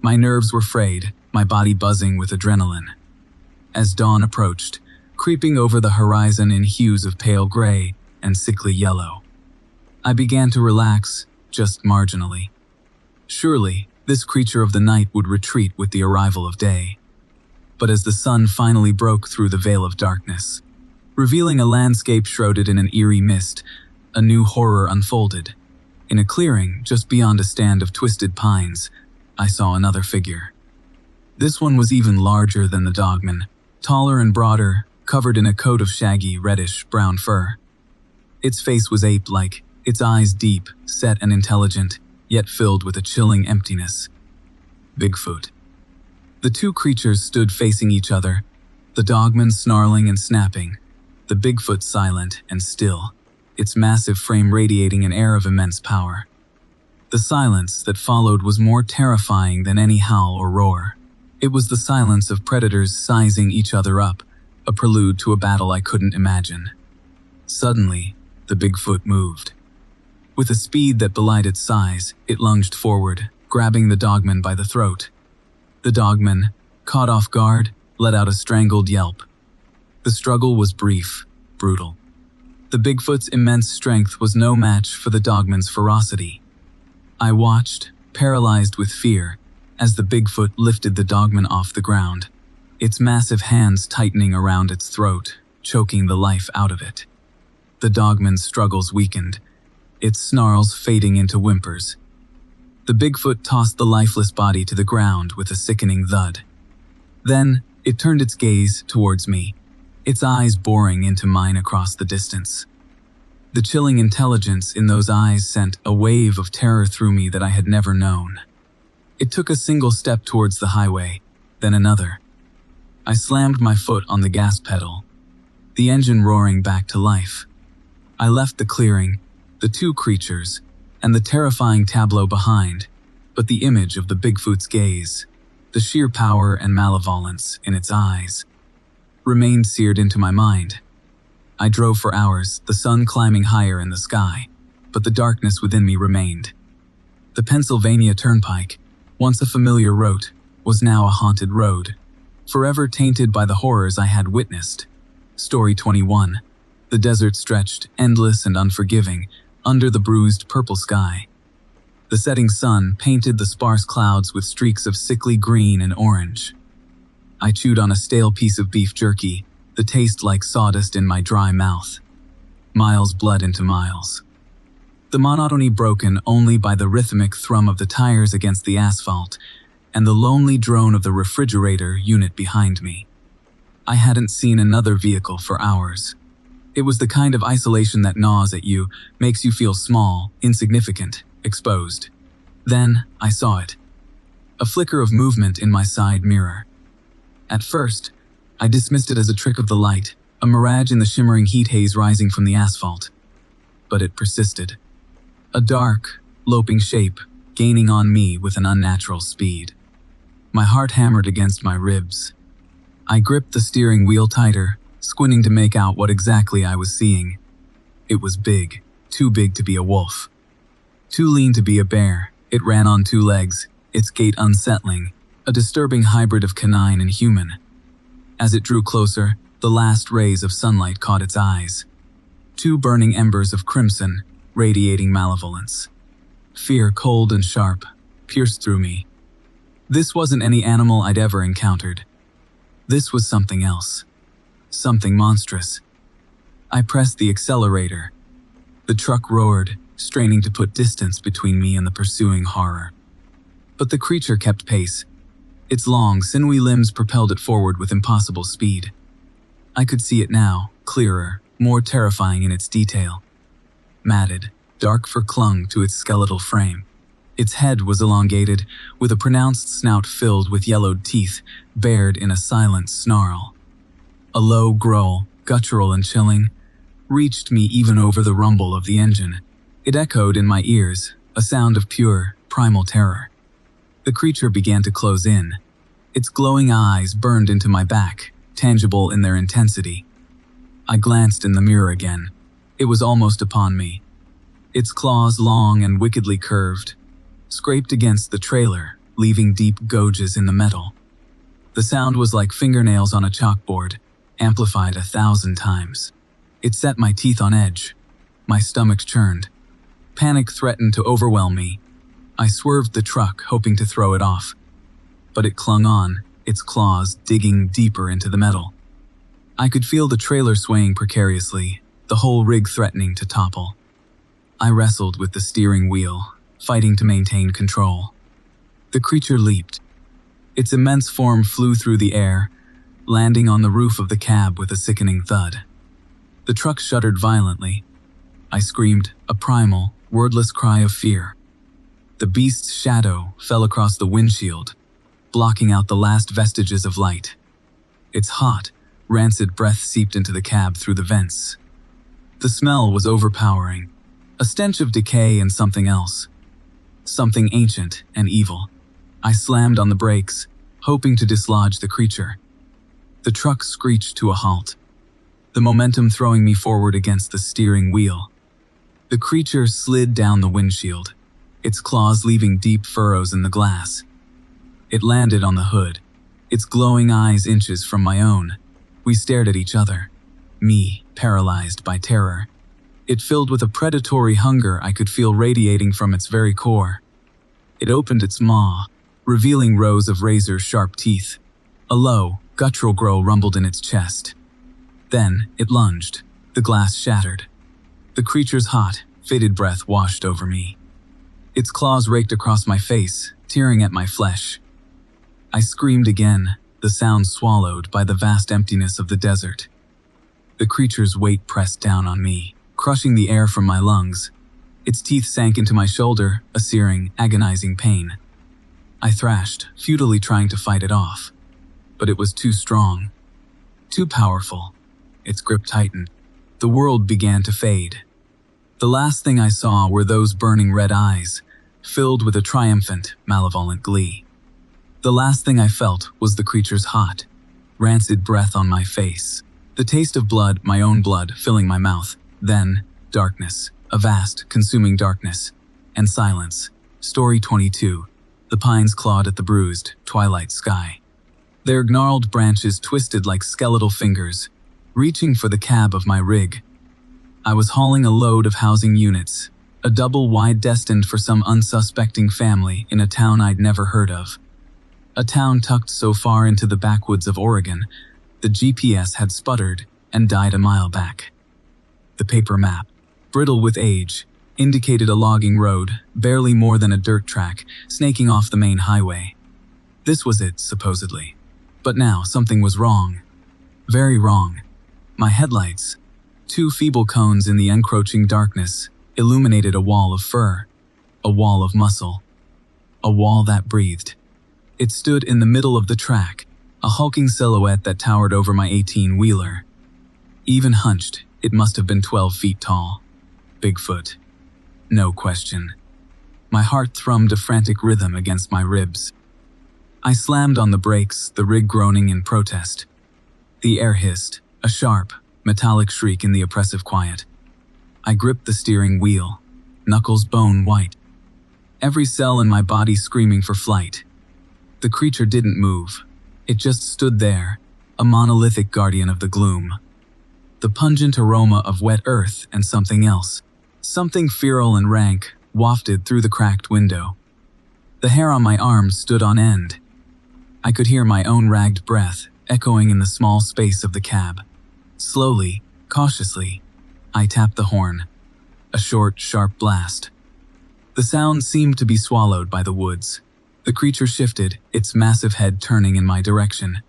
My nerves were frayed, my body buzzing with adrenaline. As dawn approached, creeping over the horizon in hues of pale gray and sickly yellow, I began to relax, just marginally. Surely, this creature of the night would retreat with the arrival of day. But as the sun finally broke through the veil of darkness, revealing a landscape shrouded in an eerie mist, a new horror unfolded. In a clearing just beyond a stand of twisted pines, I saw another figure. This one was even larger than the dogman, taller and broader, covered in a coat of shaggy, reddish-brown fur. Its face was ape-like, its eyes deep, set and intelligent, yet filled with a chilling emptiness. Bigfoot. The two creatures stood facing each other, the dogman snarling and snapping, the Bigfoot silent and still, its massive frame radiating an air of immense power. The silence that followed was more terrifying than any howl or roar. It was the silence of predators sizing each other up, a prelude to a battle I couldn't imagine. Suddenly, the Bigfoot moved. With a speed that belied its size, it lunged forward, grabbing the dogman by the throat. The dogman, caught off guard, let out a strangled yelp. The struggle was brief, brutal. The Bigfoot's immense strength was no match for the dogman's ferocity. I watched, paralyzed with fear, as the Bigfoot lifted the dogman off the ground, its massive hands tightening around its throat, choking the life out of it. The dogman's struggles weakened, its snarls fading into whimpers. The Bigfoot tossed the lifeless body to the ground with a sickening thud. Then, it turned its gaze towards me, its eyes boring into mine across the distance. The chilling intelligence in those eyes sent a wave of terror through me that I had never known. It took a single step towards the highway, then another. I slammed my foot on the gas pedal, the engine roaring back to life. I left the clearing, the two creatures, and the terrifying tableau behind, but the image of the Bigfoot's gaze, the sheer power and malevolence in its eyes, remained seared into my mind. I drove for hours, the sun climbing higher in the sky, but the darkness within me remained. The Pennsylvania Turnpike, once a familiar route, was now a haunted road, forever tainted by the horrors I had witnessed. Story 21. The desert stretched, endless and unforgiving, under the bruised purple sky. The setting sun painted the sparse clouds with streaks of sickly green and orange. I chewed on a stale piece of beef jerky, the taste like sawdust in my dry mouth. Miles bled into miles. The monotony broken only by the rhythmic thrum of the tires against the asphalt and the lonely drone of the refrigerator unit behind me. I hadn't seen another vehicle for hours. It was the kind of isolation that gnaws at you, makes you feel small, insignificant, exposed. Then, I saw it. A flicker of movement in my side mirror. At first, I dismissed it as a trick of the light, a mirage in the shimmering heat haze rising from the asphalt. But it persisted. A dark, loping shape, gaining on me with an unnatural speed. My heart hammered against my ribs. I gripped the steering wheel tighter, squinting to make out what exactly I was seeing. It was big, too big to be a wolf. Too lean to be a bear, it ran on two legs, its gait unsettling, a disturbing hybrid of canine and human. As it drew closer, the last rays of sunlight caught its eyes. Two burning embers of crimson, radiating malevolence. Fear, cold and sharp, pierced through me. This wasn't any animal I'd ever encountered. This was something else. Something monstrous. I pressed the accelerator. The truck roared, straining to put distance between me and the pursuing horror. But the creature kept pace. Its long, sinewy limbs propelled it forward with impossible speed. I could see it now, clearer, more terrifying in its detail. Matted, dark fur clung to its skeletal frame. Its head was elongated, with a pronounced snout filled with yellowed teeth, bared in a silent snarl. A low growl, guttural and chilling, reached me even over the rumble of the engine. It echoed in my ears, a sound of pure, primal terror. The creature began to close in. Its glowing eyes burned into my back, tangible in their intensity. I glanced in the mirror again. It was almost upon me. Its claws, long and wickedly curved, scraped against the trailer, leaving deep gouges in the metal. The sound was like fingernails on a chalkboard, amplified 1,000 times. It set my teeth on edge. My stomach churned. Panic threatened to overwhelm me. I swerved the truck, hoping to throw it off. But it clung on, its claws digging deeper into the metal. I could feel the trailer swaying precariously, the whole rig threatening to topple. I wrestled with the steering wheel, fighting to maintain control. The creature leaped. Its immense form flew through the air, landing on the roof of the cab with a sickening thud. The truck shuddered violently. I screamed, a primal, wordless cry of fear. The beast's shadow fell across the windshield, blocking out the last vestiges of light. Its hot, rancid breath seeped into the cab through the vents. The smell was overpowering, a stench of decay and something else. Something ancient and evil. I slammed on the brakes, hoping to dislodge the creature. The truck screeched to a halt, the momentum throwing me forward against the steering wheel. The creature slid down the windshield, its claws leaving deep furrows in the glass. It landed on the hood, its glowing eyes inches from my own. We stared at each other, me paralyzed by terror. It filled with a predatory hunger I could feel radiating from its very core. It opened its maw, revealing rows of razor-sharp teeth. A low, guttural growl rumbled in its chest. Then it lunged. The glass shattered. The creature's hot, fetid breath washed over me. Its claws raked across my face, tearing at my flesh. I screamed again, the sound swallowed by the vast emptiness of the desert. The creature's weight pressed down on me, crushing the air from my lungs. Its teeth sank into my shoulder, a searing, agonizing pain. I thrashed, futilely trying to fight it off. But it was too strong, too powerful. Its grip tightened. The world began to fade. The last thing I saw were those burning red eyes, filled with a triumphant, malevolent glee. The last thing I felt was the creature's hot, rancid breath on my face. The taste of blood, my own blood, filling my mouth. Then, darkness, a vast, consuming darkness, and silence. Story 22. The pines clawed at the bruised, twilight sky. Their gnarled branches twisted like skeletal fingers, reaching for the cab of my rig. I was hauling a load of housing units, a double wide destined for some unsuspecting family in a town I'd never heard of. A town tucked so far into the backwoods of Oregon, the GPS had sputtered and died a mile back. The paper map, brittle with age, indicated a logging road, barely more than a dirt track, snaking off the main highway. This was it, supposedly. But now something was wrong. Very wrong. My headlights, two feeble cones in the encroaching darkness, illuminated a wall of fur, a wall of muscle, a wall that breathed. It stood in the middle of the track, a hulking silhouette that towered over my 18-wheeler. Even hunched, it must have been 12 feet tall. Bigfoot. No question. My heart thrummed a frantic rhythm against my ribs. I slammed on the brakes, the rig groaning in protest. The air hissed, a sharp, metallic shriek in the oppressive quiet. I gripped the steering wheel, knuckles bone white. Every cell in my body screaming for flight. The creature didn't move. It just stood there, a monolithic guardian of the gloom. The pungent aroma of wet earth and something else, something feral and rank, wafted through the cracked window. The hair on my arms stood on end. I could hear my own ragged breath echoing in the small space of the cab. Slowly, cautiously, I tapped the horn. A short, sharp blast. The sound seemed to be swallowed by the woods. The creature shifted, its massive head turning in my direction.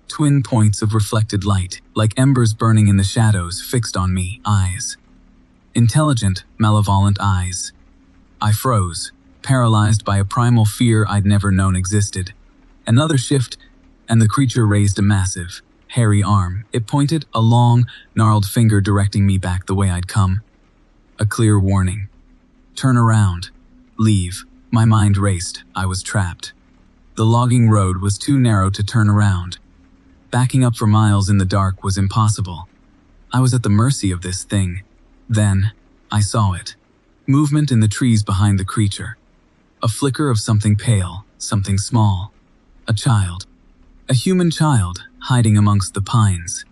Twin points of reflected light, like embers burning in the shadows, fixed on me, eyes. Intelligent, malevolent eyes. I froze, paralyzed by a primal fear I'd never known existed. Another shift, and the creature raised a massive, hairy arm. It pointed, a long, gnarled finger directing me back the way I'd come. A clear warning. Turn around. Leave. My mind raced. I was trapped. The logging road was too narrow to turn around. Backing up for miles in the dark was impossible. I was at the mercy of this thing. Then, I saw it. Movement in the trees behind the creature. A flicker of something pale, something small. A child. A human child, hiding amongst the pines.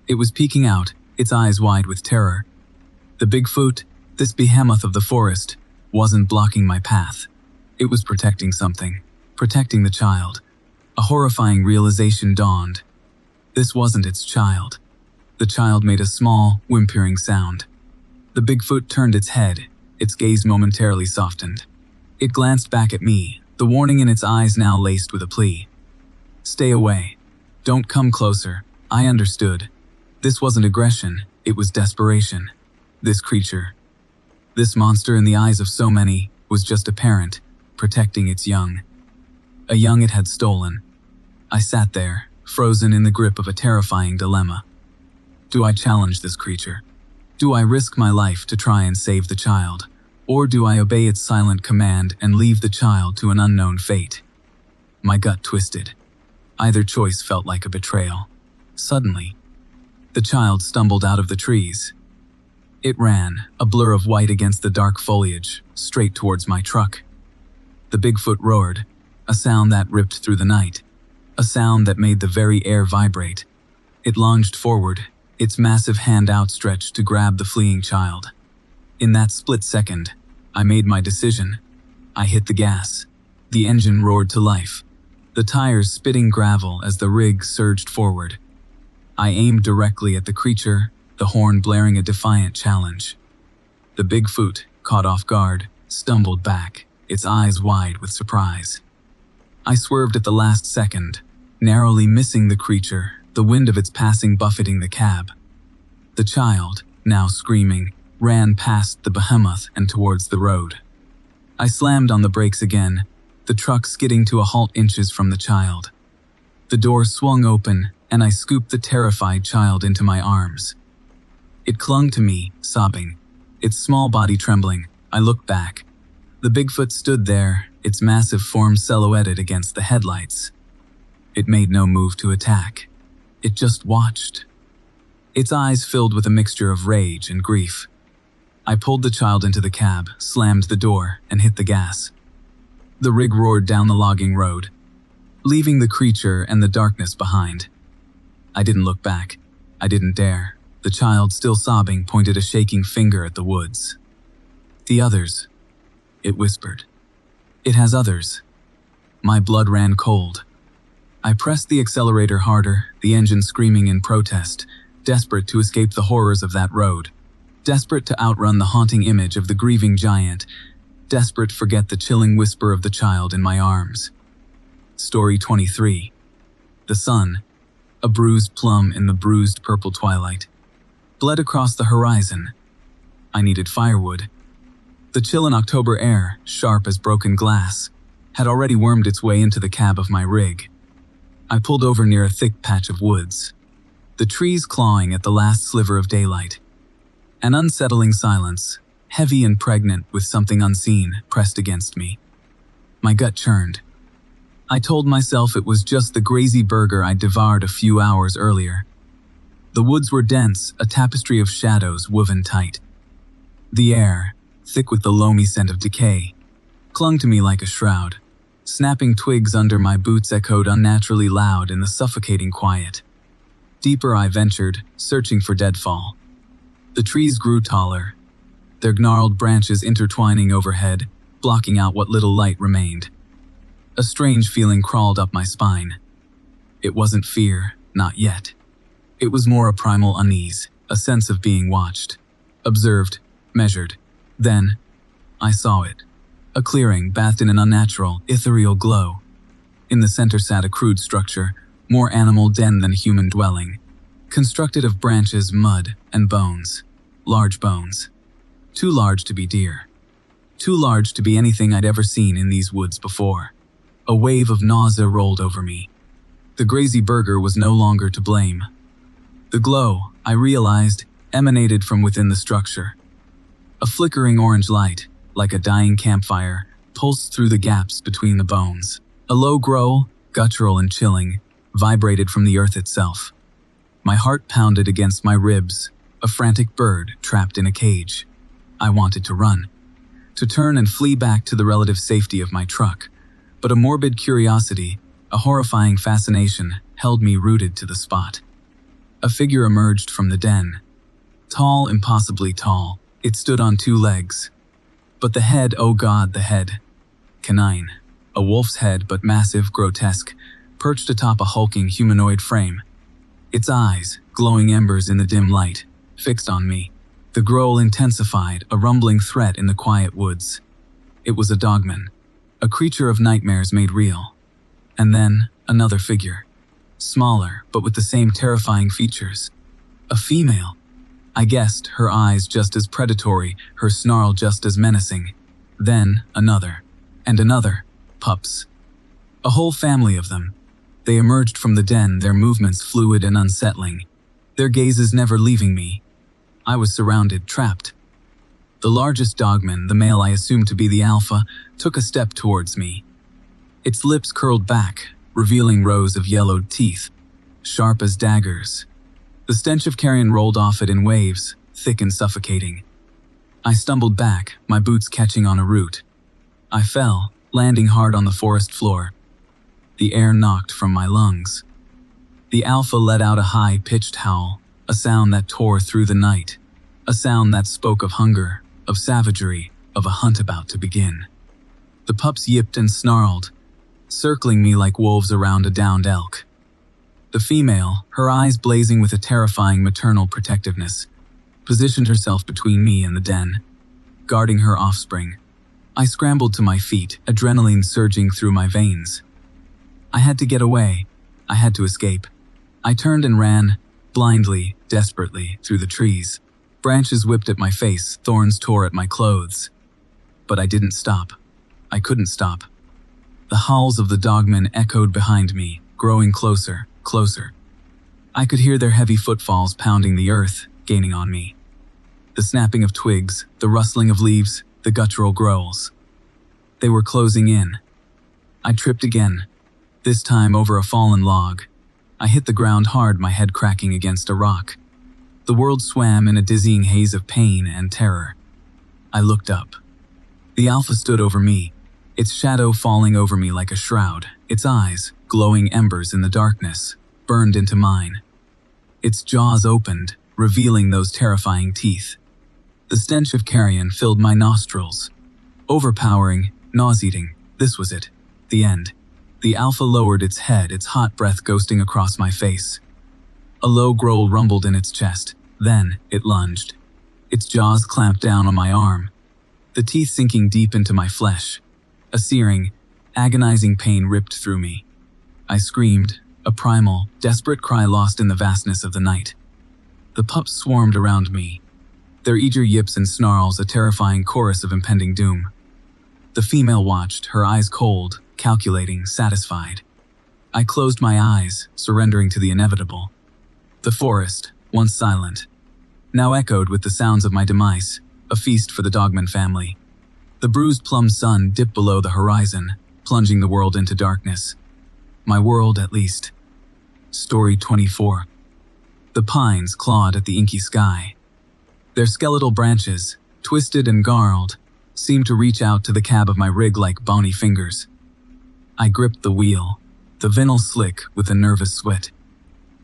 It was peeking out, its eyes wide with terror. The Bigfoot, this behemoth of the forest, wasn't blocking my path. It was protecting something. Protecting the child. A horrifying realization dawned. This wasn't its child. The child made a small, whimpering sound. The Bigfoot turned its head, its gaze momentarily softened. It glanced back at me, the warning in its eyes now laced with a plea. Stay away. Don't come closer. I understood. This wasn't aggression, it was desperation. This creature, this monster in the eyes of so many, was just a parent, protecting its young. A young it had stolen. I sat there, frozen in the grip of a terrifying dilemma. Do I challenge this creature? Do I risk my life to try and save the child? Or do I obey its silent command and leave the child to an unknown fate? My gut twisted. Either choice felt like a betrayal. Suddenly, the child stumbled out of the trees. It ran, a blur of white against the dark foliage, straight towards my truck. The Bigfoot roared, a sound that ripped through the night, a sound that made the very air vibrate. It lunged forward, its massive hand outstretched to grab the fleeing child. In that split second, I made my decision. I hit the gas. The engine roared to life, the tires spitting gravel as the rig surged forward. I aimed directly at the creature, the horn blaring a defiant challenge. The Bigfoot, caught off guard, stumbled back, its eyes wide with surprise. I swerved at the last second, narrowly missing the creature, the wind of its passing buffeting the cab. The child, now screaming, ran past the behemoth and towards the road. I slammed on the brakes again, the truck skidding to a halt inches from the child. The door swung open, and I scooped the terrified child into my arms. It clung to me, sobbing, its small body trembling. I looked back. The Bigfoot stood there, its massive form silhouetted against the headlights. It made no move to attack. It just watched. Its eyes filled with a mixture of rage and grief. I pulled the child into the cab, slammed the door, and hit the gas. The rig roared down the logging road, leaving the creature and the darkness behind. I didn't look back. I didn't dare. The child, still sobbing, pointed a shaking finger at the woods. The others, it whispered. It has others. My blood ran cold. I pressed the accelerator harder, the engine screaming in protest, desperate to escape the horrors of that road, desperate to outrun the haunting image of the grieving giant, desperate to forget the chilling whisper of the child in my arms. Story 23. The sun, a bruised plum in the bruised purple twilight, bled across the horizon. I needed firewood. The chill in October air, sharp as broken glass, had already wormed its way into the cab of my rig. I pulled over near a thick patch of woods, the trees clawing at the last sliver of daylight. An unsettling silence, heavy and pregnant with something unseen, pressed against me. My gut churned. I told myself it was just the grazy burger I'd devoured a few hours earlier. The woods were dense, a tapestry of shadows woven tight. The air, thick with the loamy scent of decay, clung to me like a shroud. Snapping twigs under my boots echoed unnaturally loud in the suffocating quiet. Deeper I ventured, searching for deadfall. The trees grew taller, their gnarled branches intertwining overhead, blocking out what little light remained. A strange feeling crawled up my spine. It wasn't fear, not yet. It was more a primal unease, a sense of being watched, observed, measured. Then, I saw it. A clearing bathed in an unnatural, ethereal glow. In the center sat a crude structure, more animal den than human dwelling, constructed of branches, mud, and bones. Large bones. Too large to be deer. Too large to be anything I'd ever seen in these woods before. A wave of nausea rolled over me. The Grazy Burger was no longer to blame. The glow, I realized, emanated from within the structure. A flickering orange light, like a dying campfire, pulsed through the gaps between the bones. A low growl, guttural and chilling, vibrated from the earth itself. My heart pounded against my ribs, a frantic bird trapped in a cage. I wanted to run, to turn and flee back to the relative safety of my truck, but a morbid curiosity, a horrifying fascination, held me rooted to the spot. A figure emerged from the den. Tall, impossibly tall, it stood on 2 legs. But the head, oh God, the head. Canine. A wolf's head, but massive, grotesque, perched atop a hulking humanoid frame. Its eyes, glowing embers in the dim light, fixed on me. The growl intensified, a rumbling threat in the quiet woods. It was a dogman, a creature of nightmares made real. And then, another figure. Smaller, but with the same terrifying features. A female. I guessed, her eyes just as predatory, her snarl just as menacing. Then, another. And another. Pups. A whole family of them. They emerged from the den, their movements fluid and unsettling. Their gazes never leaving me. I was surrounded, trapped. The largest dogman, the male I assumed to be the alpha, took a step towards me. Its lips curled back, revealing rows of yellowed teeth, sharp as daggers. The stench of carrion rolled off it in waves, thick and suffocating. I stumbled back, my boots catching on a root. I fell, landing hard on the forest floor. The air knocked from my lungs. The alpha let out a high-pitched howl, a sound that tore through the night, a sound that spoke of hunger, of savagery, of a hunt about to begin. The pups yipped and snarled, circling me like wolves around a downed elk. The female, her eyes blazing with a terrifying maternal protectiveness, positioned herself between me and the den, guarding her offspring. I scrambled to my feet, adrenaline surging through my veins. I had to get away. I had to escape. I turned and ran, blindly, desperately, through the trees. Branches whipped at my face, thorns tore at my clothes. But I didn't stop. I couldn't stop. The howls of the dogmen echoed behind me, growing closer, closer. I could hear their heavy footfalls pounding the earth, gaining on me. The snapping of twigs, the rustling of leaves, the guttural growls. They were closing in. I tripped again, this time over a fallen log. I hit the ground hard, my head cracking against a rock. The world swam in a dizzying haze of pain and terror. I looked up. The alpha stood over me, its shadow falling over me like a shroud, its eyes, glowing embers in the darkness, burned into mine. Its jaws opened, revealing those terrifying teeth. The stench of carrion filled my nostrils. Overpowering, nauseating, this was it, the end. The alpha lowered its head, its hot breath ghosting across my face. A low growl rumbled in its chest, then it lunged. Its jaws clamped down on my arm, the teeth sinking deep into my flesh. A searing, agonizing pain ripped through me. I screamed, a primal, desperate cry lost in the vastness of the night. The pups swarmed around me, their eager yips and snarls a terrifying chorus of impending doom. The female watched, her eyes cold, calculating, satisfied. I closed my eyes, surrendering to the inevitable. The forest, once silent, now echoed with the sounds of my demise, a feast for the dogman family. The bruised plum sun dipped below the horizon, plunging the world into darkness. My world, at least. Story 24. The pines clawed at the inky sky. Their skeletal branches, twisted and gnarled, seemed to reach out to the cab of my rig like bony fingers. I gripped the wheel, the vinyl slick with a nervous sweat.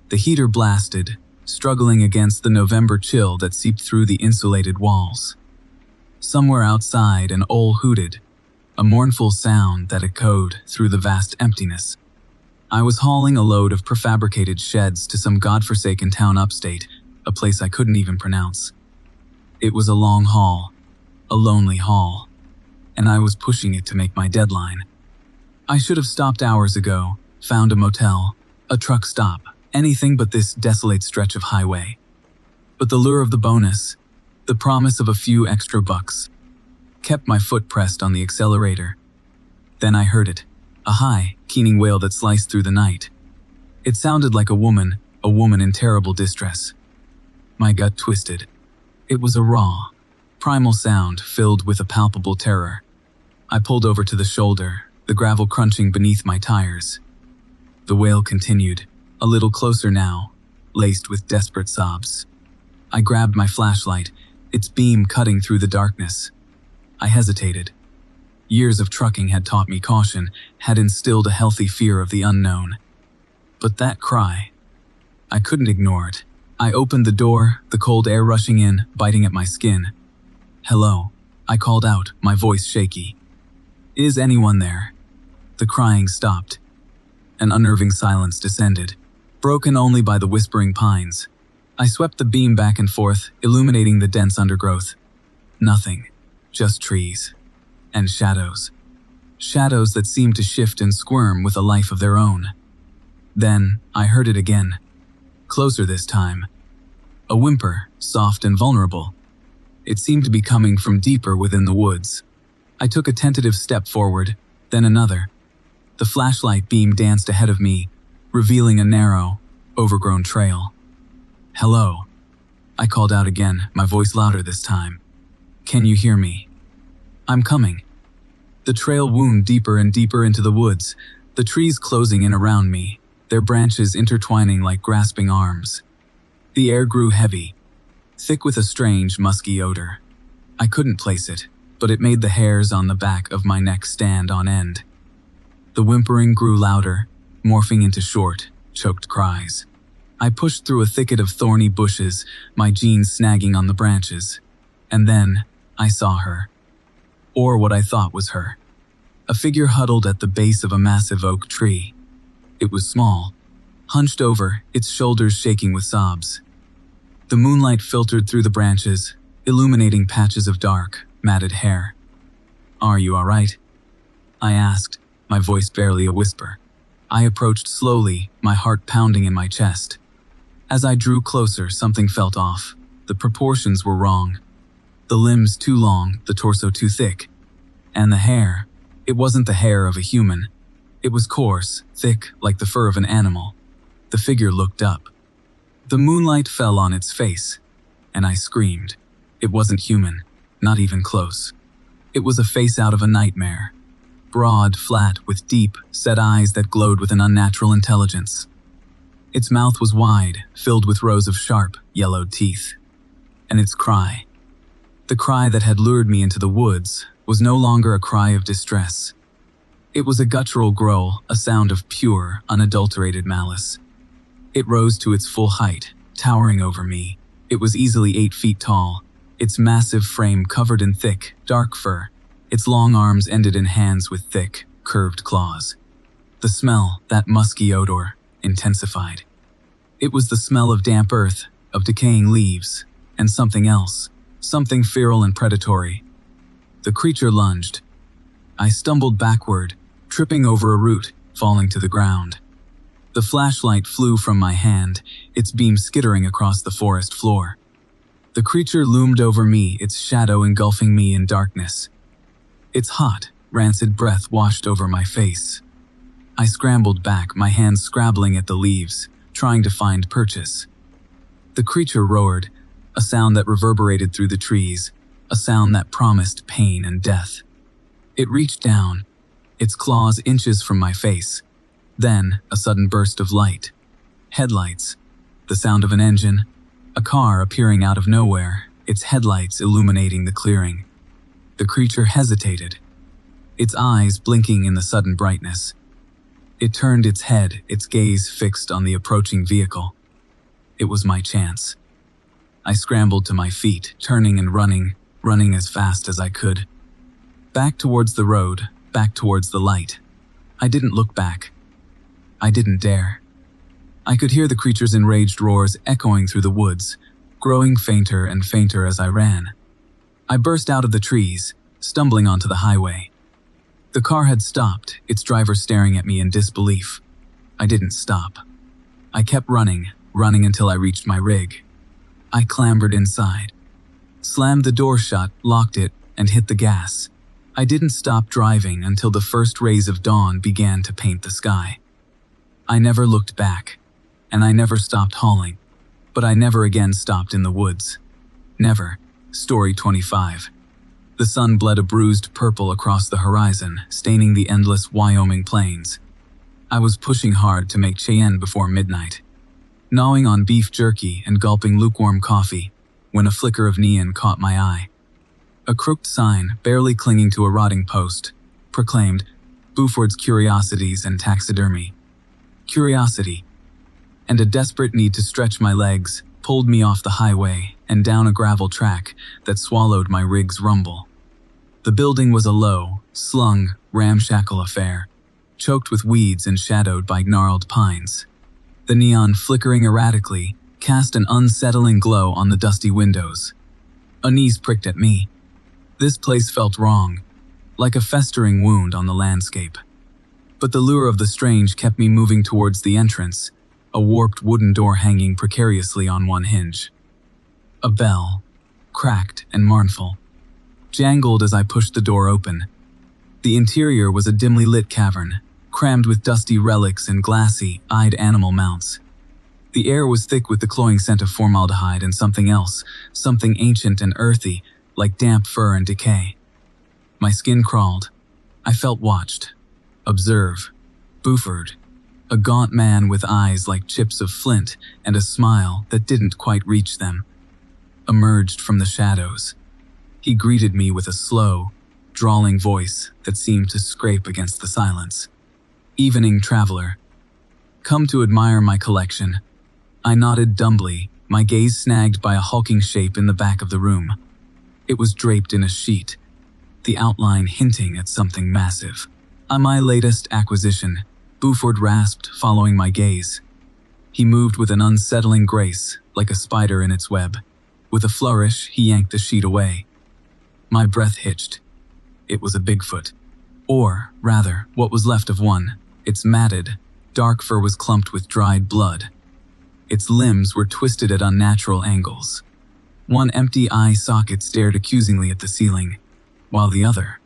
The heater blasted, struggling against the November chill that seeped through the insulated walls. Somewhere outside, an owl hooted, a mournful sound that echoed through the vast emptiness. I was hauling a load of prefabricated sheds to some godforsaken town upstate, a place I couldn't even pronounce. It was a long haul, a lonely haul, and I was pushing it to make my deadline. I should have stopped hours ago, found a motel, A truck stop, anything but this desolate stretch of highway. But the lure of the bonus, the promise of a few extra bucks, kept my foot pressed on the accelerator. Then I heard it, a high, keening wail that sliced through the night. It sounded like a woman in terrible distress. My gut twisted. It was a raw, primal sound filled with a palpable terror. I pulled over to the shoulder, the gravel crunching beneath my tires. The wail continued, a little closer now, laced with desperate sobs. I grabbed my flashlight, its beam cutting through the darkness. I hesitated. Years of trucking had taught me caution, had instilled a healthy fear of the unknown. But that cry, I couldn't ignore it. I opened the door, the cold air rushing in, biting at my skin. "Hello," I called out, my voice shaky. "Is anyone there?" The crying stopped. An unnerving silence descended, broken only by the whispering pines. I swept the beam back and forth, illuminating the dense undergrowth. Nothing, just trees. And shadows. Shadows that seemed to shift and squirm with a life of their own. Then, I heard it again. Closer this time. A whimper, soft and vulnerable. It seemed to be coming from deeper within the woods. I took a tentative step forward, then another. The flashlight beam danced ahead of me, revealing a narrow, overgrown trail. "Hello," I called out again, my voice louder this time. "Can you hear me? I'm coming." The trail wound deeper and deeper into the woods, the trees closing in around me, their branches intertwining like grasping arms. The air grew heavy, thick with a strange, musky odor. I couldn't place it, but it made the hairs on the back of my neck stand on end. The whimpering grew louder, morphing into short, choked cries. I pushed through a thicket of thorny bushes, my jeans snagging on the branches. And then, I saw her. Or what I thought was her. A figure huddled at the base of a massive oak tree. It was small, hunched over, its shoulders shaking with sobs. The moonlight filtered through the branches, illuminating patches of dark, matted hair. "Are you all right?" I asked, my voice barely a whisper. I approached slowly, my heart pounding in my chest. As I drew closer, something felt off. The proportions were wrong. The limbs too long, the torso too thick. And the hair, it wasn't the hair of a human. It was coarse, thick, like the fur of an animal. The figure looked up. The moonlight fell on its face, and I screamed. It wasn't human, not even close. It was a face out of a nightmare. Broad, flat, with deep, set eyes that glowed with an unnatural intelligence. Its mouth was wide, filled with rows of sharp, yellowed teeth. And its cry, the cry that had lured me into the woods, was no longer a cry of distress. It was a guttural growl, a sound of pure, unadulterated malice. It rose to its full height, towering over me. It was easily 8 feet tall, its massive frame covered in thick, dark fur. Its long arms ended in hands with thick, curved claws. The smell, that musky odor, intensified. It was the smell of damp earth, of decaying leaves, and something else, something feral and predatory. The creature lunged. I stumbled backward, tripping over a root, falling to the ground. The flashlight flew from my hand, its beam skittering across the forest floor. The creature loomed over me, its shadow engulfing me in darkness. Its hot, rancid breath washed over my face. I scrambled back, my hands scrabbling at the leaves, trying to find purchase. The creature roared, a sound that reverberated through the trees, a sound that promised pain and death. It reached down, its claws inches from my face. Then, a sudden burst of light. Headlights. The sound of an engine. A car appearing out of nowhere, its headlights illuminating the clearing. The creature hesitated, its eyes blinking in the sudden brightness. It turned its head, its gaze fixed on the approaching vehicle. It was my chance. I scrambled to my feet, turning and running as fast as I could. Back towards the road, back towards the light. I didn't look back. I didn't dare. I could hear the creature's enraged roars echoing through the woods, growing fainter and fainter as I ran. I burst out of the trees, stumbling onto the highway. The car had stopped, its driver staring at me in disbelief. I didn't stop. I kept running until I reached my rig. I clambered inside, slammed the door shut, locked it, and hit the gas. I didn't stop driving until the first rays of dawn began to paint the sky. I never looked back, and I never stopped hauling, but I never again stopped in the woods. Never. Story 25. The sun bled a bruised purple across the horizon, staining the endless Wyoming plains. I was pushing hard to make Cheyenne before midnight, gnawing on beef jerky and gulping lukewarm coffee, when a flicker of neon caught my eye. A crooked sign, barely clinging to a rotting post, proclaimed, "Buford's Curiosities and Taxidermy." Curiosity, and a desperate need to stretch my legs, pulled me off the highway and down a gravel track that swallowed my rig's rumble. The building was a low, slung, ramshackle affair, choked with weeds and shadowed by gnarled pines. The neon, flickering erratically, cast an unsettling glow on the dusty windows. Unease pricked at me. This place felt wrong, like a festering wound on the landscape. But the lure of the strange kept me moving towards the entrance, a warped wooden door hanging precariously on one hinge. A bell, cracked and mournful, jangled as I pushed the door open. The interior was a dimly lit cavern, crammed with dusty relics and glassy-eyed animal mounts. The air was thick with the cloying scent of formaldehyde and something else, something ancient and earthy, like damp fur and decay. My skin crawled. I felt watched. Observe. Buford, a gaunt man with eyes like chips of flint and a smile that didn't quite reach them, emerged from the shadows. He greeted me with a slow, drawling voice that seemed to scrape against the silence. "Evening, traveler. Come to admire my collection." I nodded dumbly, my gaze snagged by a hulking shape in the back of the room. It was draped in a sheet, the outline hinting at something massive. "My latest acquisition," Buford rasped, following my gaze. He moved with an unsettling grace, like a spider in its web. With a flourish, he yanked the sheet away. My breath hitched. It was a Bigfoot. Or, rather, what was left of one. Its matted, dark fur was clumped with dried blood. Its limbs were twisted at unnatural angles. One empty eye socket stared accusingly at the ceiling, while the other,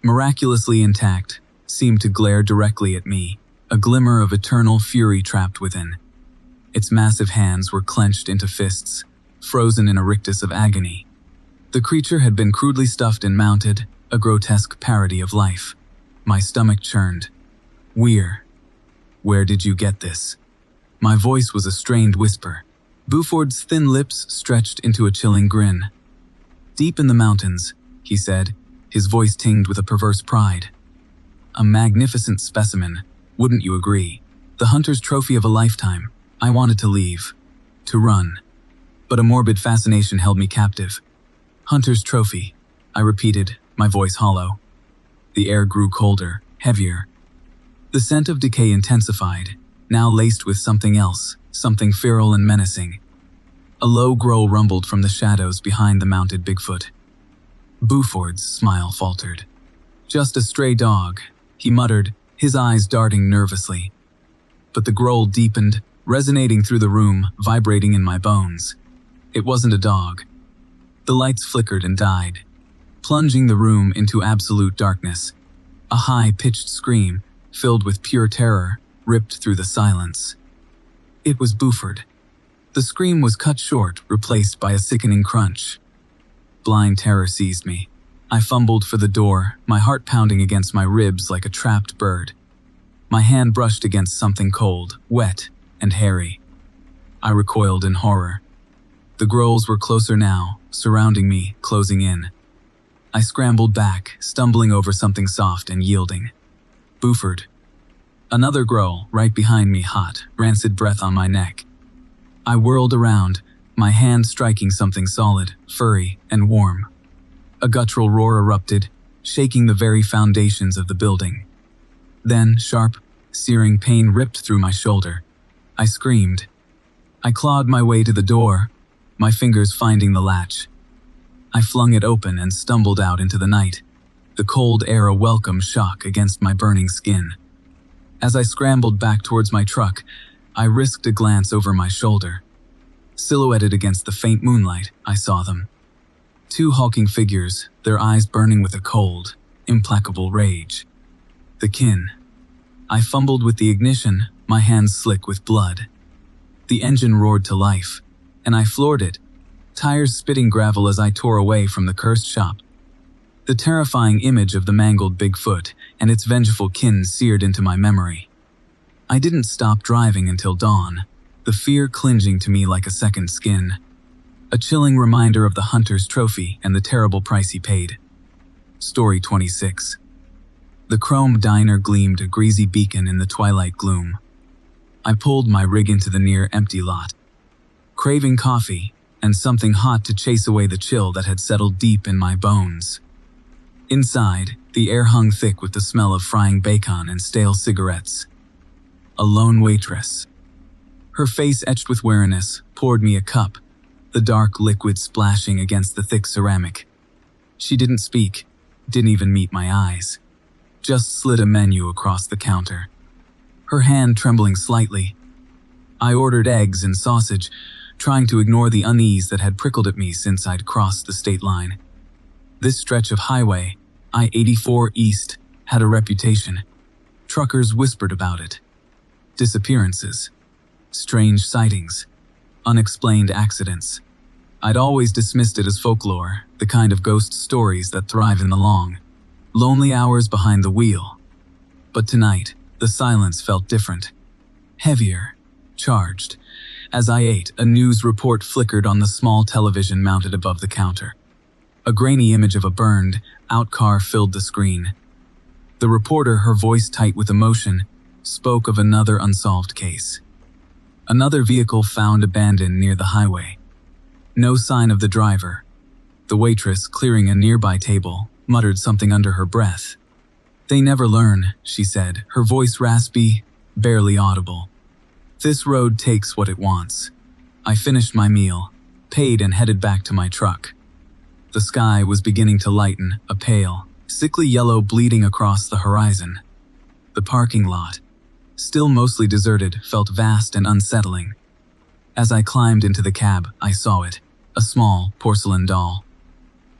miraculously intact, seemed to glare directly at me, a glimmer of eternal fury trapped within. Its massive hands were clenched into fists, frozen in a rictus of agony. The creature had been crudely stuffed and mounted, a grotesque parody of life. My stomach churned. Where did you get this?" My voice was a strained whisper. Buford's thin lips stretched into a chilling grin. "Deep in the mountains," he said, his voice tinged with a perverse pride. "A magnificent specimen, wouldn't you agree? The hunter's trophy of a lifetime. I wanted to leave, to run, but a morbid fascination held me captive." "Hunter's trophy," I repeated, my voice hollow. The air grew colder, heavier. The scent of decay intensified, now laced with something else, something feral and menacing. A low growl rumbled from the shadows behind the mounted Bigfoot. Buford's smile faltered. "Just a stray dog," he muttered, his eyes darting nervously. But the growl deepened, resonating through the room, vibrating in my bones. It wasn't a dog. The lights flickered and died, plunging the room into absolute darkness. A high-pitched scream, filled with pure terror, ripped through the silence. It was Buford. The scream was cut short, replaced by a sickening crunch. Blind terror seized me. I fumbled for the door, my heart pounding against my ribs like a trapped bird. My hand brushed against something cold, wet, and hairy. I recoiled in horror. The growls were closer now, surrounding me, closing in. I scrambled back, stumbling over something soft and yielding. Buford. Another growl, right behind me, hot, rancid breath on my neck. I whirled around, my hand striking something solid, furry, and warm. A guttural roar erupted, shaking the very foundations of the building. Then, sharp, searing pain ripped through my shoulder. I screamed. I clawed my way to the door, my fingers finding the latch. I flung it open and stumbled out into the night, the cold air a welcome shock against my burning skin. As I scrambled back towards my truck, I risked a glance over my shoulder. Silhouetted against the faint moonlight, I saw them. Two hulking figures, their eyes burning with a cold, implacable rage. The kin. I fumbled with the ignition, my hands slick with blood. The engine roared to life, and I floored it, tires spitting gravel as I tore away from the cursed shop. The terrifying image of the mangled Bigfoot and its vengeful kin seared into my memory. I didn't stop driving until dawn, the fear clinging to me like a second skin. A chilling reminder of the hunter's trophy and the terrible price he paid. Story 26. The chrome diner gleamed a greasy beacon in the twilight gloom. I pulled my rig into the near empty lot, craving coffee and something hot to chase away the chill that had settled deep in my bones. Inside, the air hung thick with the smell of frying bacon and stale cigarettes. A lone waitress, her face etched with weariness, poured me a cup, the dark liquid splashing against the thick ceramic. She didn't speak, didn't even meet my eyes, just slid a menu across the counter, her hand trembling slightly. I ordered eggs and sausage, trying to ignore the unease that had prickled at me since I'd crossed the state line. This stretch of highway, I-84 East, had a reputation. Truckers whispered about it. Disappearances, strange sightings, unexplained accidents. I'd always dismissed it as folklore, the kind of ghost stories that thrive in the long, lonely hours behind the wheel. But tonight, the silence felt different. Heavier, charged. As I ate, a news report flickered on the small television mounted above the counter. A grainy image of a burned, out car filled the screen. The reporter, her voice tight with emotion, spoke of another unsolved case. Another vehicle found abandoned near the highway. No sign of the driver. The waitress, clearing a nearby table, muttered something under her breath. "They never learn," she said, her voice raspy, barely audible. "This road takes what it wants." I finished my meal, paid and headed back to my truck. The sky was beginning to lighten, a pale, sickly yellow bleeding across the horizon. The parking lot, still mostly deserted, felt vast and unsettling. As I climbed into the cab, I saw it, a small porcelain doll,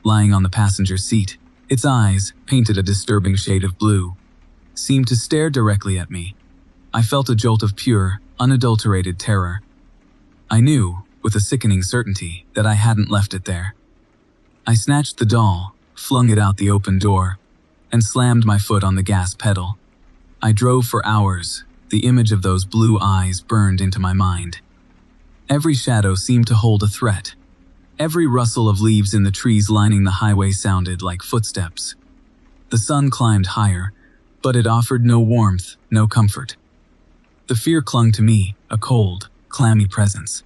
lying on the passenger seat. Its eyes, painted a disturbing shade of blue, seemed to stare directly at me. I felt a jolt of pure, unadulterated terror. I knew, with a sickening certainty, that I hadn't left it there. I snatched the doll, flung it out the open door, and slammed my foot on the gas pedal. I drove for hours, the image of those blue eyes burned into my mind. Every shadow seemed to hold a threat. Every rustle of leaves in the trees lining the highway sounded like footsteps. The sun climbed higher, but it offered no warmth, no comfort. The fear clung to me, a cold, clammy presence.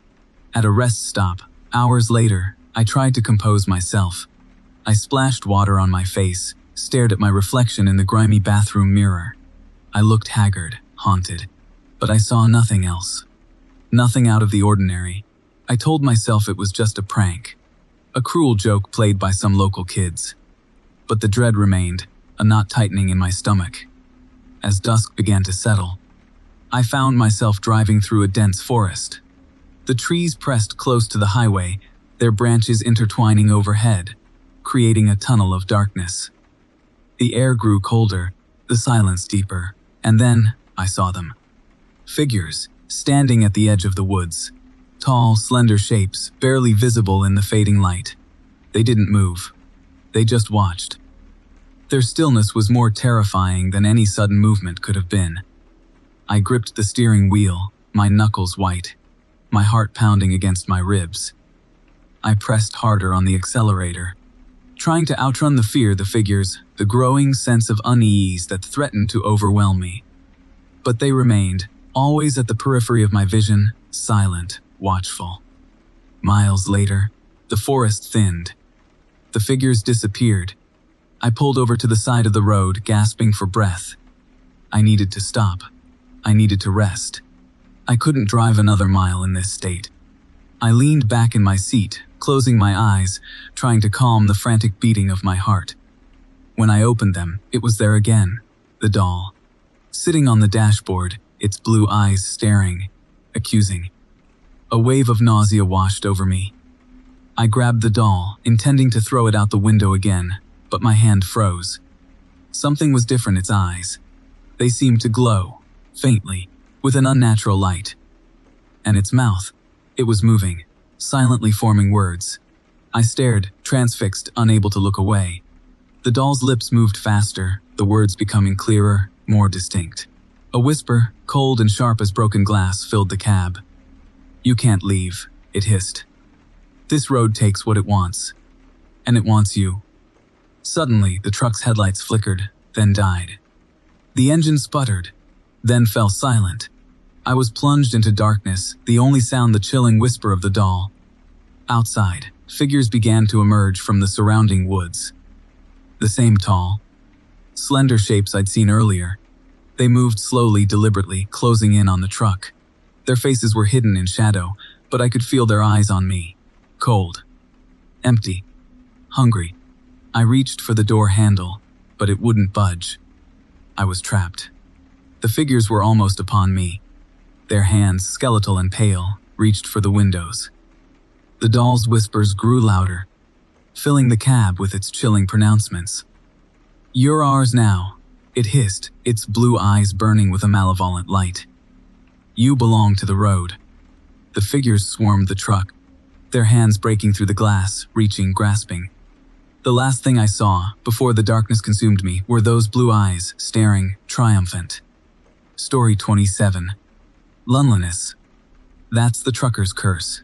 At a rest stop, hours later, I tried to compose myself. I splashed water on my face, stared at my reflection in the grimy bathroom mirror. I looked haggard, haunted, but I saw nothing else. Nothing out of the ordinary. I told myself it was just a prank, a cruel joke played by some local kids. But the dread remained, a knot tightening in my stomach. As dusk began to settle, I found myself driving through a dense forest. The trees pressed close to the highway, their branches intertwining overhead, creating a tunnel of darkness. The air grew colder, the silence deeper, and then I saw them. Figures, standing at the edge of the woods. Tall, slender shapes, barely visible in the fading light. They didn't move. They just watched. Their stillness was more terrifying than any sudden movement could have been. I gripped the steering wheel, my knuckles white, my heart pounding against my ribs. I pressed harder on the accelerator, trying to outrun the fear, the figures, the growing sense of unease that threatened to overwhelm me. But they remained, always at the periphery of my vision, silent, watchful. Miles later, the forest thinned. The figures disappeared. I pulled over to the side of the road, gasping for breath. I needed to stop. I needed to rest. I couldn't drive another mile in this state. I leaned back in my seat, closing my eyes, trying to calm the frantic beating of my heart. When I opened them, it was there again, the doll. Sitting on the dashboard, its blue eyes staring. accusing. A wave of nausea washed over me. I grabbed the doll, intending to throw it out the window again, but my hand froze. Something was different in its eyes. They seemed to glow, faintly, with an unnatural light. And its mouth, it was moving, silently forming words. I stared, transfixed, unable to look away. The doll's lips moved faster, the words becoming clearer, more distinct. A whisper, cold and sharp as broken glass, filled the cab. "You can't leave," it hissed. "This road takes what it wants. And it wants you." Suddenly, the truck's headlights flickered, then died. The engine sputtered, then fell silent. I was plunged into darkness, the only sound the chilling whisper of the doll. Outside, figures began to emerge from the surrounding woods. The same tall, slender shapes I'd seen earlier. They moved slowly, deliberately, closing in on the truck. Their faces were hidden in shadow, but I could feel their eyes on me. Cold. Empty. Hungry. I reached for the door handle, but it wouldn't budge. I was trapped. The figures were almost upon me. Their hands, skeletal and pale, reached for the windows. The doll's whispers grew louder, filling the cab with its chilling pronouncements. "You're ours now," it hissed, its blue eyes burning with a malevolent light. "You belong to the road." The figures swarmed the truck, their hands breaking through the glass, reaching, grasping. The last thing I saw, before the darkness consumed me, were those blue eyes, staring, triumphant. Story 27. Loneliness. That's the trucker's curse.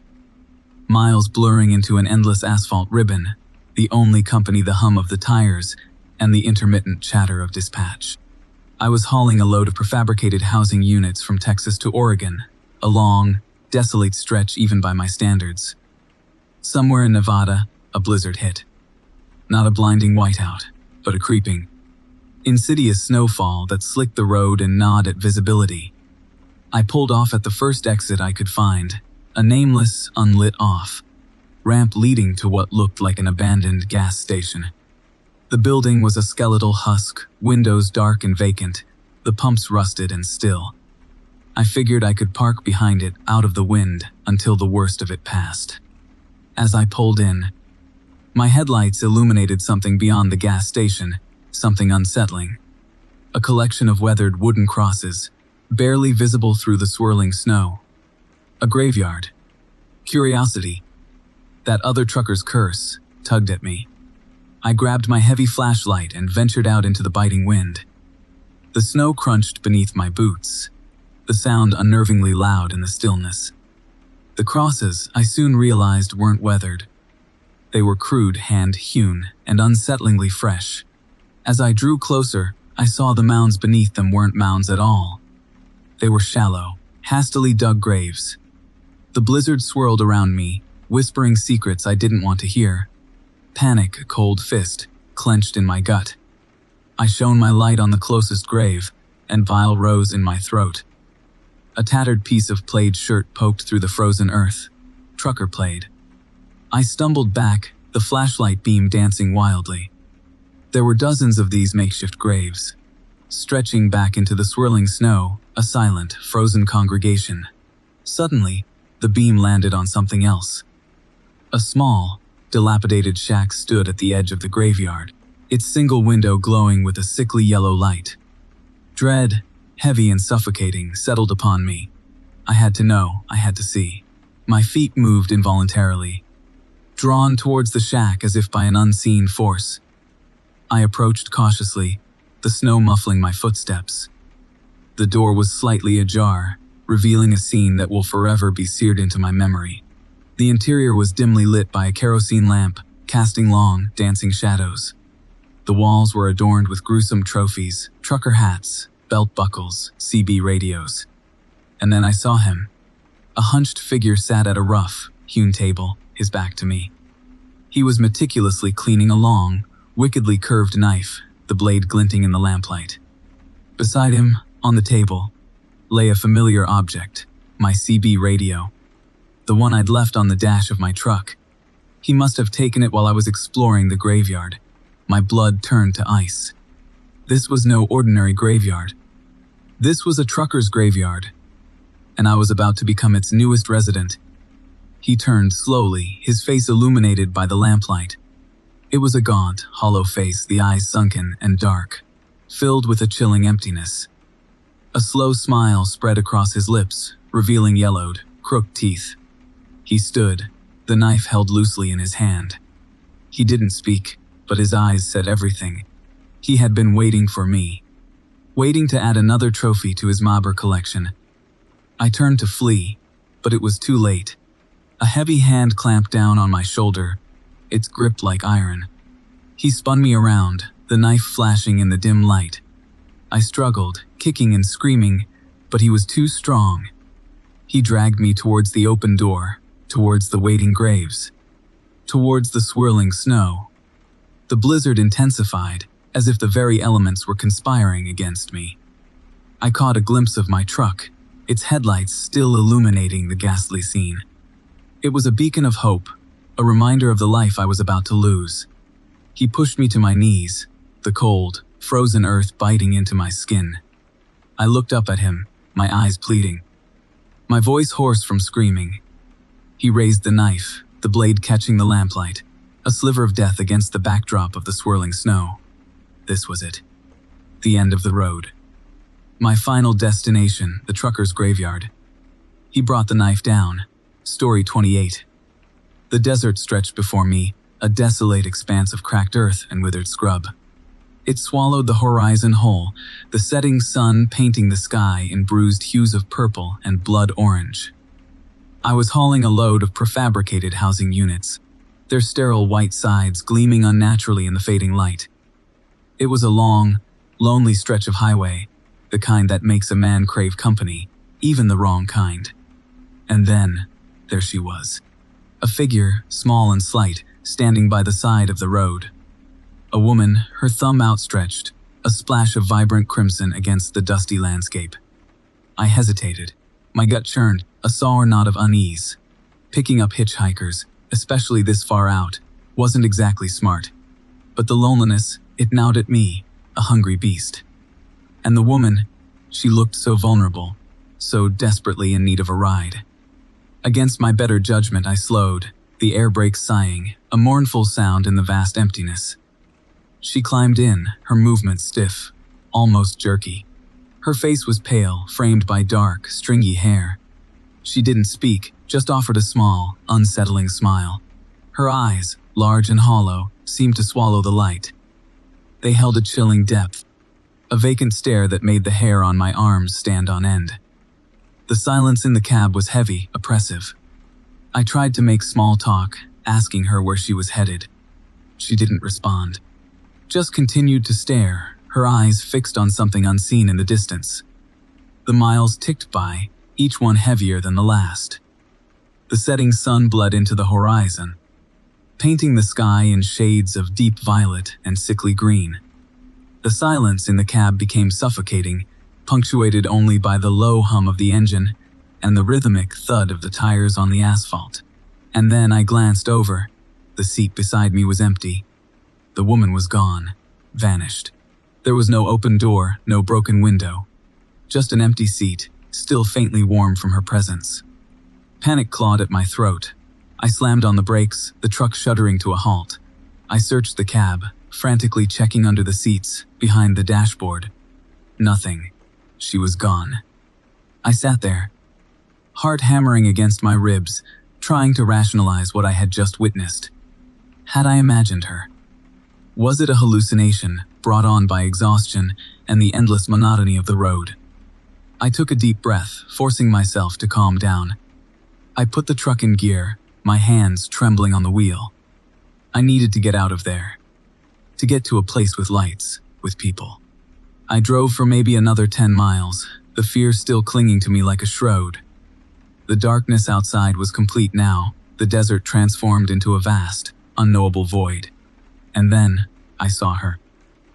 Miles blurring into an endless asphalt ribbon, the only company the hum of the tires and the intermittent chatter of dispatch. I was hauling a load of prefabricated housing units from Texas to Oregon, a long, desolate stretch even by my standards. Somewhere in Nevada, a blizzard hit. Not a blinding whiteout, but a creeping, insidious snowfall that slicked the road and gnawed at visibility. I pulled off at the first exit I could find, a nameless, unlit off-ramp leading to what looked like an abandoned gas station. The building was a skeletal husk, windows dark and vacant, the pumps rusted and still. I figured I could park behind it, out of the wind, until the worst of it passed. As I pulled in, my headlights illuminated something beyond the gas station, something unsettling. A collection of weathered wooden crosses, barely visible through the swirling snow. A graveyard. Curiosity. That other trucker's curse tugged at me. I grabbed my heavy flashlight and ventured out into the biting wind. The snow crunched beneath my boots, the sound unnervingly loud in the stillness. The crosses, I soon realized, weren't weathered. They were crude, hand-hewn, and unsettlingly fresh. As I drew closer, I saw the mounds beneath them weren't mounds at all. They were shallow, hastily dug graves. The blizzard swirled around me, whispering secrets I didn't want to hear. Panic, a cold fist, clenched in my gut. I shone my light on the closest grave, and bile rose in my throat. A tattered piece of plaid shirt poked through the frozen earth. Trucker plaid. I stumbled back, the flashlight beam dancing wildly. There were dozens of these makeshift graves. Stretching back into the swirling snow, a silent, frozen congregation. Suddenly, the beam landed on something else. A small, dilapidated shack stood at the edge of the graveyard, its single window glowing with a sickly yellow light. Dread, heavy and suffocating, settled upon me. I had to know, I had to see. My feet moved involuntarily, drawn towards the shack as if by an unseen force. I approached cautiously, the snow muffling my footsteps. The door was slightly ajar, revealing a scene that will forever be seared into my memory. The interior was dimly lit by a kerosene lamp, casting long, dancing shadows. The walls were adorned with gruesome trophies, trucker hats, belt buckles, CB radios. And then I saw him. A hunched figure sat at a rough, hewn table, his back to me. He was meticulously cleaning a long, wickedly curved knife, the blade glinting in the lamplight. Beside him, on the table, lay a familiar object, my CB radio. The one I'd left on the dash of my truck. He must have taken it while I was exploring the graveyard. My blood turned to ice. This was no ordinary graveyard. This was a trucker's graveyard. and I was about to become its newest resident. He turned slowly, his face illuminated by the lamplight. It was a gaunt, hollow face, the eyes sunken and dark, filled with a chilling emptiness. A slow smile spread across his lips, revealing yellowed, crooked teeth. He stood, the knife held loosely in his hand. He didn't speak, but his eyes said everything. He had been waiting for me, waiting to add another trophy to his maber collection. I turned to flee, but it was too late. A heavy hand clamped down on my shoulder, its grip like iron. He spun me around, the knife flashing in the dim light. I struggled, kicking and screaming, but he was too strong. He dragged me towards the open door, towards the waiting graves, towards the swirling snow. The blizzard intensified, as if the very elements were conspiring against me. I caught a glimpse of my truck, its headlights still illuminating the ghastly scene. It was a beacon of hope, a reminder of the life I was about to lose. He pushed me to my knees, the cold, frozen earth biting into my skin. I looked up at him, my eyes pleading, my voice hoarse from screaming. He raised the knife, the blade catching the lamplight, a sliver of death against the backdrop of the swirling snow. This was it. The end of the road. My final destination, the trucker's graveyard. He brought the knife down. Story 28. The desert stretched before me, a desolate expanse of cracked earth and withered scrub. It swallowed the horizon whole, the setting sun painting the sky in bruised hues of purple and blood orange. I was hauling a load of prefabricated housing units, their sterile white sides gleaming unnaturally in the fading light. It was a long, lonely stretch of highway, the kind that makes a man crave company, even the wrong kind. And then, there she was. A figure, small and slight, standing by the side of the road. A woman, her thumb outstretched, a splash of vibrant crimson against the dusty landscape. I hesitated. My gut churned, a sour knot of unease. Picking up hitchhikers, especially this far out, wasn't exactly smart. But the loneliness, it gnawed at me, a hungry beast. And the woman, she looked so vulnerable, so desperately in need of a ride. Against my better judgment, I slowed, the air brakes sighing, a mournful sound in the vast emptiness. She climbed in, her movements stiff, almost jerky. Her face was pale, framed by dark, stringy hair. She didn't speak, just offered a small, unsettling smile. Her eyes, large and hollow, seemed to swallow the light. They held a chilling depth, a vacant stare that made the hair on my arms stand on end. The silence in the cab was heavy, oppressive. I tried to make small talk, asking her where she was headed. She didn't respond, just continued to stare, her eyes fixed on something unseen in the distance. The miles ticked by, each one heavier than the last. The setting sun bled into the horizon, painting the sky in shades of deep violet and sickly green. The silence in the cab became suffocating, punctuated only by the low hum of the engine and the rhythmic thud of the tires on the asphalt. And then I glanced over. The seat beside me was empty. The woman was gone, vanished. There was no open door, no broken window. Just an empty seat, still faintly warm from her presence. Panic clawed at my throat. I slammed on the brakes, the truck shuddering to a halt. I searched the cab, frantically checking under the seats, behind the dashboard. Nothing. She was gone. I sat there, heart hammering against my ribs, trying to rationalize what I had just witnessed. Had I imagined her? Was it a hallucination brought on by exhaustion and the endless monotony of the road? I took a deep breath, forcing myself to calm down. I put the truck in gear, my hands trembling on the wheel. I needed to get out of there, to get to a place with lights, with people. I drove for maybe another 10 miles, the fear still clinging to me like a shroud. The darkness outside was complete now, the desert transformed into a vast, unknowable void. And then, I saw her,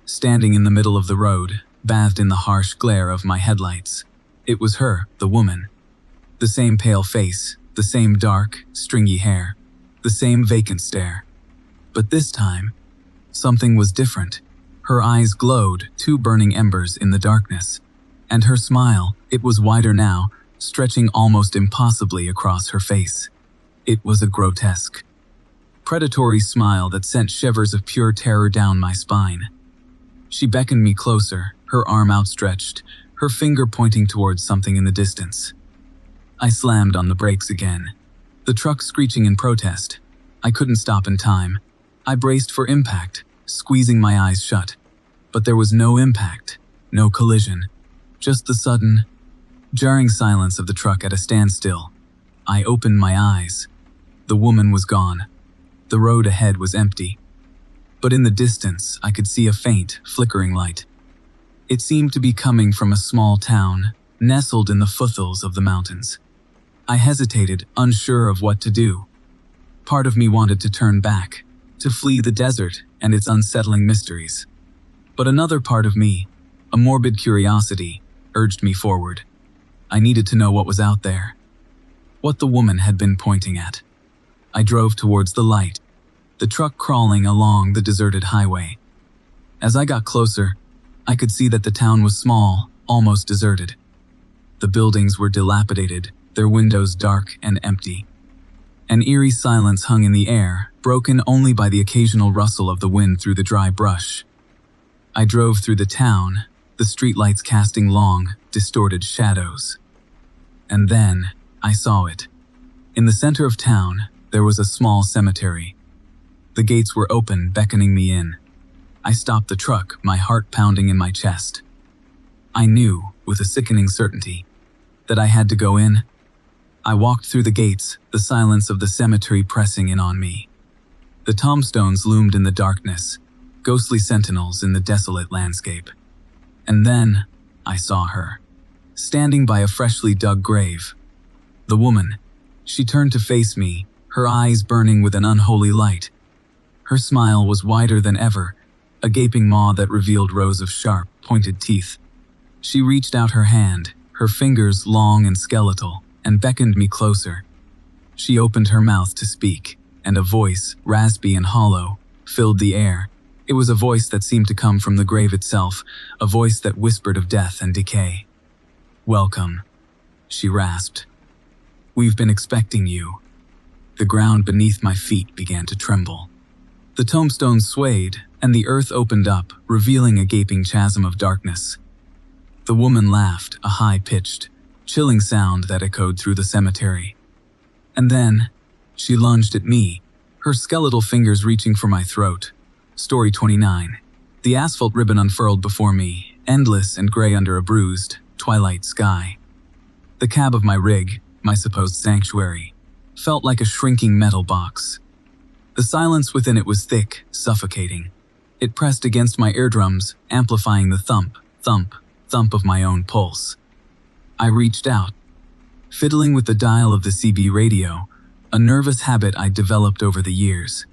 standing in the middle of the road, bathed in the harsh glare of my headlights. It was her, the woman. The same pale face, the same dark, stringy hair, the same vacant stare. But this time, something was different. Her eyes glowed, two burning embers in the darkness. And her smile, it was wider now, stretching almost impossibly across her face. It was a grotesque, predatory smile that sent shivers of pure terror down my spine. She beckoned me closer, her arm outstretched, her finger pointing towards something in the distance. I slammed on the brakes again, the truck screeching in protest. I couldn't stop in time. I braced for impact, squeezing my eyes shut. But there was no impact, no collision, just the sudden, jarring silence of the truck at a standstill. I opened my eyes. The woman was gone. The road ahead was empty. But in the distance, I could see a faint, flickering light. It seemed to be coming from a small town, nestled in the foothills of the mountains. I hesitated, unsure of what to do. Part of me wanted to turn back, to flee the desert and its unsettling mysteries. But another part of me, a morbid curiosity, urged me forward. I needed to know what was out there, what the woman had been pointing at. I drove towards the light, the truck crawling along the deserted highway. As I got closer, I could see that the town was small, almost deserted. The buildings were dilapidated, their windows dark and empty. An eerie silence hung in the air, broken only by the occasional rustle of the wind through the dry brush. I drove through the town, the streetlights casting long, distorted shadows. And then, I saw it. In the center of town, there was a small cemetery. The gates were open, beckoning me in. I stopped the truck, my heart pounding in my chest. I knew, with a sickening certainty, that I had to go in. I walked through the gates, the silence of the cemetery pressing in on me. The tombstones loomed in the darkness, ghostly sentinels in the desolate landscape. And then, I saw her, standing by a freshly dug grave. The woman. She turned to face me, her eyes burning with an unholy light. Her smile was wider than ever, a gaping maw that revealed rows of sharp, pointed teeth. She reached out her hand, her fingers long and skeletal, and beckoned me closer. She opened her mouth to speak, and a voice, raspy and hollow, filled the air. It was a voice that seemed to come from the grave itself, a voice that whispered of death and decay. "Welcome," she rasped. "We've been expecting you." The ground beneath my feet began to tremble. The tombstones swayed, and the earth opened up, revealing a gaping chasm of darkness. The woman laughed, a high-pitched, chilling sound that echoed through the cemetery. And then, she lunged at me, her skeletal fingers reaching for my throat. Story 29. The asphalt ribbon unfurled before me, endless and gray under a bruised, twilight sky. The cab of my rig, my supposed sanctuary, felt like a shrinking metal box. The silence within it was thick, suffocating. It pressed against my eardrums, amplifying the thump, thump, thump of my own pulse. I reached out, fiddling with the dial of the CB radio, a nervous habit I'd developed over the years.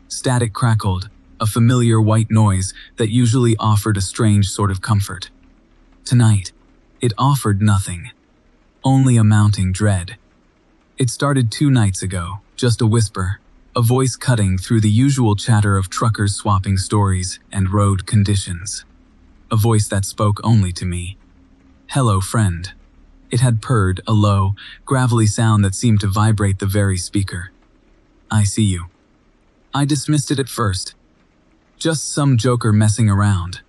Static crackled, a familiar white noise that usually offered a strange sort of comfort. Tonight, it offered nothing, only a mounting dread. It started 2 nights ago, just a whisper, a voice cutting through the usual chatter of truckers swapping stories and road conditions. A voice that spoke only to me. "Hello, friend." It had purred, a low, gravelly sound that seemed to vibrate the very speaker. "I see you." I dismissed it at first. Just some joker messing around.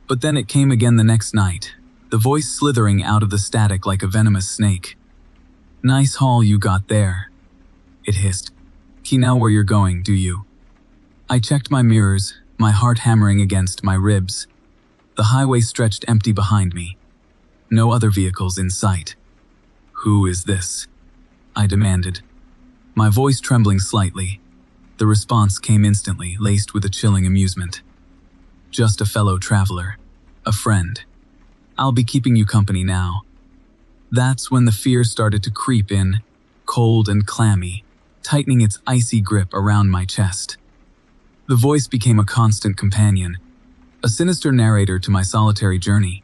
But then it came again the next night, the voice slithering out of the static like a venomous snake. "Nice haul you got there," it hissed. "Key now where you're going, do you?" I checked my mirrors, my heart hammering against my ribs. The highway stretched empty behind me. No other vehicles in sight. "Who is this?" I demanded, my voice trembling slightly. The response came instantly, laced with a chilling amusement. "Just a fellow traveler, a friend. I'll be keeping you company now." That's when the fear started to creep in, cold and clammy, tightening its icy grip around my chest. The voice became a constant companion, a sinister narrator to my solitary journey.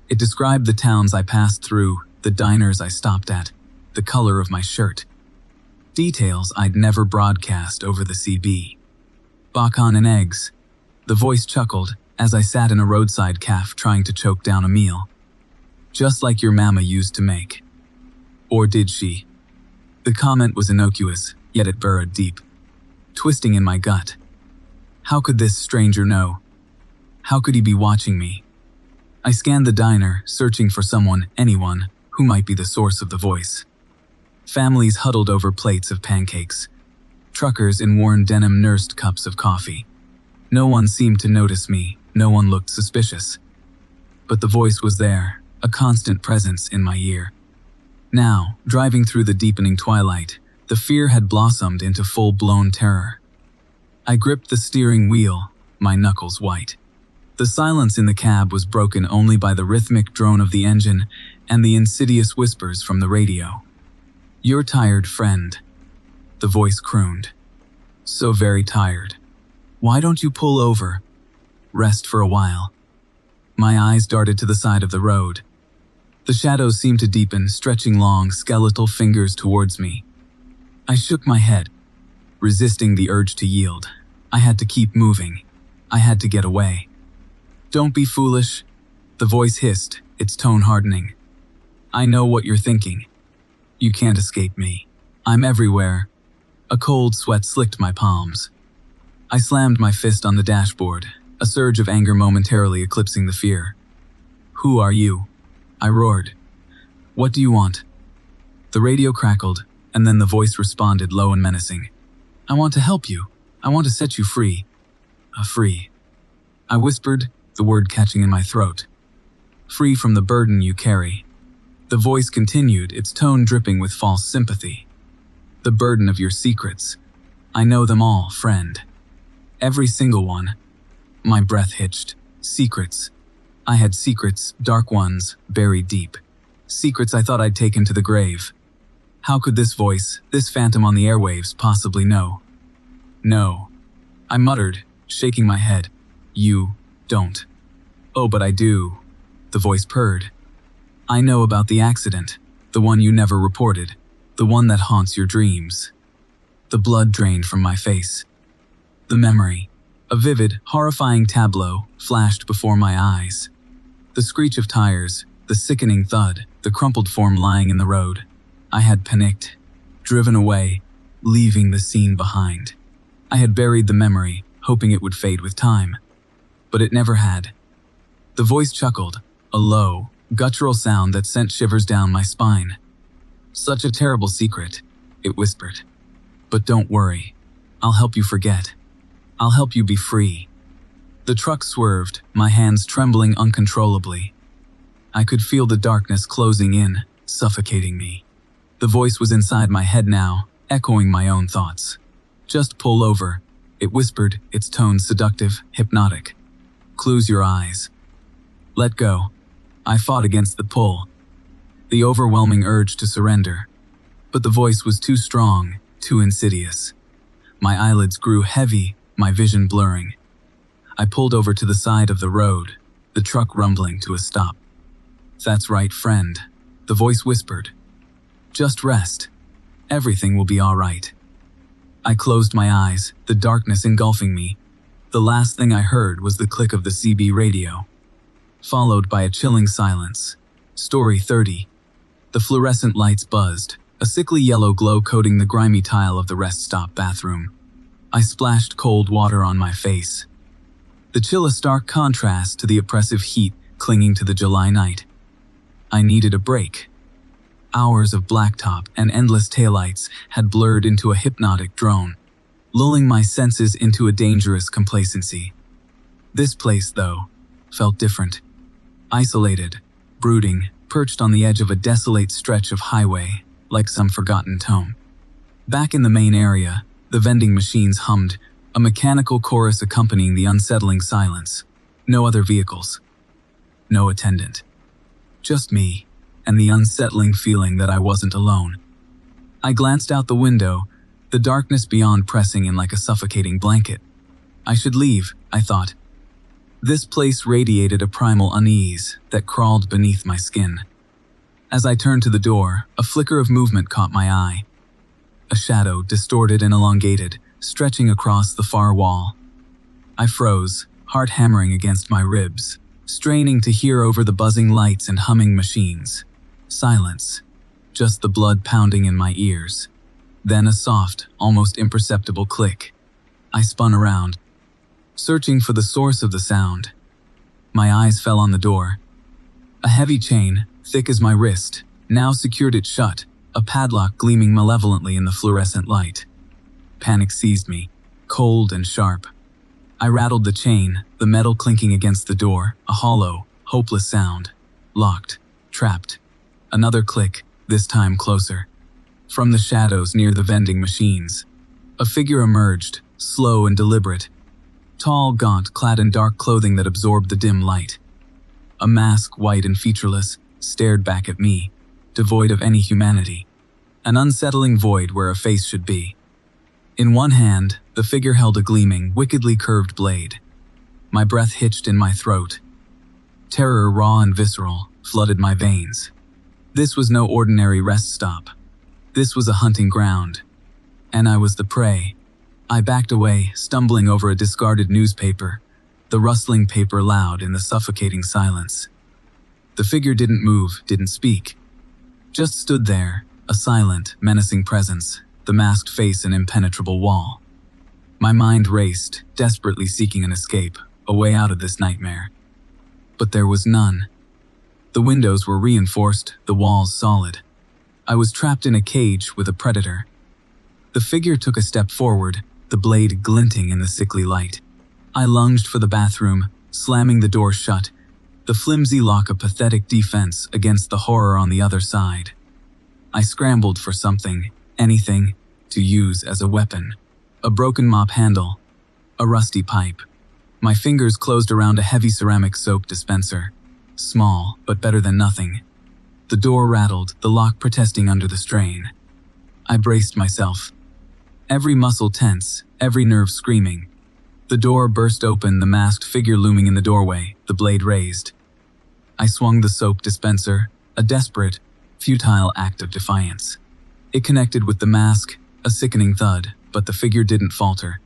It described the towns I passed through, the diners I stopped at, the color of my shirt. Details I'd never broadcast over the CB. "Bacon and eggs," the voice chuckled as I sat in a roadside cafe trying to choke down a meal. "Just like your mama used to make." Or did she? The comment was innocuous, yet it burrowed deep, twisting in my gut. How could this stranger know? How could he be watching me? I scanned the diner, searching for someone, anyone, who might be the source of the voice. Families huddled over plates of pancakes. Truckers in worn denim nursed cups of coffee. No one seemed to notice me, no one looked suspicious. But the voice was there, a constant presence in my ear. Now, driving through the deepening twilight, the fear had blossomed into full-blown terror. I gripped the steering wheel, my knuckles white. The silence in the cab was broken only by the rhythmic drone of the engine and the insidious whispers from the radio. "You're tired, friend," the voice crooned. "So very tired. Why don't you pull over? Rest for a while." My eyes darted to the side of the road. The shadows seemed to deepen, stretching long, skeletal fingers towards me. I shook my head, resisting the urge to yield. I had to keep moving. I had to get away. "Don't be foolish," the voice hissed, its tone hardening. "I know what you're thinking. You can't escape me. I'm everywhere." A cold sweat slicked my palms. I slammed my fist on the dashboard, a surge of anger momentarily eclipsing the fear. "Who are you?" I roared. "What do you want?" The radio crackled, and then the voice responded low and menacing. "I want to help you. I want to set you free." Free. I whispered, the word catching in my throat. "Free from the burden you carry." The voice continued, its tone dripping with false sympathy. "The burden of your secrets. I know them all, friend. Every single one." My breath hitched. Secrets. I had secrets, dark ones, buried deep. Secrets I thought I'd taken to the grave. How could this voice, this phantom on the airwaves, possibly know? "No," I muttered, shaking my head. "You don't." "Oh, but I do," the voice purred. "I know about the accident, the one you never reported, the one that haunts your dreams." The blood drained from my face. The memory, a vivid, horrifying tableau, flashed before my eyes. The screech of tires, the sickening thud, the crumpled form lying in the road. I had panicked, driven away, leaving the scene behind. I had buried the memory, hoping it would fade with time. But it never had. The voice chuckled, a low, guttural sound that sent shivers down my spine. "Such a terrible secret," it whispered. "But don't worry. I'll help you forget. I'll help you be free." The truck swerved, my hands trembling uncontrollably. I could feel the darkness closing in, suffocating me. The voice was inside my head now, echoing my own thoughts. "Just pull over," it whispered, its tone seductive, hypnotic. "Close your eyes." Let go. I fought against the pull, the overwhelming urge to surrender. But the voice was too strong, too insidious. My eyelids grew heavy, my vision blurring. I pulled over to the side of the road, the truck rumbling to a stop. "That's right, friend," the voice whispered. "Just rest. Everything will be all right." I closed my eyes, the darkness engulfing me. The last thing I heard was the click of the CB radio, followed by a chilling silence. Story 30. The fluorescent lights buzzed, a sickly yellow glow coating the grimy tile of the rest stop bathroom. I splashed cold water on my face. The chill a stark contrast to the oppressive heat clinging to the July night. I needed a break. Hours of blacktop and endless taillights had blurred into a hypnotic drone, lulling my senses into a dangerous complacency. This place, though, felt different. Isolated, brooding, perched on the edge of a desolate stretch of highway, like some forgotten tome. Back in the main area, the vending machines hummed, a mechanical chorus accompanying the unsettling silence. No other vehicles. No attendant. Just me, and the unsettling feeling that I wasn't alone. I glanced out the window, the darkness beyond pressing in like a suffocating blanket. I should leave, I thought. This place radiated a primal unease that crawled beneath my skin. As I turned to the door, a flicker of movement caught my eye. A shadow, distorted and elongated, stretching across the far wall. I froze, heart hammering against my ribs, straining to hear over the buzzing lights and humming machines. Silence. just the blood pounding in my ears. Then a soft, almost imperceptible click. I spun around, searching for the source of the sound. My eyes fell on the door. A heavy chain, thick as my wrist, now secured it shut, a padlock gleaming malevolently in the fluorescent light. Panic seized me, cold and sharp. I rattled the chain, the metal clinking against the door, a hollow, hopeless sound. Locked, trapped. Another click, this time closer. From the shadows near the vending machines, a figure emerged, slow and deliberate. Tall, gaunt, clad in dark clothing that absorbed the dim light. A mask, white and featureless, stared back at me, devoid of any humanity. An unsettling void where a face should be. In one hand, the figure held a gleaming, wickedly curved blade. My breath hitched in my throat. Terror, raw and visceral, flooded my veins. This was no ordinary rest stop. This was a hunting ground. And I was the prey. I backed away, stumbling over a discarded newspaper, the rustling paper loud in the suffocating silence. The figure didn't move, didn't speak. Just stood there, a silent, menacing presence, the masked face an impenetrable wall. My mind raced, desperately seeking an escape, a way out of this nightmare. But there was none. The windows were reinforced, the walls solid. I was trapped in a cage with a predator. The figure took a step forward, the blade glinting in the sickly light. I lunged for the bathroom, slamming the door shut, the flimsy lock a pathetic defense against the horror on the other side. I scrambled for something, anything, to use as a weapon. A broken mop handle, a rusty pipe. My fingers closed around a heavy ceramic soap dispenser. Small, but better than nothing. The door rattled, the lock protesting under the strain. I braced myself. Every muscle tense, every nerve screaming. The door burst open, the masked figure looming in the doorway, the blade raised. I swung the soap dispenser, a desperate, futile act of defiance. It connected with the mask, a sickening thud, but the figure didn't falter.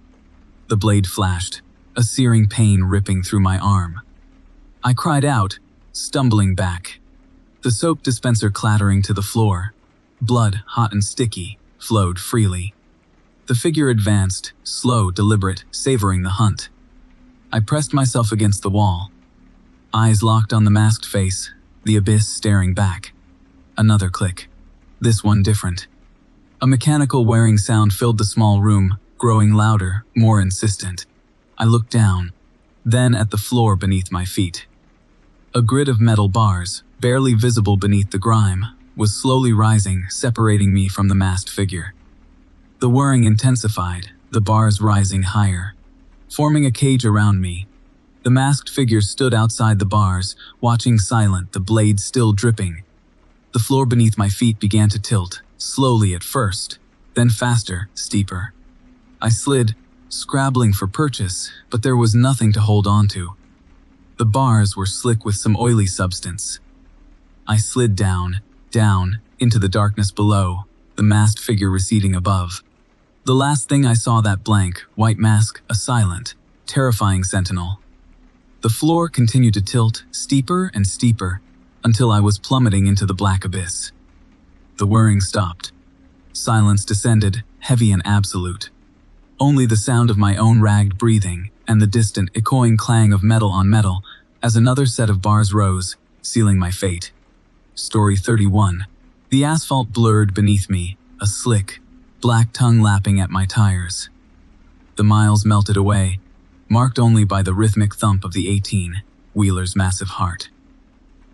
The blade flashed, a searing pain ripping through my arm. I cried out, stumbling back. The soap dispenser clattering to the floor. Blood, hot and sticky, flowed freely. The figure advanced, slow, deliberate, savoring the hunt. I pressed myself against the wall. Eyes locked on the masked face, the abyss staring back. Another click. This one different. A mechanical whirring sound filled the small room, growing louder, more insistent. I looked down, then at the floor beneath my feet. A grid of metal bars, barely visible beneath the grime, was slowly rising, separating me from the masked figure. The whirring intensified, the bars rising higher, forming a cage around me. The masked figure stood outside the bars, watching silent, the blade still dripping. The floor beneath my feet began to tilt, slowly at first, then faster, steeper. I slid, scrabbling for purchase, but there was nothing to hold on to. The bars were slick with some oily substance. I slid down, into the darkness below, the masked figure receding above. The last thing I saw that blank, white mask, a silent, terrifying sentinel. The floor continued to tilt, steeper and steeper, until I was plummeting into the black abyss. The whirring stopped. Silence descended, heavy and absolute. Only the sound of my own ragged breathing and the distant, echoing clang of metal on metal as another set of bars rose, sealing my fate. Story 31. The asphalt blurred beneath me, a slick, black tongue lapping at my tires. The miles melted away, marked only by the rhythmic thump of the 18-wheeler's massive heart.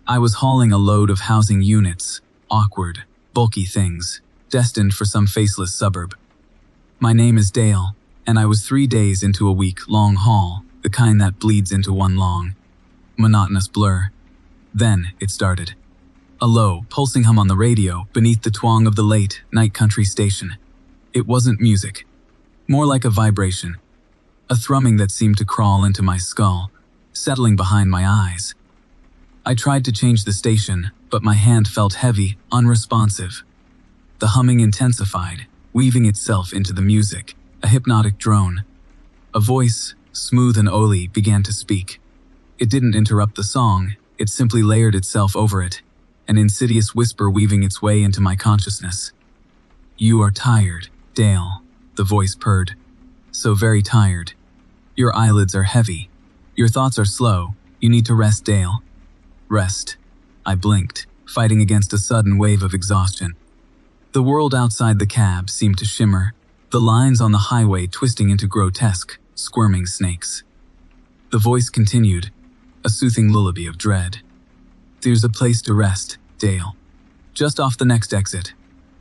I was hauling a load of housing units, awkward, bulky things, destined for some faceless suburb. My name is Dale, and I was 3 days into a week-long haul, the kind that bleeds into one long, monotonous blur. Then it started. A low, pulsing hum on the radio beneath the twang of the late-night country station. It wasn't music, more like a vibration, a thrumming that seemed to crawl into my skull, settling behind my eyes. I tried to change the station, but my hand felt heavy, unresponsive. The humming intensified, weaving itself into the music, a hypnotic drone. A voice, smooth and oily, began to speak. It didn't interrupt the song, it simply layered itself over it, an insidious whisper weaving its way into my consciousness. "You are tired, Dale," the voice purred. "So very tired. Your eyelids are heavy. Your thoughts are slow. You need to rest, Dale." Rest. I blinked, fighting against a sudden wave of exhaustion. The world outside the cab seemed to shimmer, the lines on the highway twisting into grotesque, squirming snakes. The voice continued, a soothing lullaby of dread. "There's a place to rest, Dale. Just off the next exit.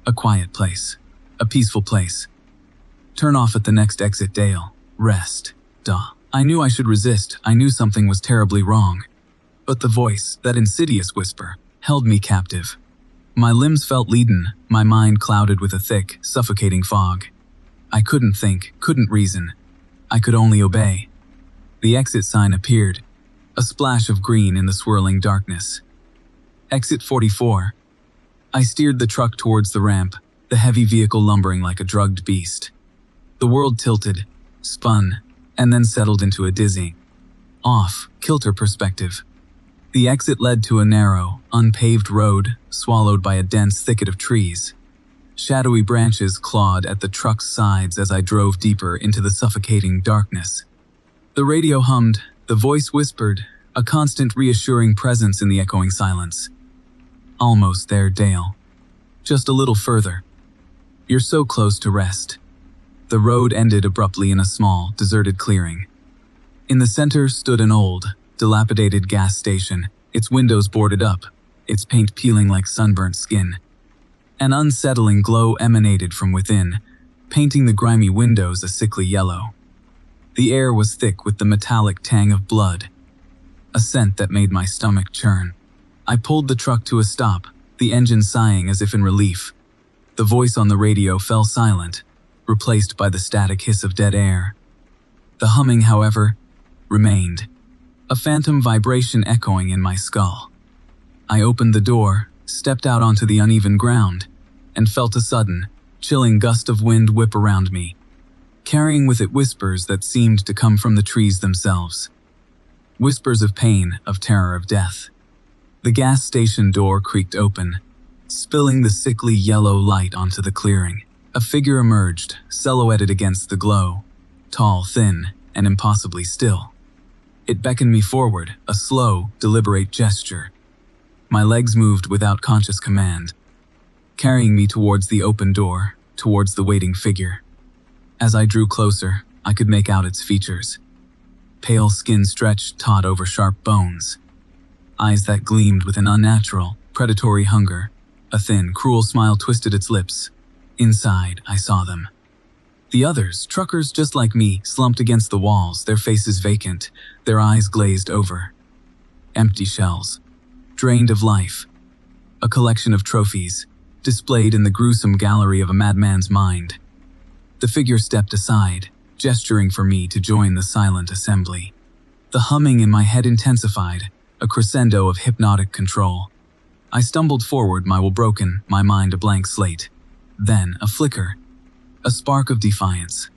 A quiet place. A peaceful place. Turn off at the next exit, Dale. Rest." Duh. I knew I should resist. I knew something was terribly wrong. But the voice, that insidious whisper, held me captive. My limbs felt leaden, my mind clouded with a thick, suffocating fog. I couldn't think, couldn't reason. I could only obey. The exit sign appeared, a splash of green in the swirling darkness. Exit 44. I steered the truck towards the ramp, the heavy vehicle lumbering like a drugged beast. The world tilted, spun, and then settled into a dizzying, off-kilter perspective. The exit led to a narrow, unpaved road swallowed by a dense thicket of trees. Shadowy branches clawed at the truck's sides as I drove deeper into the suffocating darkness. The radio hummed, the voice whispered, a constant reassuring presence in the echoing silence. "Almost there, Dale. Just a little further. You're so close to rest." The road ended abruptly in a small, deserted clearing. In the center stood an old, dilapidated gas station, its windows boarded up, its paint peeling like sunburnt skin. An unsettling glow emanated from within, painting the grimy windows a sickly yellow. The air was thick with the metallic tang of blood, a scent that made my stomach churn. I pulled the truck to a stop, the engine sighing as if in relief. The voice on the radio fell silent, replaced by the static hiss of dead air. The humming, however, remained, a phantom vibration echoing in my skull. I opened the door, stepped out onto the uneven ground, and felt a sudden, chilling gust of wind whip around me, carrying with it whispers that seemed to come from the trees themselves. Whispers of pain, of terror, of death. The gas station door creaked open, spilling the sickly yellow light onto the clearing. A figure emerged, silhouetted against the glow, tall, thin, and impossibly still. It beckoned me forward, a slow, deliberate gesture. My legs moved without conscious command, carrying me towards the open door, towards the waiting figure. As I drew closer, I could make out its features. Pale skin stretched taut over sharp bones. Eyes that gleamed with an unnatural, predatory hunger. A thin, cruel smile twisted its lips. Inside, I saw them. The others, truckers just like me, slumped against the walls, their faces vacant, their eyes glazed over. Empty shells, drained of life. A collection of trophies, displayed in the gruesome gallery of a madman's mind. The figure stepped aside, gesturing for me to join the silent assembly. The humming in my head intensified, a crescendo of hypnotic control. I stumbled forward, my will broken, my mind a blank slate. Then, a flicker. A spark of defiance,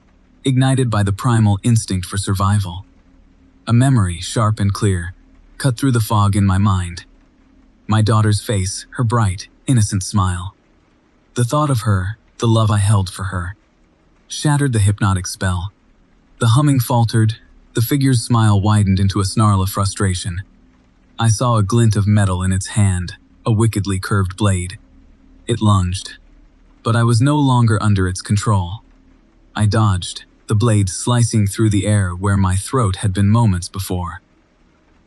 ignited by the primal instinct for survival. A memory, sharp and clear, cut through the fog in my mind. My daughter's face, her bright, innocent smile. The thought of her, the love I held for her, shattered the hypnotic spell. The humming faltered, the figure's smile widened into a snarl of frustration. I saw a glint of metal in its hand, a wickedly curved blade. It lunged, but I was no longer under its control. I dodged, the blade slicing through the air where my throat had been moments before.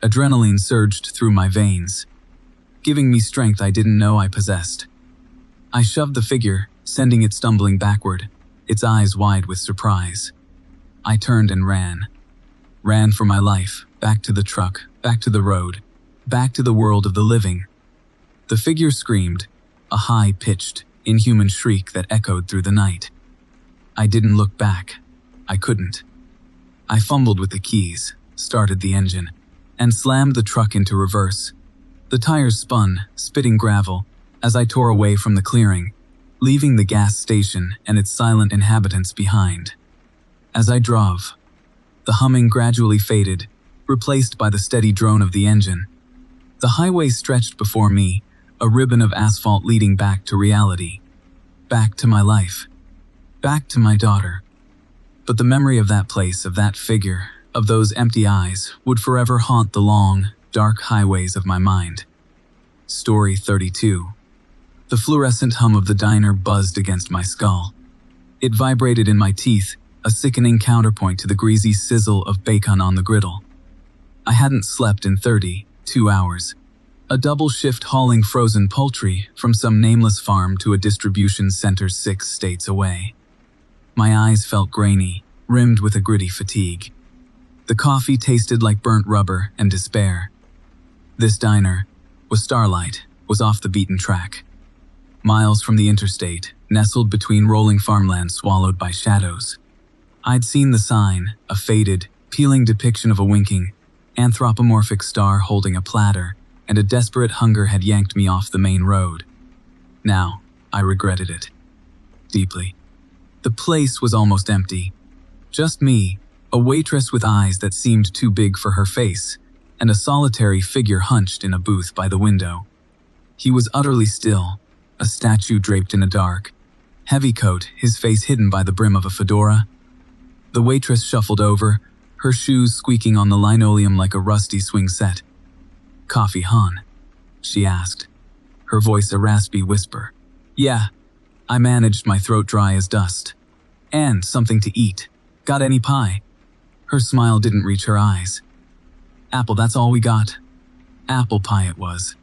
Adrenaline surged through my veins, giving me strength I didn't know I possessed. I shoved the figure, sending it stumbling backward, its eyes wide with surprise. I turned and ran. Ran for my life, back to the truck, back to the road, back to the world of the living. The figure screamed, a high-pitched, inhuman shriek that echoed through the night. I didn't look back. I couldn't. I fumbled with the keys, started the engine, and slammed the truck into reverse. The tires spun, spitting gravel, as I tore away from the clearing, leaving the gas station and its silent inhabitants behind. As I drove, the humming gradually faded, replaced by the steady drone of the engine. The highway stretched before me, a ribbon of asphalt leading back to reality. Back to my life. Back to my daughter. But the memory of that place, of that figure, of those empty eyes, would forever haunt the long, dark highways of my mind. Story 32. The fluorescent hum of the diner buzzed against my skull. It vibrated in my teeth, a sickening counterpoint to the greasy sizzle of bacon on the griddle. I hadn't slept in 32 hours. A double shift hauling frozen poultry from some nameless farm to a distribution center 6 states away. My eyes felt grainy, rimmed with a gritty fatigue. The coffee tasted like burnt rubber and despair. This diner was Starlight, was off the beaten track. Miles from the interstate, nestled between rolling farmland swallowed by shadows. I'd seen the sign, a faded, peeling depiction of a winking, anthropomorphic star holding a platter, and a desperate hunger had yanked me off the main road. Now, I regretted it. Deeply. The place was almost empty. Just me, a waitress with eyes that seemed too big for her face, and a solitary figure hunched in a booth by the window. He was utterly still, a statue draped in a dark, heavy coat, his face hidden by the brim of a fedora. The waitress shuffled over, her shoes squeaking on the linoleum like a rusty swing set. "Coffee, hon?" she asked, her voice a raspy whisper. "Yeah." I managed, my throat dry as dust. "And something to eat. Got any pie?" Her smile didn't reach her eyes. "Apple, that's all we got." Apple pie it was.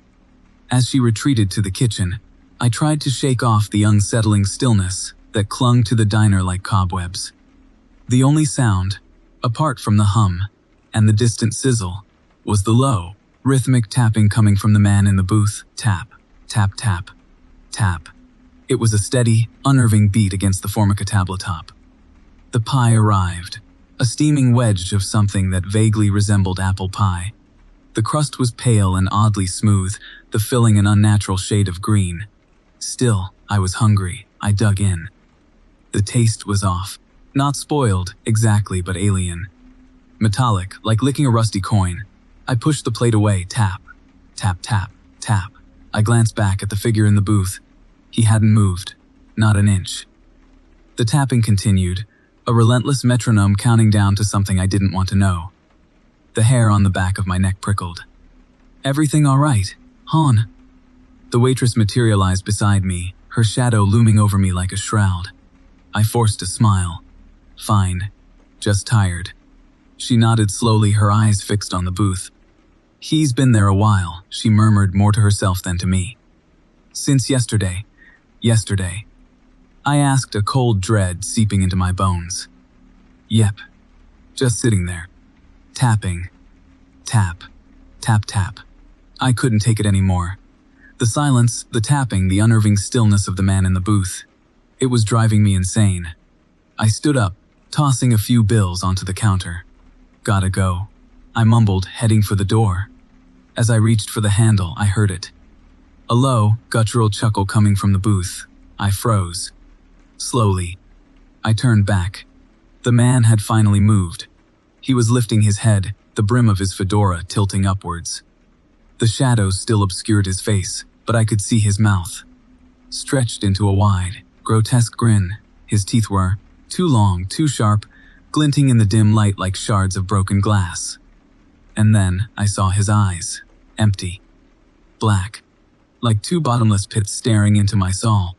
As she retreated to the kitchen, I tried to shake off the unsettling stillness that clung to the diner like cobwebs. The only sound, apart from the hum and the distant sizzle, was the low, rhythmic tapping coming from the man in the booth. Tap, tap, tap, tap. It was a steady, unnerving beat against the formica tabletop. The pie arrived, a steaming wedge of something that vaguely resembled apple pie. The crust was pale and oddly smooth, the filling an unnatural shade of green. Still, I was hungry. I dug in. The taste was off. Not spoiled, exactly, but alien. Metallic, like licking a rusty coin. I pushed the plate away. Tap, tap, tap, tap. I glanced back at the figure in the booth. He hadn't moved. Not an inch. The tapping continued, a relentless metronome counting down to something I didn't want to know. The hair on the back of my neck prickled. "Everything all right, hon?" The waitress materialized beside me, her shadow looming over me like a shroud. I forced a smile. "Fine. Just tired." She nodded slowly, her eyes fixed on the booth. "He's been there a while," she murmured, more to herself than to me. "Since yesterday." "Yesterday?" I asked, a cold dread seeping into my bones. "Yep. Just sitting there. Tapping. Tap. Tap, tap." I couldn't take it anymore. The silence, the tapping, the unnerving stillness of the man in the booth. It was driving me insane. I stood up, tossing a few bills onto the counter. "Gotta go," I mumbled, heading for the door. As I reached for the handle, I heard it. A low, guttural chuckle coming from the booth. I froze. Slowly, I turned back. The man had finally moved. He was lifting his head, the brim of his fedora tilting upwards. The shadows still obscured his face, but I could see his mouth. Stretched into a wide, grotesque grin, his teeth were too long, too sharp, glinting in the dim light like shards of broken glass. And then I saw his eyes, empty, black, like two bottomless pits staring into my soul.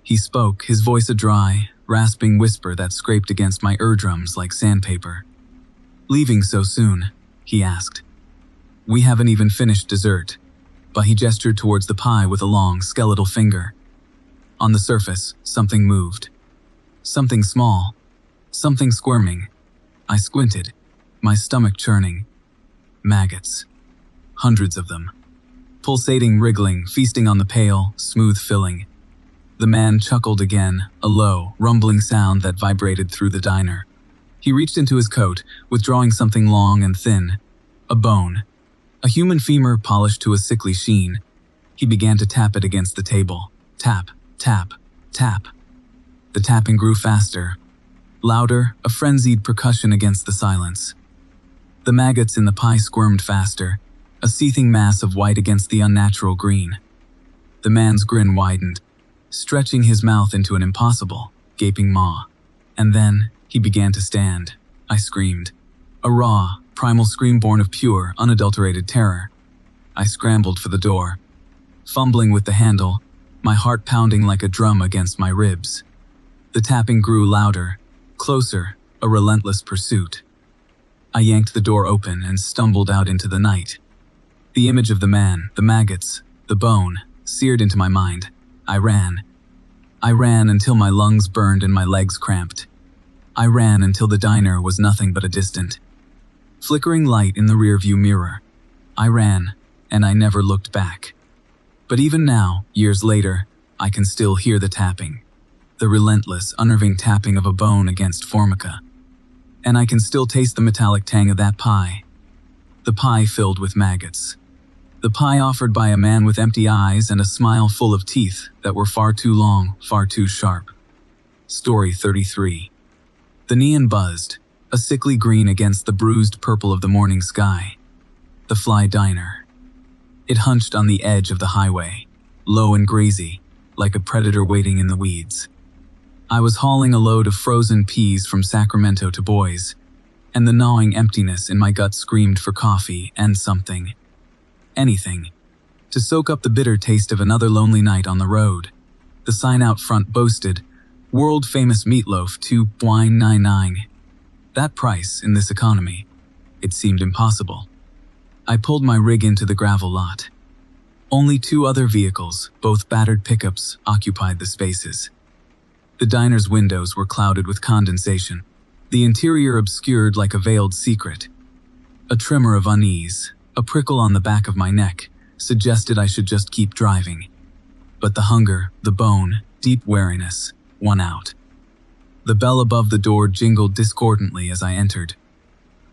He spoke, his voice a dry, rasping whisper that scraped against my eardrums like sandpaper. "Leaving so soon?" he asked. "We haven't even finished dessert," but he gestured towards the pie with a long, skeletal finger. On the surface, something moved. Something small. Something squirming. I squinted, my stomach churning. Maggots. Hundreds of them. Pulsating, wriggling, feasting on the pale, smooth filling. The man chuckled again, a low, rumbling sound that vibrated through the diner. He reached into his coat, withdrawing something long and thin. A bone. A human femur polished to a sickly sheen. He began to tap it against the table. Tap, tap, tap. The tapping grew faster. Louder, a frenzied percussion against the silence. The maggots in the pie squirmed faster, a seething mass of white against the unnatural green. The man's grin widened, stretching his mouth into an impossible, gaping maw. And then, he began to stand. I screamed. A raw, primal scream born of pure, unadulterated terror. I scrambled for the door, fumbling with the handle, my heart pounding like a drum against my ribs. The tapping grew louder, closer, a relentless pursuit. I yanked the door open and stumbled out into the night. The image of the man, the maggots, the bone, seared into my mind. I ran. I ran until my lungs burned and my legs cramped. I ran until the diner was nothing but a distant, flickering light in the rearview mirror. I ran, and I never looked back. But even now, years later, I can still hear the tapping, the relentless, unnerving tapping of a bone against formica. And I can still taste the metallic tang of that pie. The pie filled with maggots. The pie offered by a man with empty eyes and a smile full of teeth that were far too long, far too sharp. Story 33. The neon buzzed, a sickly green against the bruised purple of the morning sky. The Fly Diner. It hunched on the edge of the highway, low and greasy, like a predator waiting in the weeds. I was hauling a load of frozen peas from Sacramento to Boise, and the gnawing emptiness in my gut screamed for coffee and something. Anything. To soak up the bitter taste of another lonely night on the road. The sign out front boasted, world-famous meatloaf $2.99. That price in this economy. It seemed impossible. I pulled my rig into the gravel lot. Only 2 other vehicles, both battered pickups, occupied the spaces. The diner's windows were clouded with condensation, the interior obscured like a veiled secret. A tremor of unease, a prickle on the back of my neck, suggested I should just keep driving. But the hunger, the bone, deep weariness, won out. The bell above the door jingled discordantly as I entered.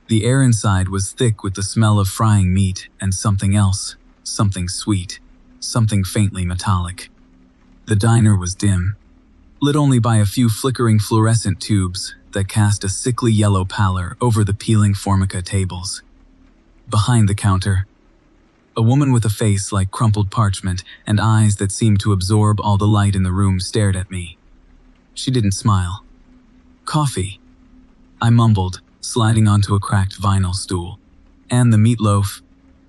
The air inside was thick with the smell of frying meat and something else, something sweet, something faintly metallic. The diner was dim, lit only by a few flickering fluorescent tubes that cast a sickly yellow pallor over the peeling formica tables. Behind the counter, a woman with a face like crumpled parchment and eyes that seemed to absorb all the light in the room stared at me. She didn't smile. "Coffee," I mumbled, sliding onto a cracked vinyl stool. "And the meatloaf."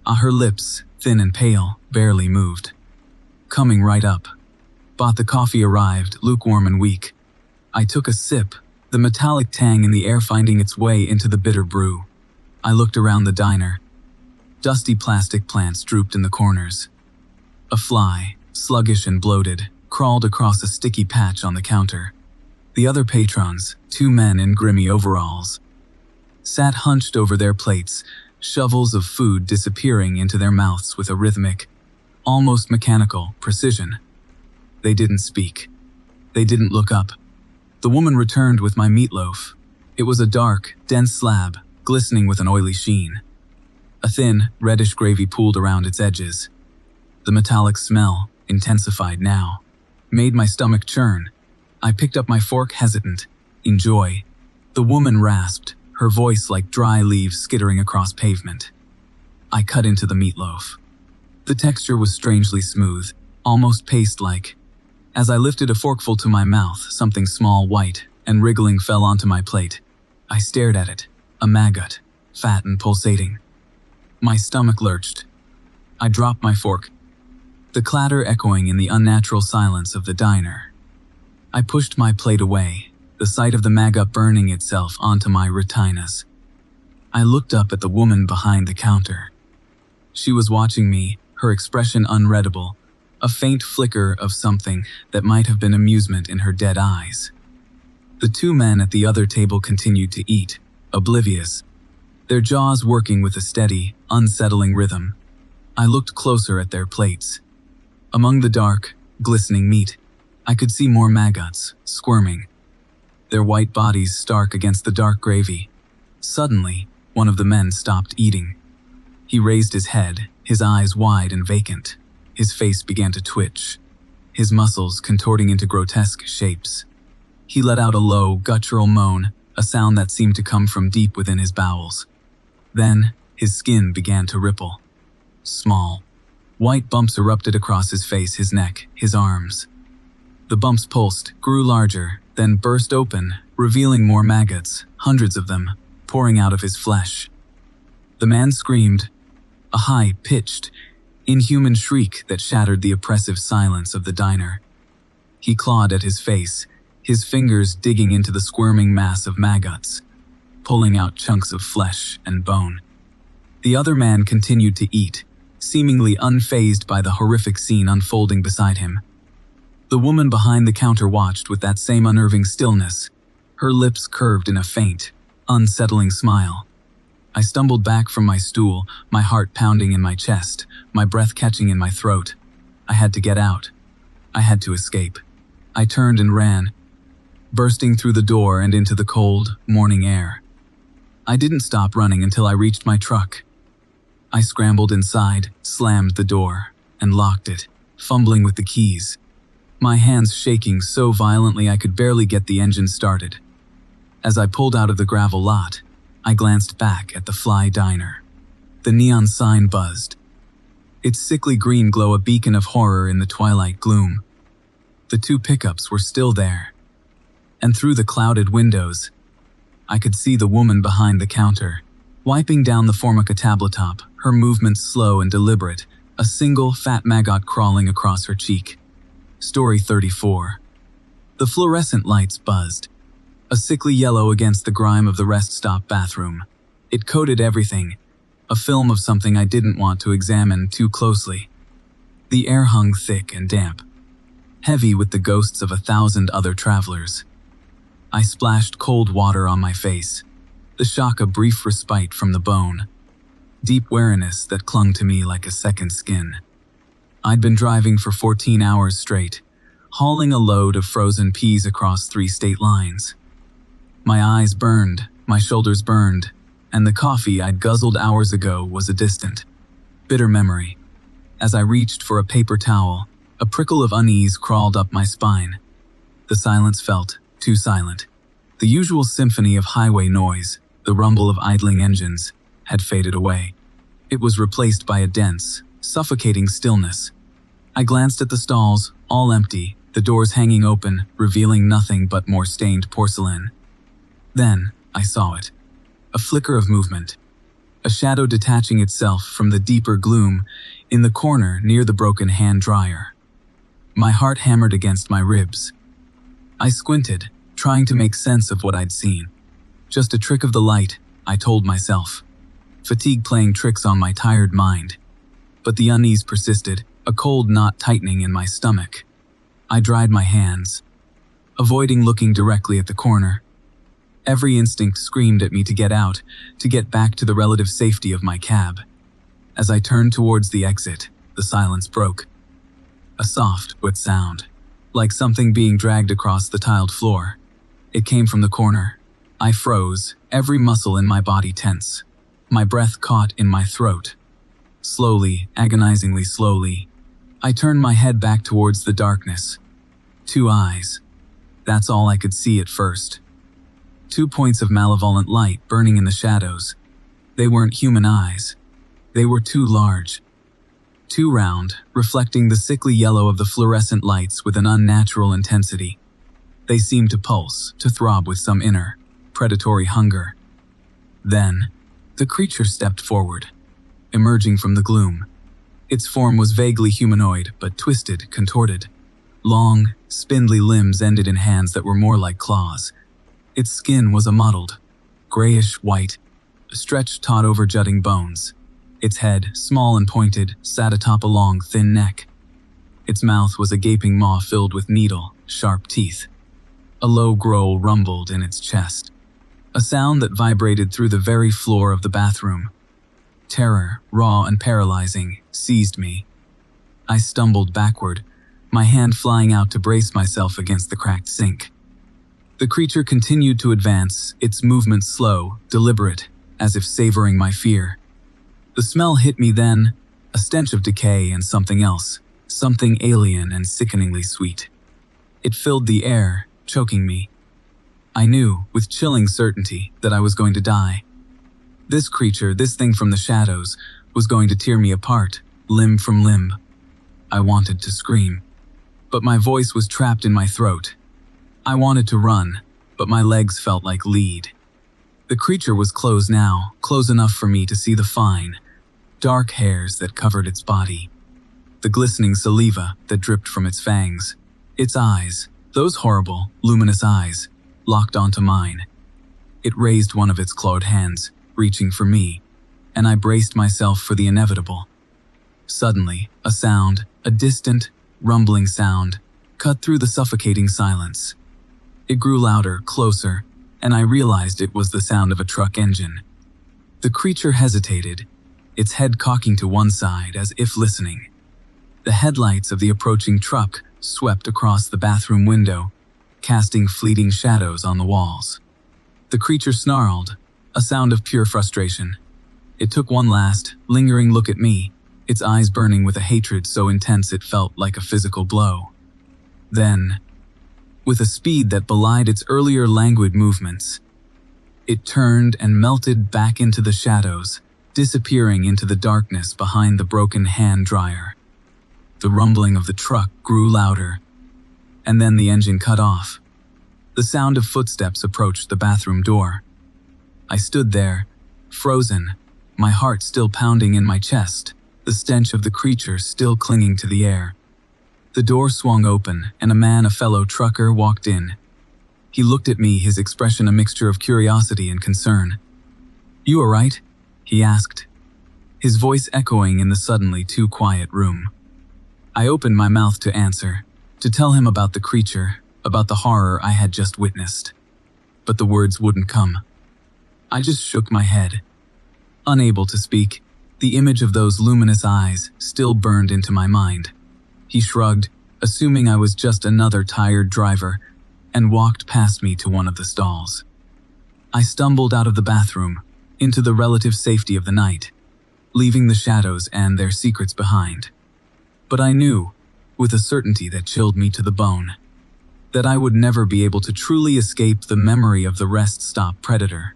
Her lips, thin and pale, barely moved. "Coming right up." Bought the coffee arrived, lukewarm and weak. I took a sip, the metallic tang in the air finding its way into the bitter brew. I looked around the diner. Dusty plastic plants drooped in the corners. A fly, sluggish and bloated, crawled across a sticky patch on the counter. The other patrons, 2 men in grimy overalls, sat hunched over their plates, shovels of food disappearing into their mouths with a rhythmic, almost mechanical, precision. They didn't speak. They didn't look up. The woman returned with my meatloaf. It was a dark, dense slab, glistening with an oily sheen. A thin, reddish gravy pooled around its edges. The metallic smell, intensified now, made my stomach churn. I picked up my fork hesitant. "Enjoy." The woman rasped, her voice like dry leaves skittering across pavement. I cut into the meatloaf. The texture was strangely smooth, almost paste-like. As I lifted a forkful to my mouth, something small, white, and wriggling fell onto my plate. I stared at it, a maggot, fat and pulsating. My stomach lurched. I dropped my fork, the clatter echoing in the unnatural silence of the diner. I pushed my plate away, the sight of the maggot burning itself onto my retinas. I looked up at the woman behind the counter. She was watching me, her expression unreadable, a faint flicker of something that might have been amusement in her dead eyes. The 2 men at the other table continued to eat, oblivious, their jaws working with a steady, unsettling rhythm. I looked closer at their plates. Among the dark, glistening meat, I could see more maggots, squirming, their white bodies stark against the dark gravy. Suddenly, one of the men stopped eating. He raised his head, his eyes wide and vacant. His face began to twitch, his muscles contorting into grotesque shapes. He let out a low, guttural moan, a sound that seemed to come from deep within his bowels. Then, his skin began to ripple. Small, White bumps erupted across his face, his neck, his arms. The bumps pulsed, grew larger, then burst open, revealing more maggots, hundreds of them, pouring out of his flesh. The man screamed, a high-pitched, inhuman shriek that shattered the oppressive silence of the diner. He clawed at his face, his fingers digging into the squirming mass of maggots, pulling out chunks of flesh and bone. The other man continued to eat, seemingly unfazed by the horrific scene unfolding beside him. The woman behind the counter watched with that same unnerving stillness, her lips curved in a faint, unsettling smile. I stumbled back from my stool, my heart pounding in my chest, my breath catching in my throat. I had to get out. I had to escape. I turned and ran, bursting through the door and into the cold, morning air. I didn't stop running until I reached my truck. I scrambled inside, slammed the door, and locked it, fumbling with the keys, my hands shaking so violently I could barely get the engine started. As I pulled out of the gravel lot, I glanced back at the Fly Diner. The neon sign buzzed, its sickly green glow a beacon of horror in the twilight gloom. The two pickups were still there, and through the clouded windows, I could see the woman behind the counter, wiping down the Formica tabletop, her movements slow and deliberate, a single fat maggot crawling across her cheek. Story 34. The fluorescent lights buzzed, a sickly yellow against the grime of the rest stop bathroom. It coated everything, a film of something I didn't want to examine too closely. The air hung thick and damp, heavy with the ghosts of 1,000 other travelers. I splashed cold water on my face, the shock a brief respite from the bone, deep weariness that clung to me like a second skin. I'd been driving for 14 hours straight, hauling a load of frozen peas across 3 state lines. My eyes burned, my shoulders burned, and the coffee I'd guzzled hours ago was a distant, bitter memory. As I reached for a paper towel, a prickle of unease crawled up my spine. The silence felt too silent. The usual symphony of highway noise, the rumble of idling engines, had faded away. It was replaced by a dense, suffocating stillness. I glanced at the stalls, all empty, the doors hanging open, revealing nothing but more stained porcelain. Then, I saw it. A flicker of movement. A shadow detaching itself from the deeper gloom in the corner near the broken hand dryer. My heart hammered against my ribs. I squinted, trying to make sense of what I'd seen. Just a trick of the light, I told myself. Fatigue playing tricks on my tired mind. But the unease persisted, a cold knot tightening in my stomach. I dried my hands, avoiding looking directly at the corner. Every instinct screamed at me to get out, to get back to the relative safety of my cab. As I turned towards the exit, the silence broke. A soft, wet sound, like something being dragged across the tiled floor. It came from the corner. I froze, every muscle in my body tense. My breath caught in my throat. Slowly, agonizingly slowly, I turned my head back towards the darkness. 2 eyes. That's all I could see at first. 2 points of malevolent light burning in the shadows. They weren't human eyes. They were too large. Too round, reflecting the sickly yellow of the fluorescent lights with an unnatural intensity. They seemed to pulse, to throb with some inner, predatory hunger. Then, the creature stepped forward, emerging from the gloom. Its form was vaguely humanoid, but twisted, contorted. Long, spindly limbs ended in hands that were more like claws. Its skin was a mottled, grayish-white, stretched taut over jutting bones. Its head, small and pointed, sat atop a long, thin neck. Its mouth was a gaping maw filled with needle, sharp teeth. A low growl rumbled in its chest, a sound that vibrated through the very floor of the bathroom. Terror, raw and paralyzing, seized me. I stumbled backward, my hand flying out to brace myself against the cracked sink. The creature continued to advance, its movements slow, deliberate, as if savoring my fear. The smell hit me then, a stench of decay and something else, something alien and sickeningly sweet. It filled the air, choking me. I knew, with chilling certainty, that I was going to die. This creature, this thing from the shadows, was going to tear me apart, limb from limb. I wanted to scream, but my voice was trapped in my throat. I wanted to run, but my legs felt like lead. The creature was close now, close enough for me to see the fine, dark hairs that covered its body, the glistening saliva that dripped from its fangs. Its eyes, those horrible, luminous eyes, locked onto mine. It raised one of its clawed hands, reaching for me, and I braced myself for the inevitable. Suddenly, a sound, a distant, rumbling sound, cut through the suffocating silence. It grew louder, closer, and I realized it was the sound of a truck engine. The creature hesitated, its head cocking to one side as if listening. The headlights of the approaching truck swept across the bathroom window, casting fleeting shadows on the walls. The creature snarled, a sound of pure frustration. It took one last, lingering look at me, its eyes burning with a hatred so intense it felt like a physical blow. Then, with a speed that belied its earlier languid movements, it turned and melted back into the shadows, disappearing into the darkness behind the broken hand dryer. The rumbling of the truck grew louder, and then the engine cut off. The sound of footsteps approached the bathroom door. I stood there, frozen, my heart still pounding in my chest, the stench of the creature still clinging to the air. The door swung open, and a man, a fellow trucker, walked in. He looked at me, his expression a mixture of curiosity and concern. "You all right?" he asked, his voice echoing in the suddenly too quiet room. I opened my mouth to answer, to tell him about the creature, about the horror I had just witnessed. But the words wouldn't come. I just shook my head. Unable to speak, the image of those luminous eyes still burned into my mind. He shrugged, assuming I was just another tired driver, and walked past me to one of the stalls. I stumbled out of the bathroom, into the relative safety of the night, leaving the shadows and their secrets behind. But I knew, with a certainty that chilled me to the bone, that I would never be able to truly escape the memory of the rest stop predator.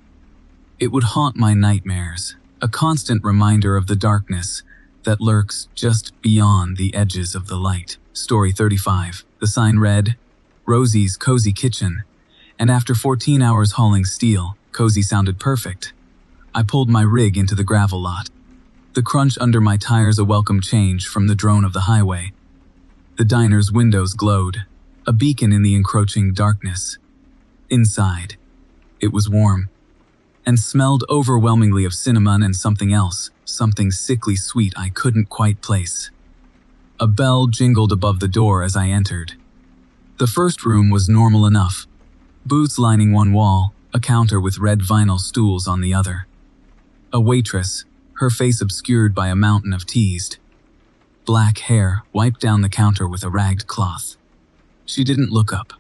It would haunt my nightmares, a constant reminder of the darkness that lurks just beyond the edges of the light. Story 35. The sign read, Rosie's Cozy Kitchen, and after 14 hours hauling steel, cozy sounded perfect. I pulled my rig into the gravel lot. The crunch under my tires a welcome change from the drone of the highway. The diner's windows glowed, a beacon in the encroaching darkness. Inside, it was warm, and smelled overwhelmingly of cinnamon and something else, something sickly sweet I couldn't quite place. A bell jingled above the door as I entered. The first room was normal enough, booths lining one wall, a counter with red vinyl stools on the other. A waitress, her face obscured by a mountain of teased black hair, wiped down the counter with a ragged cloth. She didn't look up.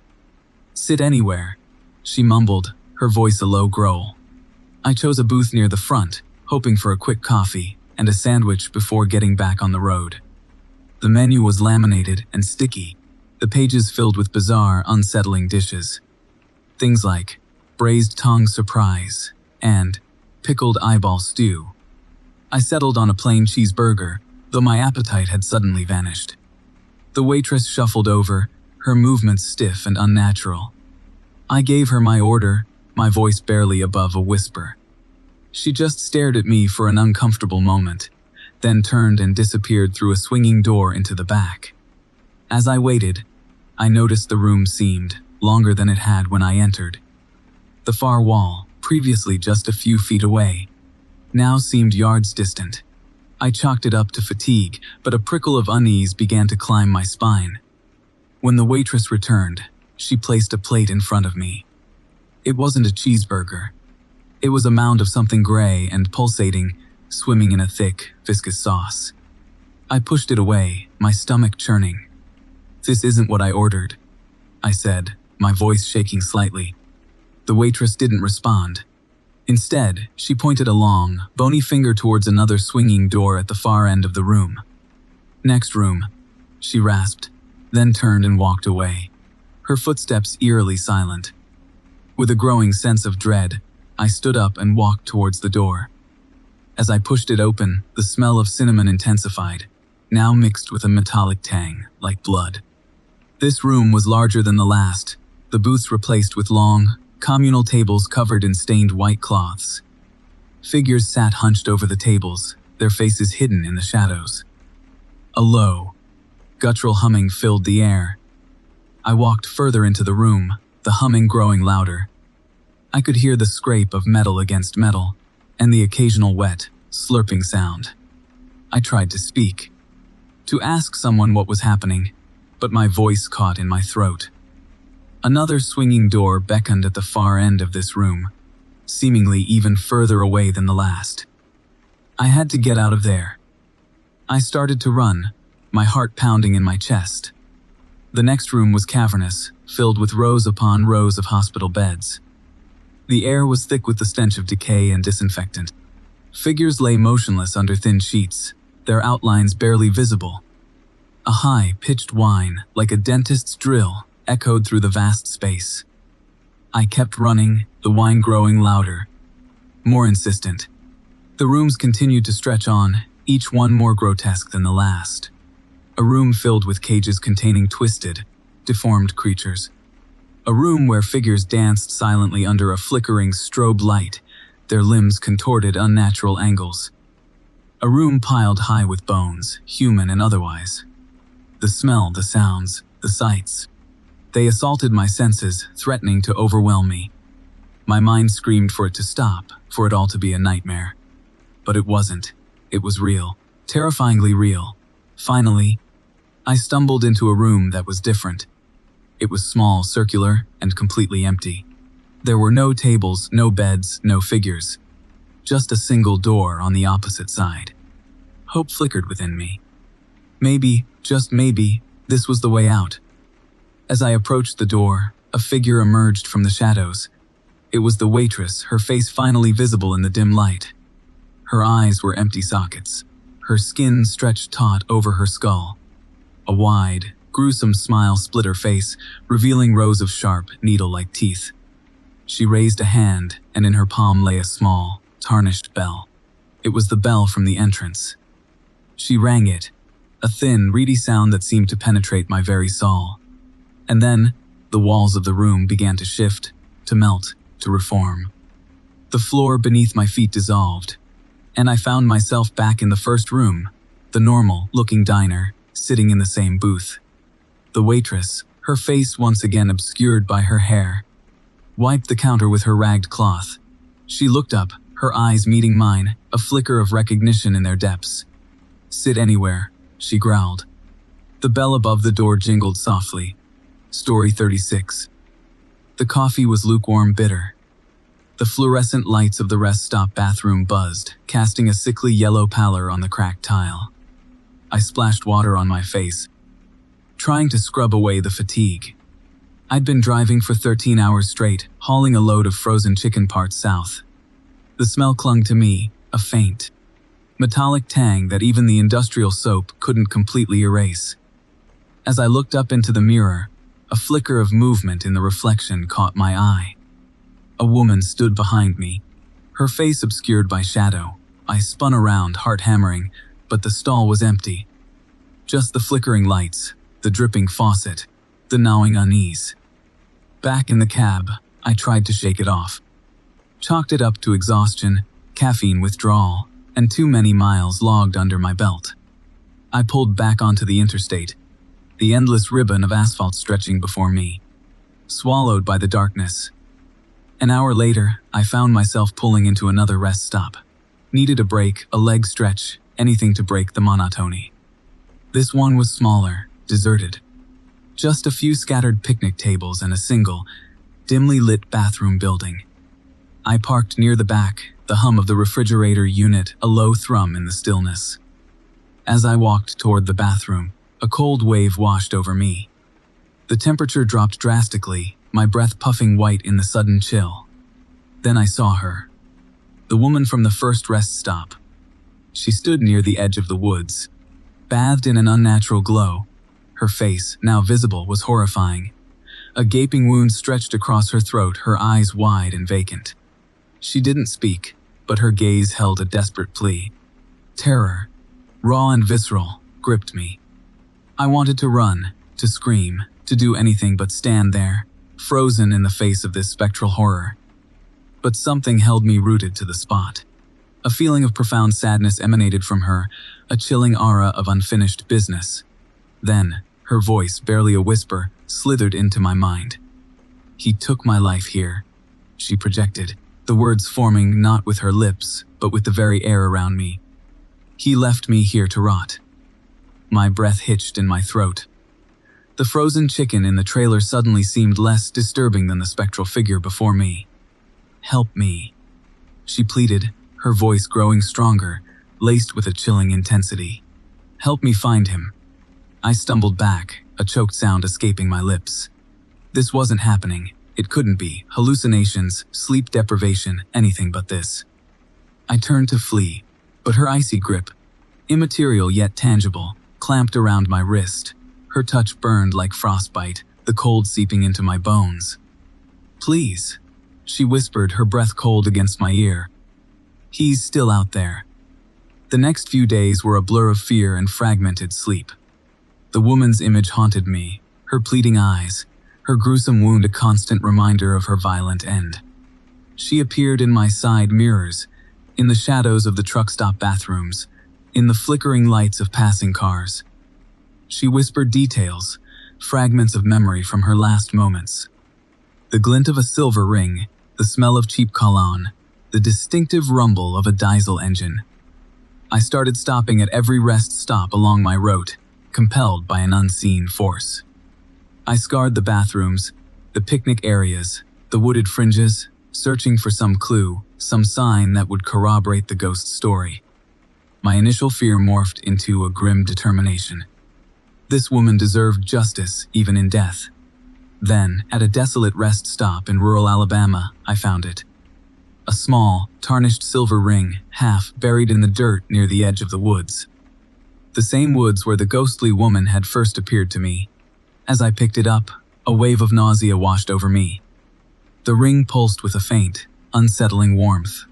"Sit anywhere," she mumbled, her voice a low growl. I chose a booth near the front, hoping for a quick coffee and a sandwich before getting back on the road. The menu was laminated and sticky, the pages filled with bizarre, unsettling dishes. Things like braised tongue surprise and pickled eyeball stew. I settled on a plain cheeseburger, though my appetite had suddenly vanished. The waitress shuffled over, her movements stiff and unnatural. I gave her my order, my voice barely above a whisper. She just stared at me for an uncomfortable moment, then turned and disappeared through a swinging door into the back. As I waited, I noticed the room seemed longer than it had when I entered. The far wall, previously just a few feet away, now seemed yards distant. I chalked it up to fatigue, but a prickle of unease began to climb my spine. When the waitress returned, she placed a plate in front of me. It wasn't a cheeseburger. It was a mound of something gray and pulsating, swimming in a thick, viscous sauce. I pushed it away, my stomach churning. "This isn't what I ordered," I said, my voice shaking slightly. The waitress didn't respond. Instead, she pointed a long, bony finger towards another swinging door at the far end of the room. "Next room," she rasped, then turned and walked away, her footsteps eerily silent. With a growing sense of dread, I stood up and walked towards the door. As I pushed it open, the smell of cinnamon intensified, now mixed with a metallic tang, like blood. This room was larger than the last, the booths replaced with long, communal tables covered in stained white cloths. Figures sat hunched over the tables, their faces hidden in the shadows. A low, guttural humming filled the air. I walked further into the room, the humming growing louder. I could hear the scrape of metal against metal, and the occasional wet, slurping sound. I tried to speak, to ask someone what was happening, but my voice caught in my throat. Another swinging door beckoned at the far end of this room, seemingly even further away than the last. I had to get out of there. I started to run, my heart pounding in my chest. The next room was cavernous, filled with rows upon rows of hospital beds. The air was thick with the stench of decay and disinfectant. Figures lay motionless under thin sheets, their outlines barely visible. A high-pitched whine, like a dentist's drill, echoed through the vast space. I kept running, the whine growing louder, more insistent. The rooms continued to stretch on, each one more grotesque than the last. A room filled with cages containing twisted, deformed creatures. A room where figures danced silently under a flickering strobe light, their limbs contorted unnatural angles. A room piled high with bones, human and otherwise. The smell, the sounds, the sights. They assaulted my senses, threatening to overwhelm me. My mind screamed for it to stop, for it all to be a nightmare. But it wasn't. It was real, terrifyingly real. Finally, I stumbled into a room that was different. It was small, circular, and completely empty. There were no tables, no beds, no figures. Just a single door on the opposite side. Hope flickered within me. Maybe, just maybe, this was the way out. As I approached the door, a figure emerged from the shadows. It was the waitress, her face finally visible in the dim light. Her eyes were empty sockets. Her skin stretched taut over her skull. A wide, gruesome smile split her face, revealing rows of sharp, needle-like teeth. She raised a hand, and in her palm lay a small, tarnished bell. It was the bell from the entrance. She rang it, a thin, reedy sound that seemed to penetrate my very soul. And then, the walls of the room began to shift, to melt, to reform. The floor beneath my feet dissolved, and I found myself back in the first room, the normal-looking diner, sitting in the same booth. The waitress, her face once again obscured by her hair, wiped the counter with her ragged cloth. She looked up, her eyes meeting mine, a flicker of recognition in their depths. "Sit anywhere," she growled. The bell above the door jingled softly. Story 36. The coffee was lukewarm bitter. The fluorescent lights of the rest stop bathroom buzzed, casting a sickly yellow pallor on the cracked tile. I splashed water on my face, trying to scrub away the fatigue. I'd been driving for 13 hours straight, hauling a load of frozen chicken parts south. The smell clung to me, a faint, metallic tang that even the industrial soap couldn't completely erase. As I looked up into the mirror, a flicker of movement in the reflection caught my eye. A woman stood behind me, her face obscured by shadow. I spun around, heart hammering, but the stall was empty. Just the flickering lights, the dripping faucet, the gnawing unease. Back in the cab, I tried to shake it off. Chalked it up to exhaustion, caffeine withdrawal, and too many miles logged under my belt. I pulled back onto the interstate, the endless ribbon of asphalt stretching before me, swallowed by the darkness. An hour later, I found myself pulling into another rest stop. Needed a break, a leg stretch, anything to break the monotony. This one was smaller, deserted. Just a few scattered picnic tables and a single, dimly lit bathroom building. I parked near the back, the hum of the refrigerator unit a low thrum in the stillness. As I walked toward the bathroom, a cold wave washed over me. The temperature dropped drastically, my breath puffing white in the sudden chill. Then I saw her. The woman from the first rest stop. She stood near the edge of the woods, bathed in an unnatural glow. Her face, now visible, was horrifying. A gaping wound stretched across her throat, her eyes wide and vacant. She didn't speak, but her gaze held a desperate plea. Terror, raw and visceral, gripped me. I wanted to run, to scream, to do anything but stand there, frozen in the face of this spectral horror. But something held me rooted to the spot. A feeling of profound sadness emanated from her, a chilling aura of unfinished business. Then, her voice, barely a whisper, slithered into my mind. "He took my life here," she projected, the words forming not with her lips, but with the very air around me. "He left me here to rot." My breath hitched in my throat. The frozen chicken in the trailer suddenly seemed less disturbing than the spectral figure before me. "Help me," she pleaded, her voice growing stronger, laced with a chilling intensity. "Help me find him." I stumbled back, a choked sound escaping my lips. This wasn't happening. It couldn't be. Hallucinations, sleep deprivation, anything but this. I turned to flee, but her icy grip, immaterial yet tangible, clamped around my wrist. Her touch burned like frostbite, the cold seeping into my bones. "Please," she whispered, her breath cold against my ear. "He's still out there." The next few days were a blur of fear and fragmented sleep. The woman's image haunted me, her pleading eyes, her gruesome wound a constant reminder of her violent end. She appeared in my side mirrors, in the shadows of the truck stop bathrooms, in the flickering lights of passing cars. She whispered details, fragments of memory from her last moments. The glint of a silver ring, the smell of cheap cologne, the distinctive rumble of a diesel engine. I started stopping at every rest stop along my route, compelled by an unseen force. I scoured the bathrooms, the picnic areas, the wooded fringes, searching for some clue, some sign that would corroborate the ghost story. My initial fear morphed into a grim determination. This woman deserved justice, even in death. Then, at a desolate rest stop in rural Alabama, I found it. A small, tarnished silver ring, half buried in the dirt near the edge of the woods. The same woods where the ghostly woman had first appeared to me. As I picked it up, a wave of nausea washed over me. The ring pulsed with a faint, unsettling warmth.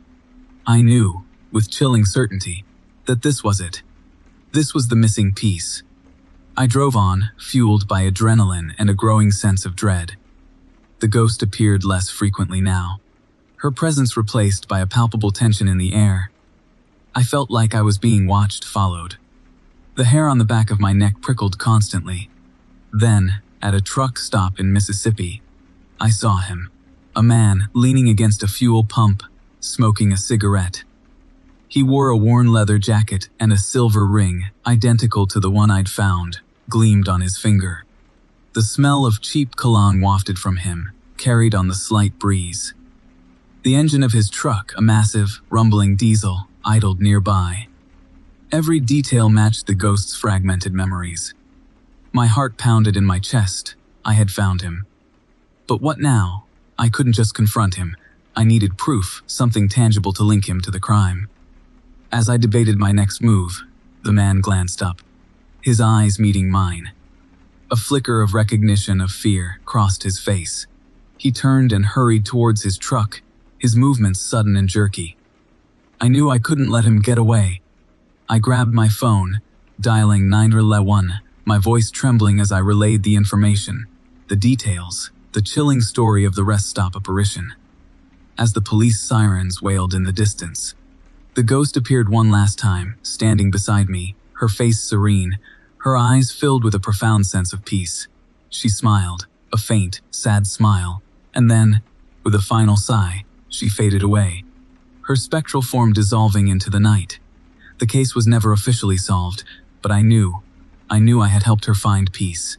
I knew, with chilling certainty, that this was it. This was the missing piece. I drove on, fueled by adrenaline and a growing sense of dread. The ghost appeared less frequently now, her presence replaced by a palpable tension in the air. I felt like I was being watched, followed. The hair on the back of my neck prickled constantly. Then, at a truck stop in Mississippi, I saw him. A man leaning against a fuel pump, smoking a cigarette. He wore a worn leather jacket and a silver ring, identical to the one I'd found, gleamed on his finger. The smell of cheap cologne wafted from him, carried on the slight breeze. The engine of his truck, a massive, rumbling diesel, idled nearby. Every detail matched the ghost's fragmented memories. My heart pounded in my chest. I had found him. But what now? I couldn't just confront him. I needed proof, something tangible to link him to the crime. As I debated my next move, the man glanced up, his eyes meeting mine. A flicker of recognition of fear crossed his face. He turned and hurried towards his truck, his movements sudden and jerky. I knew I couldn't let him get away. I grabbed my phone, dialing 911, my voice trembling as I relayed the information, the details, the chilling story of the rest stop apparition. As the police sirens wailed in the distance, the ghost appeared one last time, standing beside me, her face serene, her eyes filled with a profound sense of peace. She smiled, a faint, sad smile, and then, with a final sigh, she faded away, her spectral form dissolving into the night. The case was never officially solved, but I knew I had helped her find peace.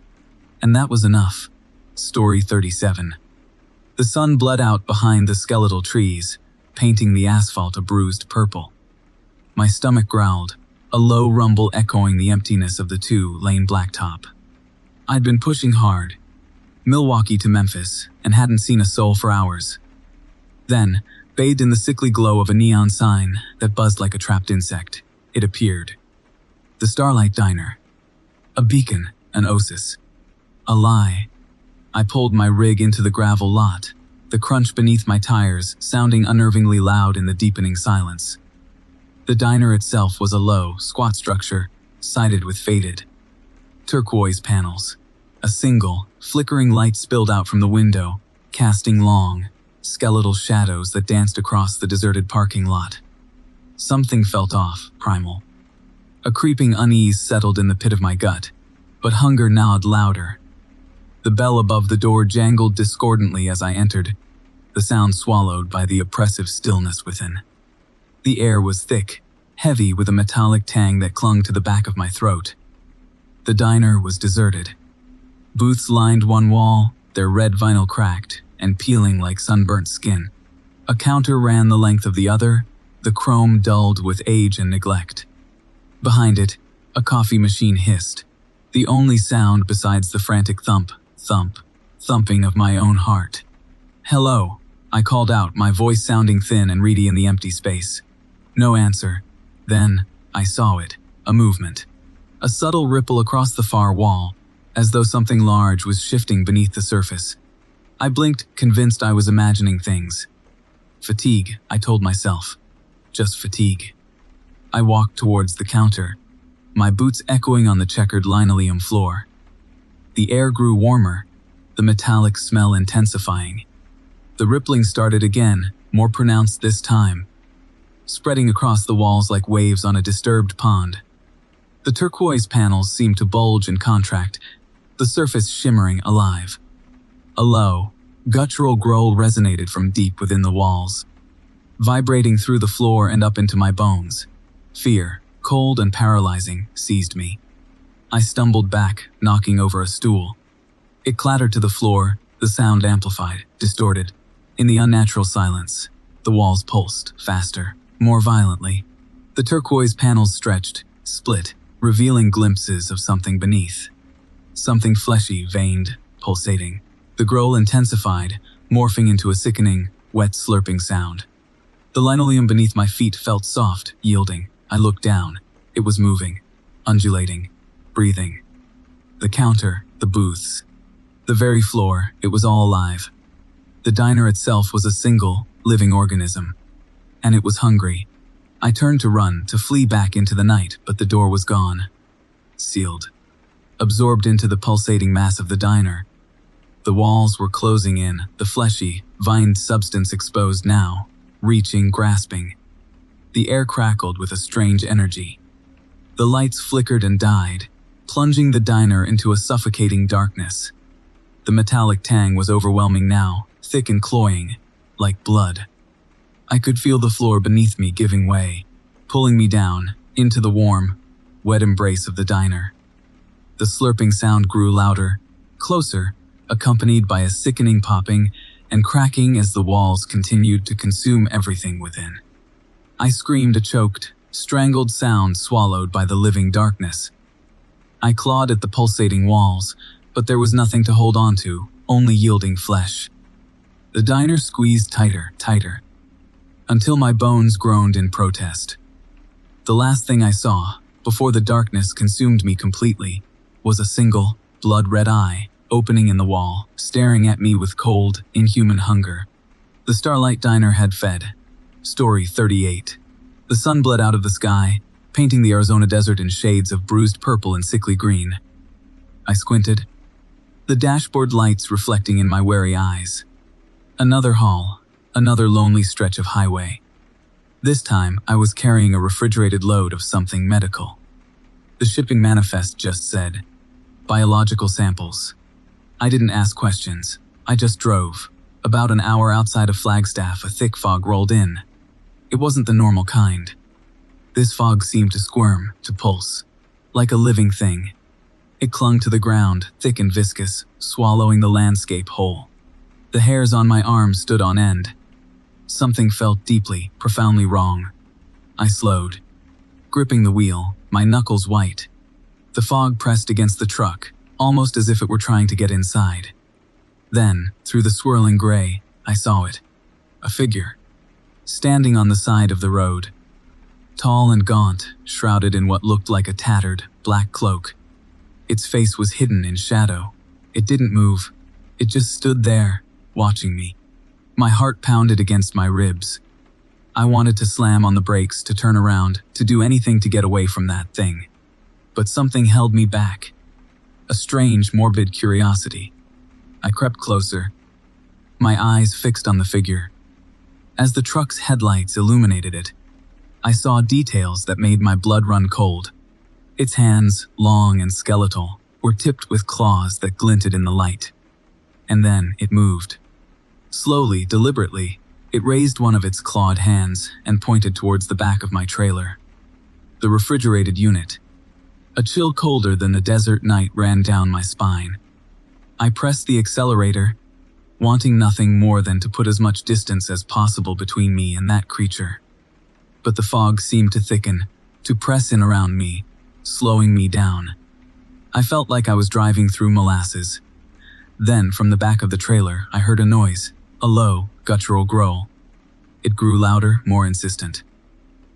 And that was enough. Story 37. The sun bled out behind the skeletal trees, painting the asphalt a bruised purple. My stomach growled, a low rumble echoing the emptiness of the two-lane blacktop. I'd been pushing hard, Milwaukee to Memphis, and hadn't seen a soul for hours. Then, bathed in the sickly glow of a neon sign that buzzed like a trapped insect, it appeared. The Starlight Diner. A beacon, an oasis. A lie. I pulled my rig into the gravel lot, the crunch beneath my tires sounding unnervingly loud in the deepening silence. The diner itself was a low, squat structure, sided with faded turquoise panels. A single, flickering light spilled out from the window, casting long, skeletal shadows that danced across the deserted parking lot. Something felt off, primal. A creeping unease settled in the pit of my gut, but hunger gnawed louder. The bell above the door jangled discordantly as I entered, the sound swallowed by the oppressive stillness within. The air was thick, heavy with a metallic tang that clung to the back of my throat. The diner was deserted. Booths lined one wall, their red vinyl cracked and peeling like sunburnt skin. A counter ran the length of the other, the chrome dulled with age and neglect. Behind it, a coffee machine hissed, the only sound besides the frantic thump, thump, thumping of my own heart. "Hello," I called out, my voice sounding thin and reedy in the empty space. No answer. Then, I saw it, a movement. A subtle ripple across the far wall, as though something large was shifting beneath the surface. I blinked, convinced I was imagining things. Fatigue, I told myself. Just fatigue. I walked towards the counter, my boots echoing on the checkered linoleum floor. The air grew warmer, the metallic smell intensifying. The rippling started again, more pronounced this time, spreading across the walls like waves on a disturbed pond. The turquoise panels seemed to bulge and contract, the surface shimmering alive. A low, guttural growl resonated from deep within the walls, vibrating through the floor and up into my bones. Fear, cold and paralyzing, seized me. I stumbled back, knocking over a stool. It clattered to the floor, the sound amplified, distorted. In the unnatural silence, the walls pulsed, faster, more violently. The turquoise panels stretched, split, revealing glimpses of something beneath. Something fleshy, veined, pulsating. The growl intensified, morphing into a sickening, wet slurping sound. The linoleum beneath my feet felt soft, yielding. I looked down. It was moving, undulating, breathing. The counter, the booths, the very floor, it was all alive. The diner itself was a single, living organism. And it was hungry. I turned to run, to flee back into the night, but the door was gone. Sealed. Absorbed into the pulsating mass of the diner. The walls were closing in, the fleshy, vined substance exposed now, reaching, grasping. The air crackled with a strange energy. The lights flickered and died, plunging the diner into a suffocating darkness. The metallic tang was overwhelming now, thick and cloying, like blood. I could feel the floor beneath me giving way, pulling me down, into the warm, wet embrace of the diner. The slurping sound grew louder, closer, accompanied by a sickening popping and cracking as the walls continued to consume everything within. I screamed a choked, strangled sound swallowed by the living darkness. I clawed at the pulsating walls, but there was nothing to hold on to, only yielding flesh. The diner squeezed tighter, tighter, until my bones groaned in protest. The last thing I saw, before the darkness consumed me completely, was a single, blood-red eye, opening in the wall, staring at me with cold, inhuman hunger. The Starlight Diner had fed. Story 38. The sun bled out of the sky, painting the Arizona desert in shades of bruised purple and sickly green. I squinted, the dashboard lights reflecting in my wary eyes. Another hall, another lonely stretch of highway. This time, I was carrying a refrigerated load of something medical. The shipping manifest just said, biological samples. I didn't ask questions. I just drove. About an hour outside of Flagstaff, a thick fog rolled in. It wasn't the normal kind. This fog seemed to squirm, to pulse, like a living thing. It clung to the ground, thick and viscous, swallowing the landscape whole. The hairs on my arms stood on end. Something felt deeply, profoundly wrong. I slowed, gripping the wheel, my knuckles white. The fog pressed against the truck, almost as if it were trying to get inside. Then, through the swirling gray, I saw it. A figure, standing on the side of the road. Tall and gaunt, shrouded in what looked like a tattered, black cloak. Its face was hidden in shadow. It didn't move. It just stood there, watching me. My heart pounded against my ribs. I wanted to slam on the brakes, to turn around, to do anything to get away from that thing. but something held me back. A strange, morbid curiosity. I crept closer, my eyes fixed on the figure. As the truck's headlights illuminated it, I saw details that made my blood run cold. Its hands, long and skeletal, were tipped with claws that glinted in the light. And then it moved. Slowly, deliberately, it raised one of its clawed hands and pointed towards the back of my trailer. The refrigerated unit. A chill colder than the desert night ran down my spine. I pressed the accelerator, wanting nothing more than to put as much distance as possible between me and that creature. But the fog seemed to thicken, to press in around me, slowing me down. I felt like I was driving through molasses. Then, from the back of the trailer, I heard a noise, a low, guttural growl. It grew louder, more insistent.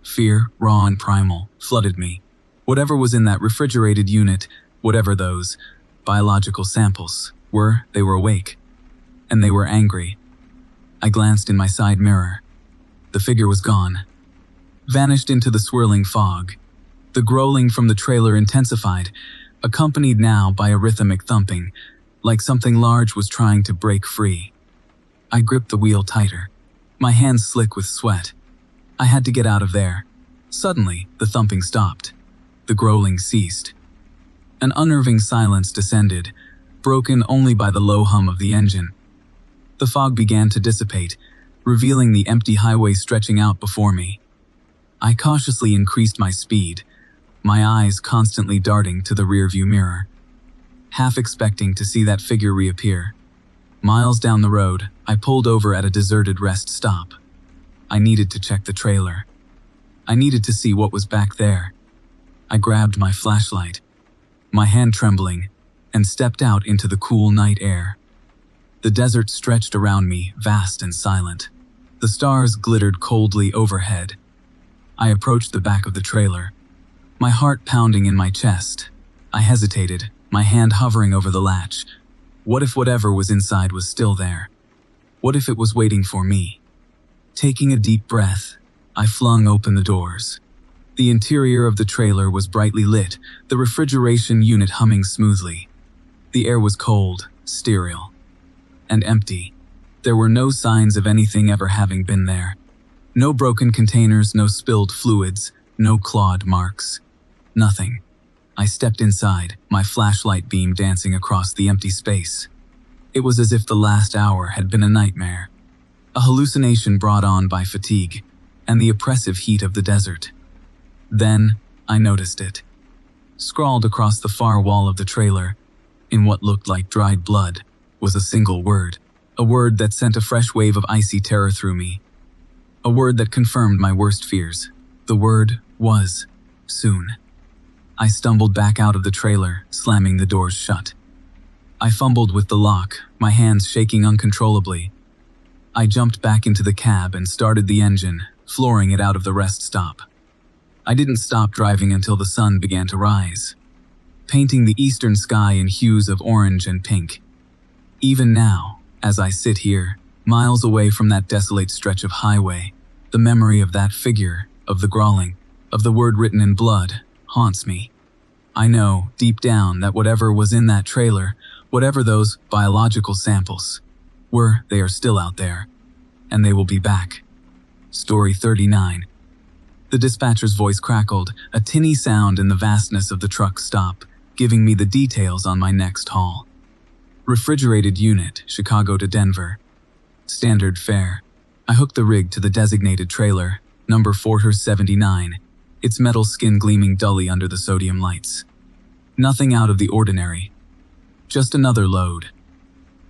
Fear, raw and primal, flooded me. Whatever was in that refrigerated unit, whatever those biological samples were, they were awake. And they were angry. I glanced in my side mirror. The figure was gone. Vanished into the swirling fog. The growling from the trailer intensified, accompanied now by a rhythmic thumping, like something large was trying to break free. I gripped the wheel tighter, my hands slick with sweat. I had to get out of there. Suddenly, the thumping stopped. The growling ceased. An unnerving silence descended, broken only by the low hum of the engine. The fog began to dissipate, revealing the empty highway stretching out before me. I cautiously increased my speed, my eyes constantly darting to the rearview mirror, half expecting to see that figure reappear. Miles down the road, I pulled over at a deserted rest stop. I needed to check the trailer. I needed to see what was back there. I grabbed my flashlight, my hand trembling, and stepped out into the cool night air. The desert stretched around me, vast and silent. The stars glittered coldly overhead. I approached the back of the trailer, my heart pounding in my chest. I hesitated, my hand hovering over the latch. What if whatever was inside was still there? What if it was waiting for me? Taking a deep breath, I flung open the doors. The interior of the trailer was brightly lit, the refrigeration unit humming smoothly. The air was cold, sterile, and empty. There were no signs of anything ever having been there. No broken containers, no spilled fluids, no clawed marks. Nothing. I stepped inside, my flashlight beam dancing across the empty space. It was as if the last hour had been a nightmare, a hallucination brought on by fatigue and the oppressive heat of the desert. Then, I noticed it. Scrawled across the far wall of the trailer, in what looked like dried blood, was a single word. A word that sent a fresh wave of icy terror through me. A word that confirmed my worst fears. The word was soon. I stumbled back out of the trailer, slamming the doors shut. I fumbled with the lock, my hands shaking uncontrollably. I jumped back into the cab and started the engine, flooring it out of the rest stop. I didn't stop driving until the sun began to rise, painting the eastern sky in hues of orange and pink. Even now, as I sit here, miles away from that desolate stretch of highway, the memory of that figure, of the growling, of the word written in blood, haunts me. I know, deep down, that whatever was in that trailer, whatever those biological samples were, they are still out there, and they will be back. Story 39. The dispatcher's voice crackled, a tinny sound in the vastness of the truck stop, giving me the details on my next haul. Refrigerated unit, Chicago to Denver. Standard fare. I hooked the rig to the designated trailer, number 479, its metal skin gleaming dully under the sodium lights. Nothing out of the ordinary. Just another load.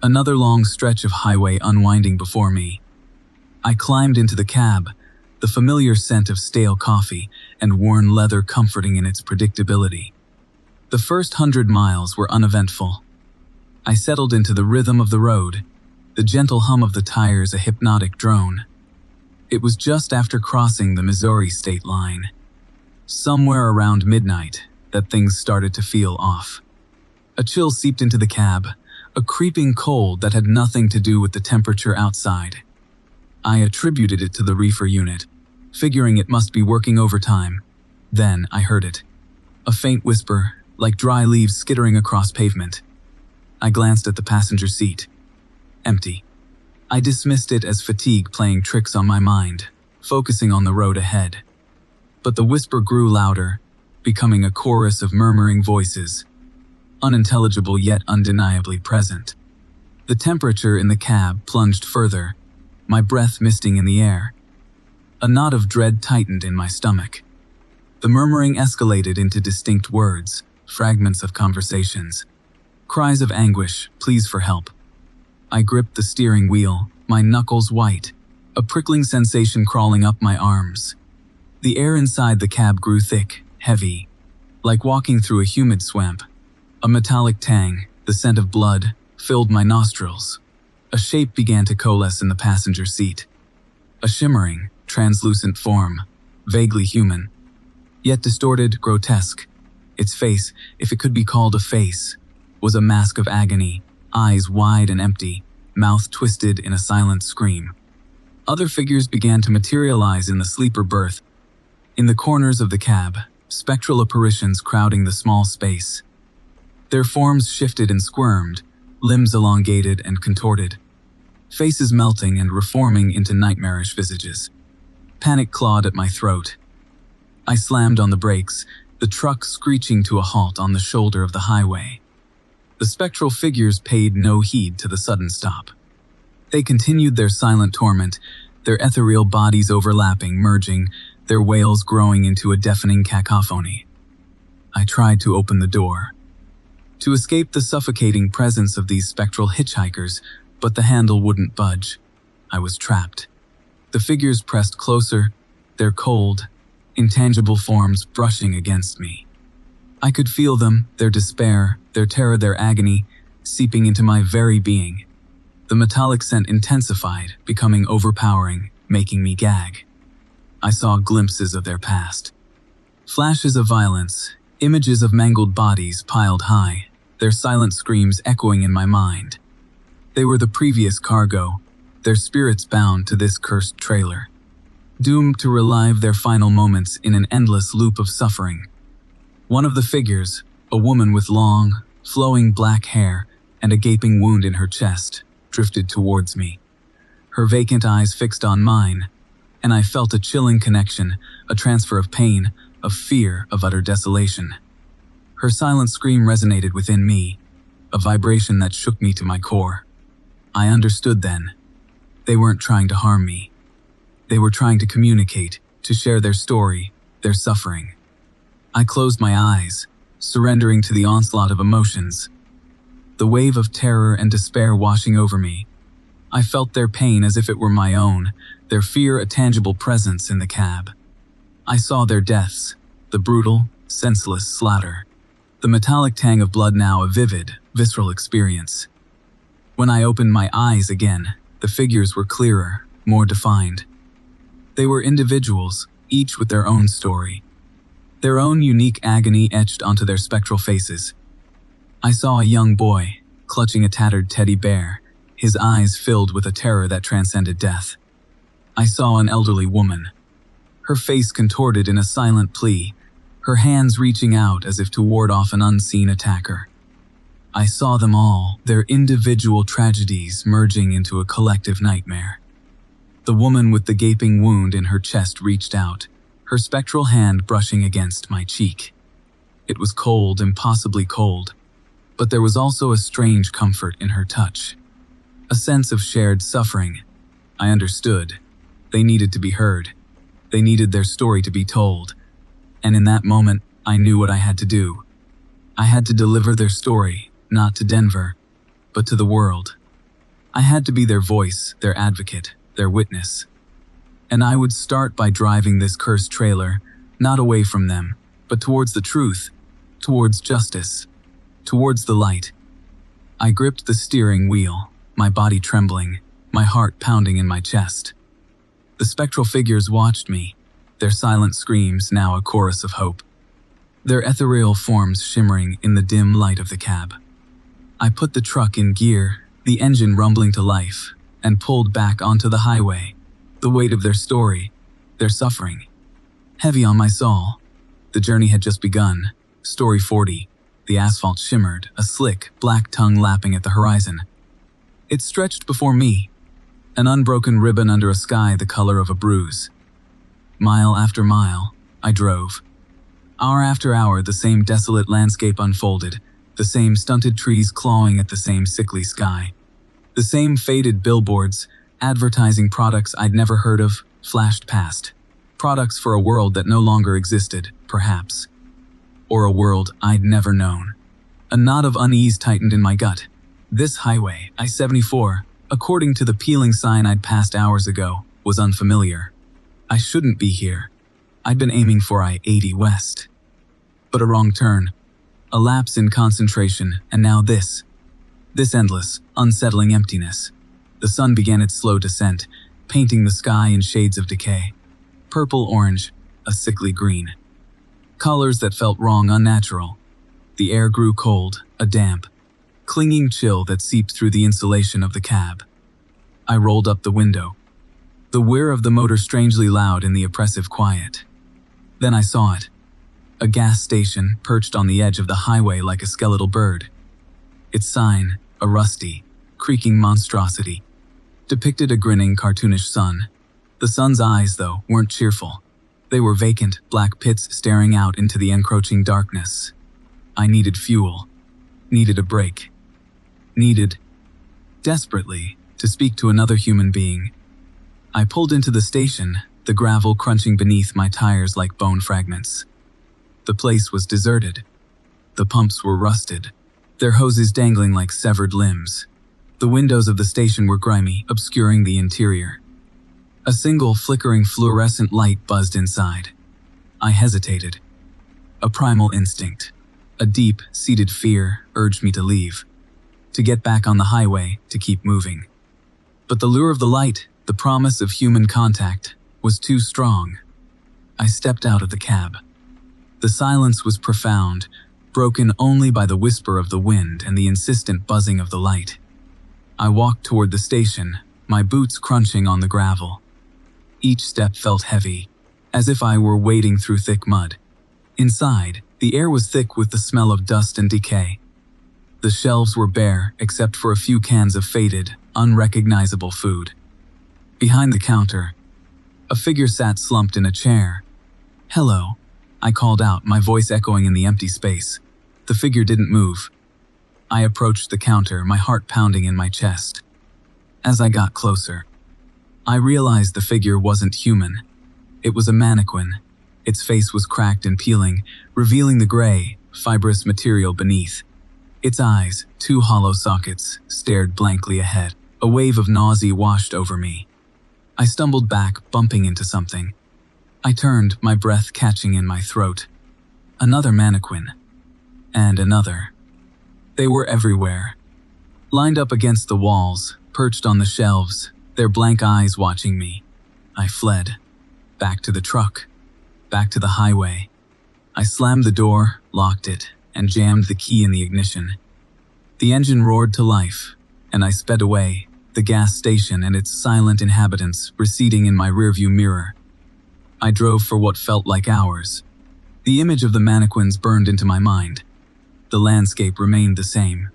Another long stretch of highway unwinding before me. I climbed into the cab, the familiar scent of stale coffee and worn leather comforting in its predictability. The first 100 miles were uneventful. I settled into the rhythm of the road, the gentle hum of the tires a hypnotic drone. It was just after crossing the Missouri state line, somewhere around midnight, that things started to feel off. A chill seeped into the cab, a creeping cold that had nothing to do with the temperature outside. I attributed it to the reefer unit, figuring it must be working overtime. Then I heard it. A faint whisper, like dry leaves skittering across pavement. I glanced at the passenger seat. Empty. I dismissed it as fatigue playing tricks on my mind, focusing on the road ahead. But the whisper grew louder, becoming a chorus of murmuring voices, unintelligible yet undeniably present. The temperature in the cab plunged further, my breath misting in the air. A knot of dread tightened in my stomach. The murmuring escalated into distinct words, fragments of conversations. Cries of anguish, pleas for help. I gripped the steering wheel, my knuckles white, a prickling sensation crawling up my arms. The air inside the cab grew thick, heavy, like walking through a humid swamp. A metallic tang, the scent of blood, filled my nostrils. A shape began to coalesce in the passenger seat. A shimmering, translucent form, vaguely human, yet distorted, grotesque. Its face, if it could be called a face, was a mask of agony, eyes wide and empty, mouth twisted in a silent scream. Other figures began to materialize in the sleeper berth. In the corners of the cab, spectral apparitions crowding the small space. Their forms shifted and squirmed, limbs elongated and contorted, faces melting and reforming into nightmarish visages. Panic clawed at my throat. I slammed on the brakes, the truck screeching to a halt on the shoulder of the highway. The spectral figures paid no heed to the sudden stop. They continued their silent torment, their ethereal bodies overlapping, merging, their wails growing into a deafening cacophony. I tried to open the door, to escape the suffocating presence of these spectral hitchhikers, but the handle wouldn't budge. I was trapped. The figures pressed closer, their cold, intangible forms brushing against me. I could feel them, their despair, their terror, their agony, seeping into my very being. The metallic scent intensified, becoming overpowering, making me gag. I saw glimpses of their past. Flashes of violence, images of mangled bodies piled high, their silent screams echoing in my mind. They were the previous cargo, their spirits bound to this cursed trailer, doomed to relive their final moments in an endless loop of suffering. One of the figures, a woman with long, flowing black hair and a gaping wound in her chest, drifted towards me. Her vacant eyes fixed on mine, and I felt a chilling connection, a transfer of pain, of fear, of utter desolation. Her silent scream resonated within me, a vibration that shook me to my core. I understood then. They weren't trying to harm me. They were trying to communicate, to share their story, their suffering. I closed my eyes, surrendering to the onslaught of emotions. The wave of terror and despair washing over me. I felt their pain as if it were my own, their fear a tangible presence in the cab. I saw their deaths, the brutal, senseless slaughter. The metallic tang of blood now a vivid, visceral experience. When I opened my eyes again, the figures were clearer, more defined. They were individuals, each with their own story. Their own unique agony etched onto their spectral faces. I saw a young boy, clutching a tattered teddy bear, his eyes filled with a terror that transcended death. I saw an elderly woman, her face contorted in a silent plea, her hands reaching out as if to ward off an unseen attacker. I saw them all, their individual tragedies merging into a collective nightmare. The woman with the gaping wound in her chest reached out, her spectral hand brushing against my cheek. It was cold, impossibly cold, but there was also a strange comfort in her touch. A sense of shared suffering. I understood. They needed to be heard. They needed their story to be told. And in that moment, I knew what I had to do. I had to deliver their story, not to Denver, but to the world. I had to be their voice, their advocate, their witness. And I would start by driving this cursed trailer, not away from them, but towards the truth, towards justice, towards the light. I gripped the steering wheel, my body trembling, my heart pounding in my chest. The spectral figures watched me, their silent screams now a chorus of hope, their ethereal forms shimmering in the dim light of the cab. I put the truck in gear, the engine rumbling to life, and pulled back onto the highway, the weight of their story, their suffering, heavy on my soul. The journey had just begun, Story 40. The asphalt shimmered, a slick, black tongue lapping at the horizon. It stretched before me, an unbroken ribbon under a sky the color of a bruise. Mile after mile, I drove. Hour after hour, the same desolate landscape unfolded, the same stunted trees clawing at the same sickly sky. The same faded billboards, advertising products I'd never heard of, flashed past. Products for a world that no longer existed, perhaps. Or a world I'd never known. A knot of unease tightened in my gut. This highway, I-74, according to the peeling sign I'd passed hours ago, was unfamiliar. I shouldn't be here. I'd been aiming for I-80 West. But a wrong turn, a lapse in concentration, and now this. This endless, unsettling emptiness. The sun began its slow descent, painting the sky in shades of decay. Purple-orange, a sickly green. Colors that felt wrong, unnatural. The air grew cold, a damp, clinging chill that seeped through the insulation of the cab. I rolled up the window, the whir of the motor strangely loud in the oppressive quiet. Then I saw it. A gas station perched on the edge of the highway like a skeletal bird. Its sign, a rusty, creaking monstrosity, depicted a grinning, cartoonish sun. The sun's eyes, though, weren't cheerful. They were vacant, black pits staring out into the encroaching darkness. I needed fuel. Needed a break. Needed, desperately, to speak to another human being. I pulled into the station, the gravel crunching beneath my tires like bone fragments. The place was deserted. The pumps were rusted, their hoses dangling like severed limbs. The windows of the station were grimy, obscuring the interior. A single flickering fluorescent light buzzed inside. I hesitated. A primal instinct, a deep-seated fear urged me to leave, to get back on the highway, to keep moving. But the lure of the light, the promise of human contact, was too strong. I stepped out of the cab. The silence was profound, broken only by the whisper of the wind and the insistent buzzing of the light. I walked toward the station, my boots crunching on the gravel. Each step felt heavy, as if I were wading through thick mud. Inside, the air was thick with the smell of dust and decay. The shelves were bare except for a few cans of faded, unrecognizable food. Behind the counter, a figure sat slumped in a chair. "Hello," I called out, my voice echoing in the empty space. The figure didn't move. I approached the counter, my heart pounding in my chest. As I got closer, I realized the figure wasn't human. It was a mannequin. Its face was cracked and peeling, revealing the gray, fibrous material beneath. Its eyes, two hollow sockets, stared blankly ahead. A wave of nausea washed over me. I stumbled back, bumping into something. I turned, my breath catching in my throat. Another mannequin. And another. They were everywhere. Lined up against the walls, perched on the shelves, their blank eyes watching me. I fled. Back to the truck. Back to the highway. I slammed the door, locked it, and jammed the key in the ignition. The engine roared to life, and I sped away, the gas station and its silent inhabitants receding in my rearview mirror. I drove for what felt like hours. The image of the mannequins burned into my mind. The landscape remained the same.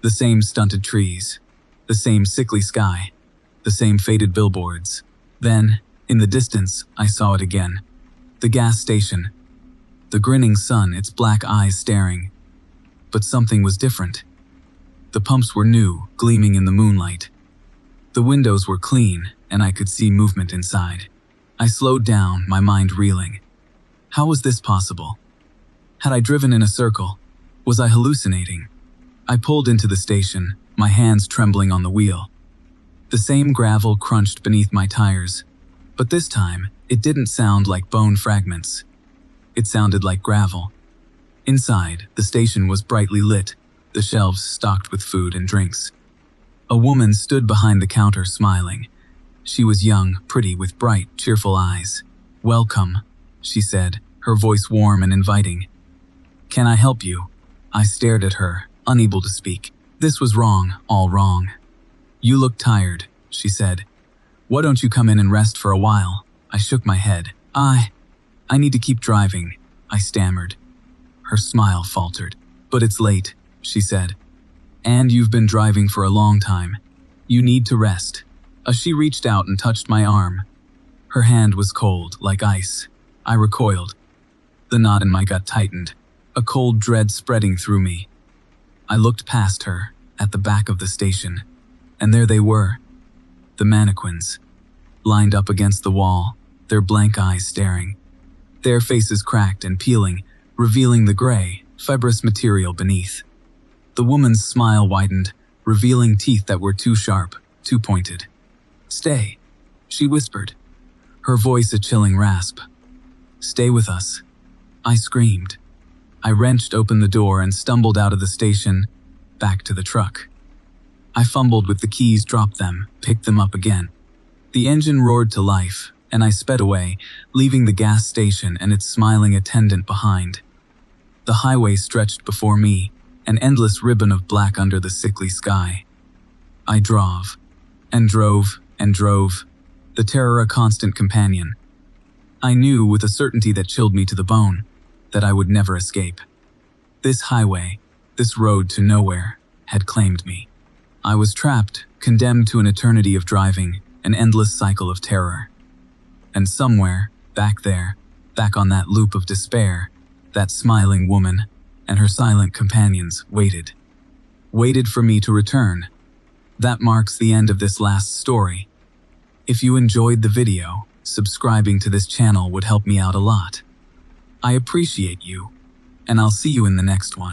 The same stunted trees. The same sickly sky. The same faded billboards. Then, in the distance, I saw it again. The gas station. The grinning sun, its black eyes staring. But something was different. The pumps were new, gleaming in the moonlight. The windows were clean, and I could see movement inside. I slowed down, my mind reeling. How was this possible? Had I driven in a circle? Was I hallucinating? I pulled into the station, my hands trembling on the wheel. The same gravel crunched beneath my tires, but this time, it didn't sound like bone fragments. It sounded like gravel. Inside, the station was brightly lit, the shelves stocked with food and drinks. A woman stood behind the counter smiling. She was young, pretty, with bright, cheerful eyes. "Welcome," she said, her voice warm and inviting. "Can I help you?" I stared at her, unable to speak. This was wrong, all wrong. "You look tired," she said. "Why don't you come in and rest for a while?" I shook my head. I need to keep driving," I stammered. Her smile faltered. "But it's late," she said. "And you've been driving for a long time. You need to rest." As she reached out and touched my arm. Her hand was cold, like ice. I recoiled. The knot in my gut tightened, a cold dread spreading through me. I looked past her, at the back of the station, and there they were, the mannequins, lined up against the wall, their blank eyes staring, their faces cracked and peeling, revealing the gray, fibrous material beneath. The woman's smile widened, revealing teeth that were too sharp, too pointed. "Stay," she whispered, her voice a chilling rasp. "Stay with us." I screamed. I wrenched open the door and stumbled out of the station, back to the truck. I fumbled with the keys, dropped them, picked them up again. The engine roared to life, and I sped away, leaving the gas station and its smiling attendant behind. The highway stretched before me, an endless ribbon of black under the sickly sky. I drove, and drove, and drove, the terror a constant companion. I knew with a certainty that chilled me to the bone, that I would never escape. This highway, this road to nowhere, had claimed me. I was trapped, condemned to an eternity of driving, an endless cycle of terror. And somewhere, back there, back on that loop of despair, that smiling woman and her silent companions waited. Waited for me to return. That marks the end of this last story. If you enjoyed the video, subscribing to this channel would help me out a lot. I appreciate you, and I'll see you in the next one.